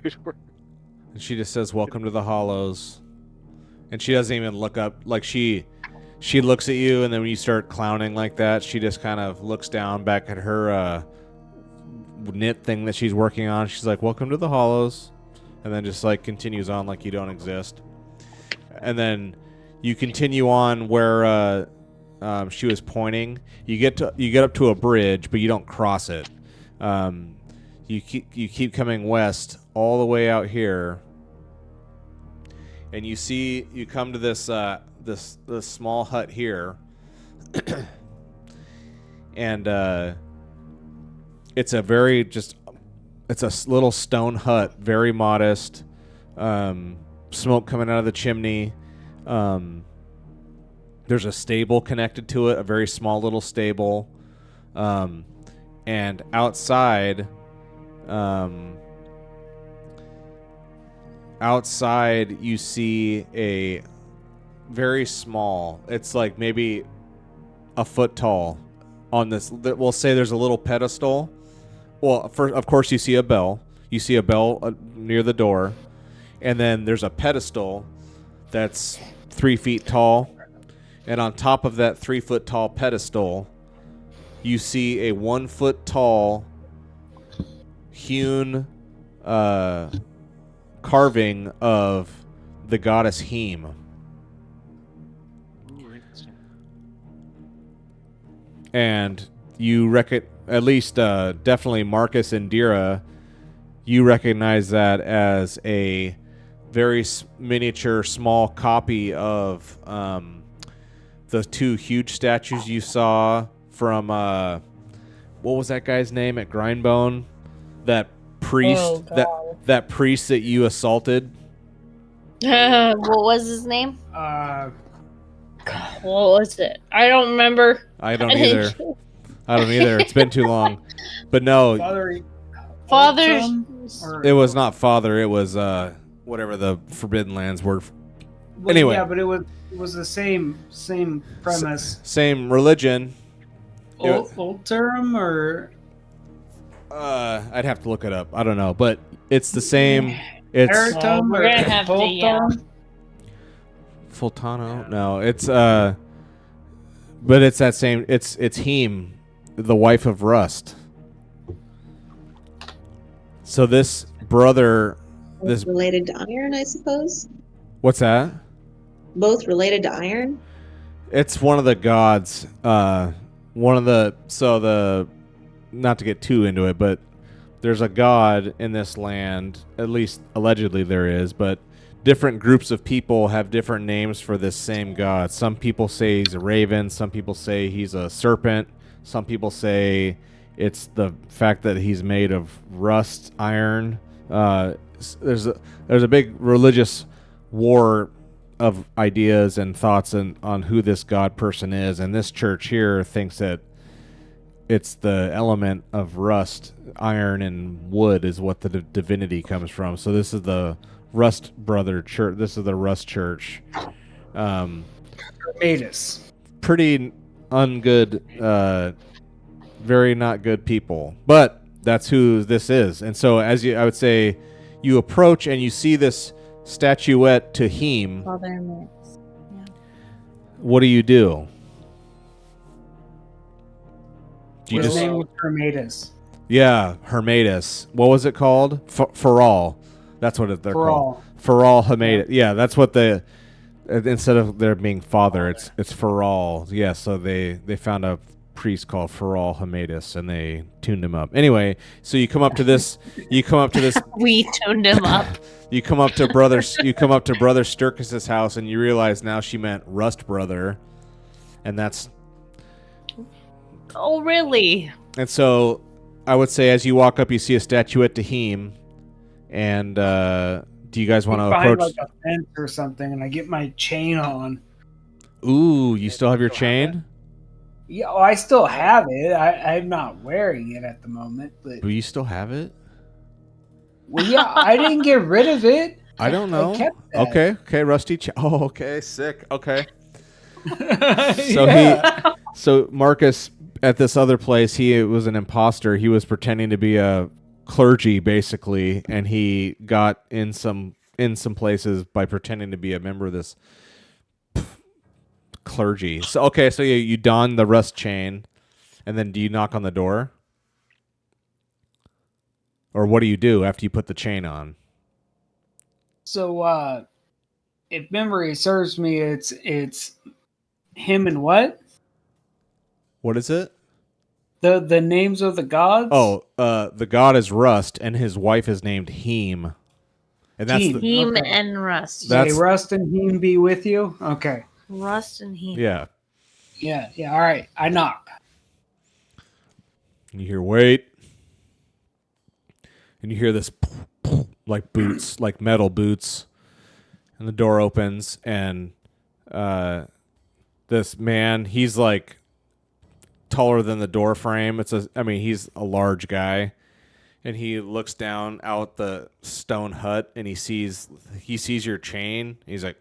Dude, And she just says, "Welcome to the Hollows." And she doesn't even look up. Like she looks at you, and then when you start clowning like that, she just kind of looks down back at her knit thing that she's working on. She's like, "Welcome to the Hollows," and then just like continues on like you don't exist. And then you continue on where she was pointing. You get up to a bridge, but you don't cross it. You keep coming west all the way out here, and you come to this small hut here, and it's a little stone hut, very modest. Smoke coming out of the chimney. There's a stable connected to it, a very small little stable. And outside you see a very small, it's like maybe a foot tall on this. We'll say there's a little pedestal. Well, first, of course, you see a bell. You see a bell near the door. And then there's a pedestal that's 3 feet tall. And on top of that 3 foot tall pedestal, you see a 1 foot tall hewn carving of the goddess Heme. Ooh, interesting. And you at least definitely Marcus and Dira, you recognize that as a very miniature, small copy of the two huge statues you saw from what was that guy's name at Grindbone? That priest, that priest that you assaulted. What was his name? Uh, What was it? I don't remember. I don't either. It's been too long. But no, Father's. it was not Father. It was whatever the Forbidden Lands word. Well, Anyway. yeah, but it was the same premise. Same religion. Ulterum or I'd have to look it up. I don't know, but it's the same. It's Eritum we're or gonna have to, yeah. Fulton? Fultano. No, it's but it's that same. It's Heme, the wife of Rust. So this brother, Both related to iron, I suppose. what's that? Both related to iron. It's one of the gods. Not to get too into it, but there's a god in this land, at least allegedly there is, but different groups of people have different names for this same god. Some people say he's a raven, some people say he's a serpent, some people say it's the fact that he's made of rust iron. There's a big religious war of ideas and thoughts on who this god person is, and this church here thinks that it's the element of rust, iron, and wood is what the divinity comes from. So this is the Rust Brother Church. This is the Rust Church. Matus. Pretty ungood, very not good people. But that's who this is. And so I would say, you approach and you see this statuette to Heem. Father Max. What do you do? Do you His just name was Hermatus. Yeah, Hermatus. What was it called? Feral. That's what they're called. Feral Hermatus. Yeah, that's what instead of there being father, it's Feral. Yeah, so they found a priest called Feral Hermatus and they tuned him up. Anyway, so you come up to this. We tuned him up. You come up to brother Sturkis's house and you realize now she meant Rust Brother, and that's. Oh, really? And so, I would say as you walk up, you see a statuette to Heem, and do you guys want to approach? Like a fence or something, and I get my chain on. Ooh, you still have your chain? Yeah, well, I still have it. I'm not wearing it at the moment, but you still have it? Well, yeah, I didn't get rid of it. I don't know. I kept that. Okay, rusty. Oh, okay, sick. Okay. Yeah. So Marcus at this other place, he was an imposter. He was pretending to be a clergy, basically, and he got in some places by pretending to be a member of this clergy. So so you don the rust chain, and then do you knock on the door, or what do you do after you put the chain on? So, if memory serves me, it's him and what? What is it? The names of the gods? Oh, the god is Rust, and his wife is named Heem. And that's Heem. Heem Okay. and Rust. That's- May Rust and Heem be with you? Okay. Rust and Heem. Yeah. Yeah, all right. I knock. You hear wait, and you hear this like boots, like metal boots, and the door opens, and this man, he's like taller than the door frame. He's a large guy, and he looks down out the stone hut, and he sees your chain. He's like,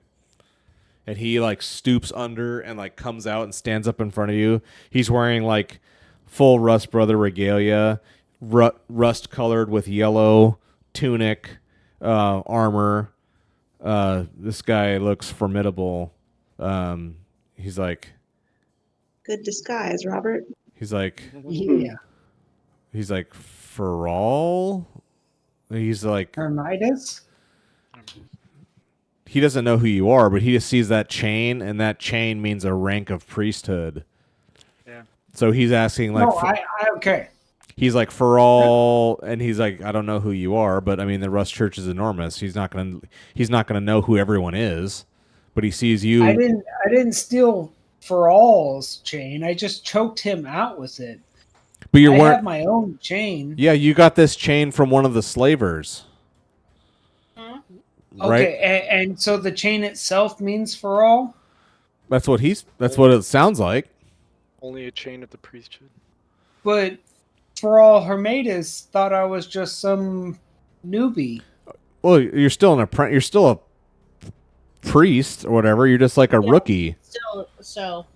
and he like stoops under and like comes out and stands up in front of you. He's wearing like full Rust Brother regalia, rust colored with yellow tunic, armor. This guy looks formidable. He's like, Good disguise, Robert. he's like, Yeah. Feral. He's like, Hermidas? he doesn't know who you are, but he just sees that chain, and that chain means a rank of priesthood. Yeah. So he's asking like, No, I okay. he's like Feral, and he's like, I don't know who you are, but I mean the Rust Church is enormous. He's not gonna know who everyone is, but he sees you. I didn't steal Feral's chain. I just choked him out with it. But you're I wearing. have my own chain. Yeah, you got this chain from one of the slavers. Right? Okay, and so the chain itself means Feral? That's what it sounds like. Only a chain of the priesthood. But Feral Hermatus thought I was just some newbie. Well, you're still you're still a priest or whatever. You're just like a rookie. So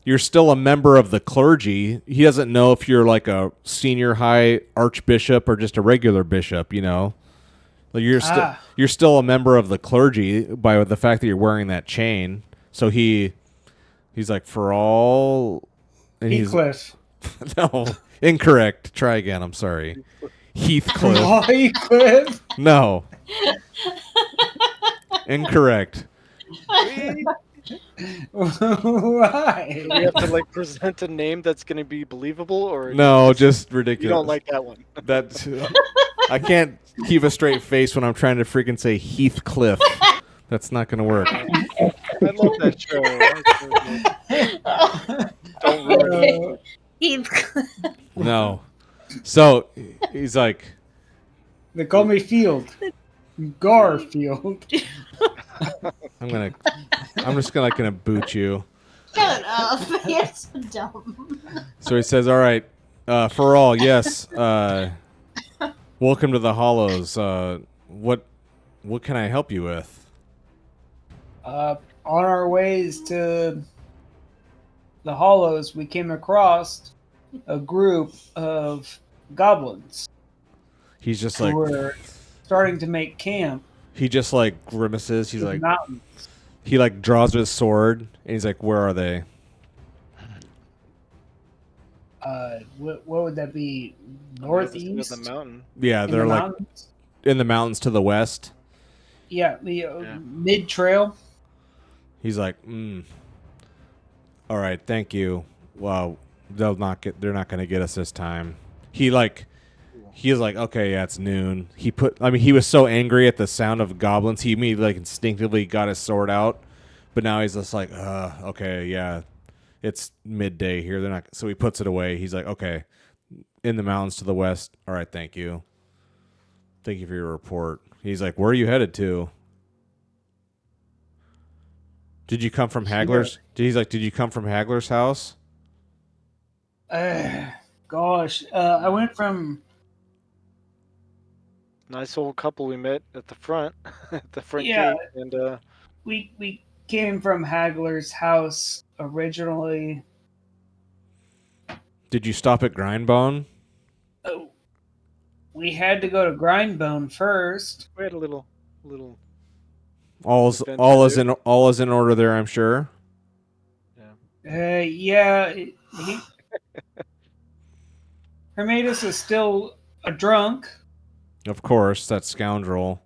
You're still a member of the clergy. He doesn't know if you're like a senior high archbishop or just a regular bishop, you know. Like you're still a member of the clergy by the fact that you're wearing that chain. So he's like Feral, and Heathcliff. no, incorrect. Try again. I'm sorry. Heathcliff. Oh, Heathcliff. No. Incorrect. Why? We have to like present a name that's going to be believable, or No, just ridiculous. you don't like that one. That I can't keep a straight face when I'm trying to freaking say Heathcliff. That's not gonna work. I love that show. That's so good. Don't ruin it. Heathcliff. No. So he's like, They call me Field. Garfield. I'm just gonna boot you. Shut up. You're so dumb. So he says, "All right, for all, yes. Welcome to the Hollows. What can I help you with?" On our ways to the Hollows, we came across a group of goblins He's just who like, were starting to make camp he just like grimaces. He's in the like, mountains. he like draws his sword, and he's like, "Where are they?" What would that be? On the other side Northeast? of the mountain. Yeah, In they're the like mountains? in the mountains to the west. Yeah, the Yeah. mid trail. He's like, "All right, thank you. Well, they're not going to get us this time." He's like, "Okay, yeah, it's noon." He was so angry at the sound of goblins, he immediately like instinctively got his sword out. But now he's just like, okay, yeah, it's midday here. They're not. So he puts it away. He's like, "Okay, in the mountains to the west. All right, thank you. Thank you for your report." He's like, "Where are you headed to?" Did you come from Hagler's? He's like, "Did you come from Hagler's house?" Gosh, I went from Nice old couple we met at the front, at the front Yeah. gate, and we came from Hagler's house originally. Did you stop at Grindbone? Oh, we had to go to Grindbone first. we had a little. All is in order there, I'm sure. Yeah, Hermatus is still a drunk. Of course, that scoundrel.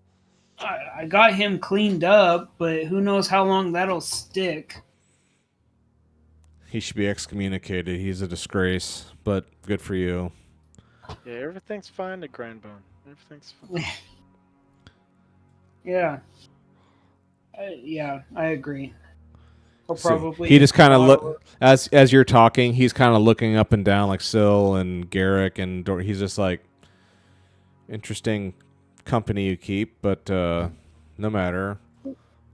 I got him cleaned up, but who knows how long that'll stick. He should be excommunicated. He's a disgrace, but good for you. Yeah, everything's fine at Grindbone. Everything's fine. Yeah. I agree. He'll So probably he just kind of look as you're talking. He's kind of looking up and down like Syl and Garrick and he's just like, interesting company you keep, but no matter.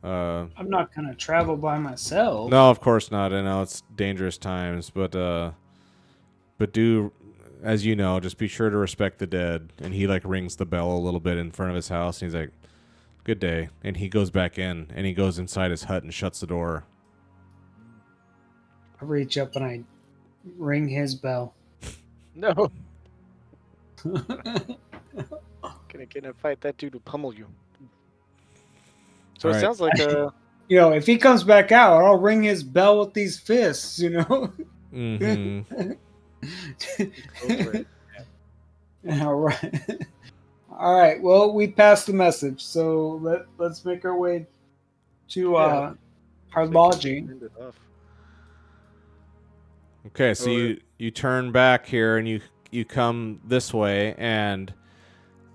I'm not gonna travel by myself. No, of course not. I know it's dangerous times, but do, as you know, just be sure to respect the dead. And he like rings the bell a little bit in front of his house, and he's like, "Good day." And he goes back in, and he goes inside his hut and shuts the door. I reach up and I ring his bell. No. Gonna get in a fight. That dude will pummel you. So All it right. sounds like If he comes back out, I'll ring his bell with these fists, Mm-hmm. All right. All right. Well, we passed the message, so let's make our way to our lodging. End it off. Okay, so you turn back here and you come this way and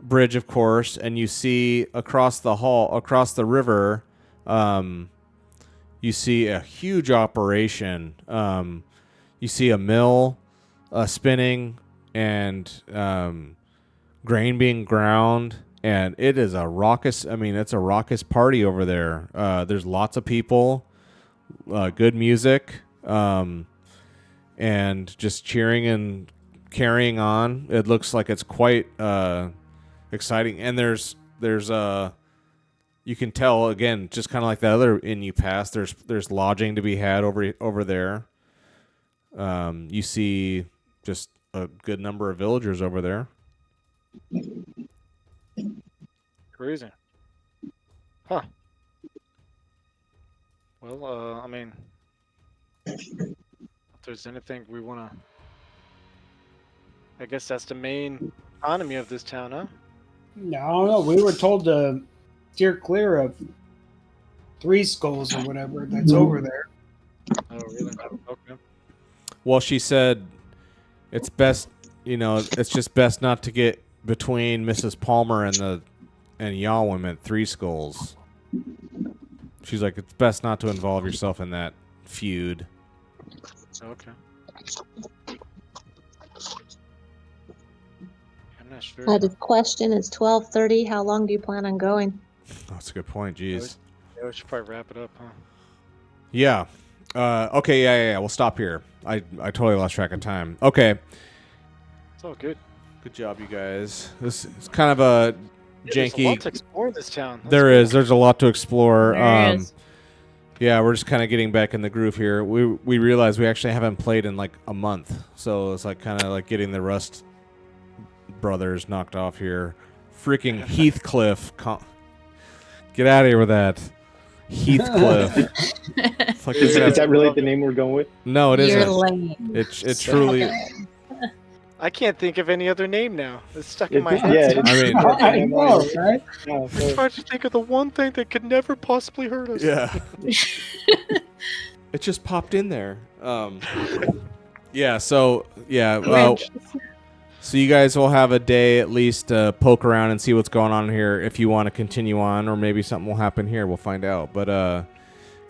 bridge, of course, and you see across the river, you see a huge operation. You see a mill spinning and grain being ground, and it is a raucous. I mean, it's a raucous party over there. There's lots of people, good music. And just cheering and carrying on. It looks like it's quite exciting. And there's you can tell again, just kind of like the other inn you passed. There's lodging to be had over there. You see just a good number of villagers over there. Crazy. Huh. Well, I mean, if there's anything we want to, I guess that's the main economy of this town, huh? No, we were told to steer clear of Three Skulls or whatever that's over there. Oh, really? Okay. Well, she said it's best, it's just best not to get between Mrs. Palmer and Yawim at Three Skulls. She's like, it's best not to involve yourself in that feud. Okay. I'm not sure. I had a question. It's 12:30. How long do you plan on going? Oh, that's a good point. Jeez. Yeah, we should probably wrap it up, huh? Yeah. Okay, yeah. We'll stop here. I totally lost track of time. Okay. It's all good. Good job, you guys. This is kind of a There's a janky. lot to explore in this town. That's There cool. is. There's a lot to explore. There is. Yeah, we're just kind of getting back in the groove here. We realized we actually haven't played in like a month, so it's like kind of like getting the Rust brothers knocked off here. Freaking Heathcliff, get out of here with that. Heathcliff. It's like Is that really the name we're going with? No, it You're isn't. lame. It truly. I can't think of any other name now. It's stuck in my Yeah, head. I mean, I know, right? Yeah, I'm so- trying to think of the one thing that could never possibly hurt us. yeah. It just popped in there. Yeah. So yeah. So you guys will have a day at least to poke around and see what's going on here. If you want to continue on, or maybe something will happen here. We'll find out. But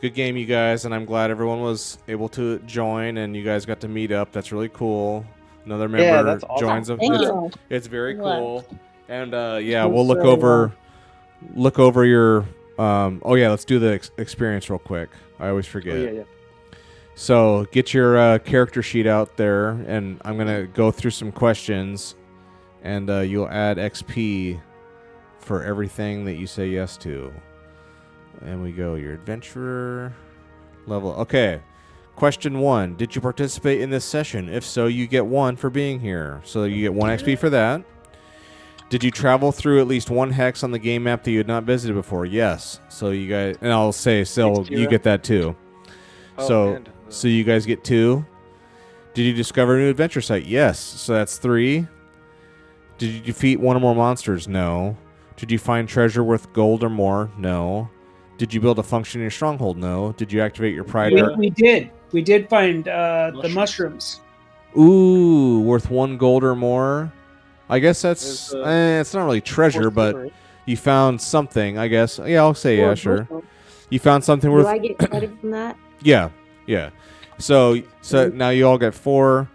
good game, you guys, and I'm glad everyone was able to join and you guys got to meet up. That's really cool. Another member that's awesome. joins us. Thank It's, you. it's very What? cool. And yeah, Cool, we'll look so, over your. Oh yeah, let's do the experience real quick. I always forget. Oh, yeah. So get your character sheet out there, and I'm gonna go through some questions, and you'll add XP for everything that you say yes to. And we go your adventurer level. Okay. Question 1. Did you participate in this session? If so, you get 1 for being here. So you get 1 XP for that. Did you travel through at least 1 hex on the game map that you had not visited before? Yes. So you guys, and I'll say, Sil, you get that too. Oh, and, So you guys get 2. Did you discover a new adventure site? Yes. So that's 3. Did you defeat 1 or more monsters? No. Did you find treasure worth gold or more? No. Did you build a functioning stronghold? No. Did you activate your pride? We did. We did find the mushrooms. Ooh, worth 1 gold or more. I guess that's There's, it's not really treasure, but you found something. I guess. Yeah, I'll say yeah, sure. Do You found something worth. I get credit from that? Yeah. So now you all get 4.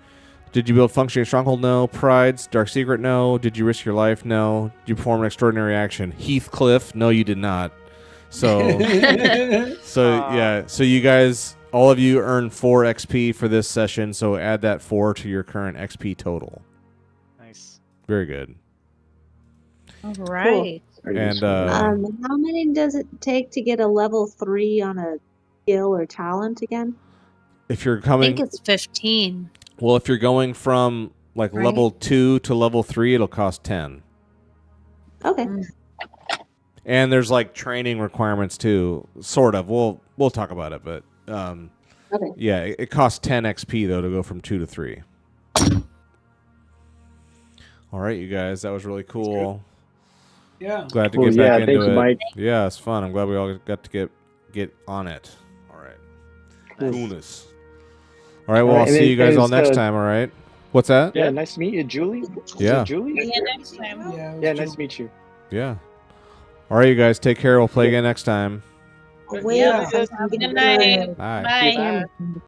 Did you build functioning stronghold? No. Prides, dark secret? No. Did you risk your life? No. Did you perform an extraordinary action? Heathcliff? No, you did not. So yeah. So you guys, all of you, earn 4 XP for this session. So add that 4 to your current XP total. Nice. Very good. All right. And How many does it take to get a level 3 on a skill or talent again? if you're I coming, think it's 15. well, if you're going from like Right. level 2 to level 3, it'll cost 10. Okay. And there's like training requirements too, sort of. We'll talk about it, but Okay. yeah, it costs 10 XP though to go from 2 to 3. All right, you guys, that was really cool. Yeah. Glad to Cool, get back yeah, into thank you, it. Mike. Yeah, it's fun. I'm glad we all got to get on it. All right, Cool. coolness. All right, well, All right, I'll and see then- you guys and all next so- time. All right. What's that? Yeah, nice to meet you, Julie. Is it Yeah. Julie? See you next time. Yeah. Yeah, nice to meet you. Yeah. All right, you guys, take care. We'll play again next time. Wait, Yeah. I'm gonna Good night. Bye. Bye. Camera.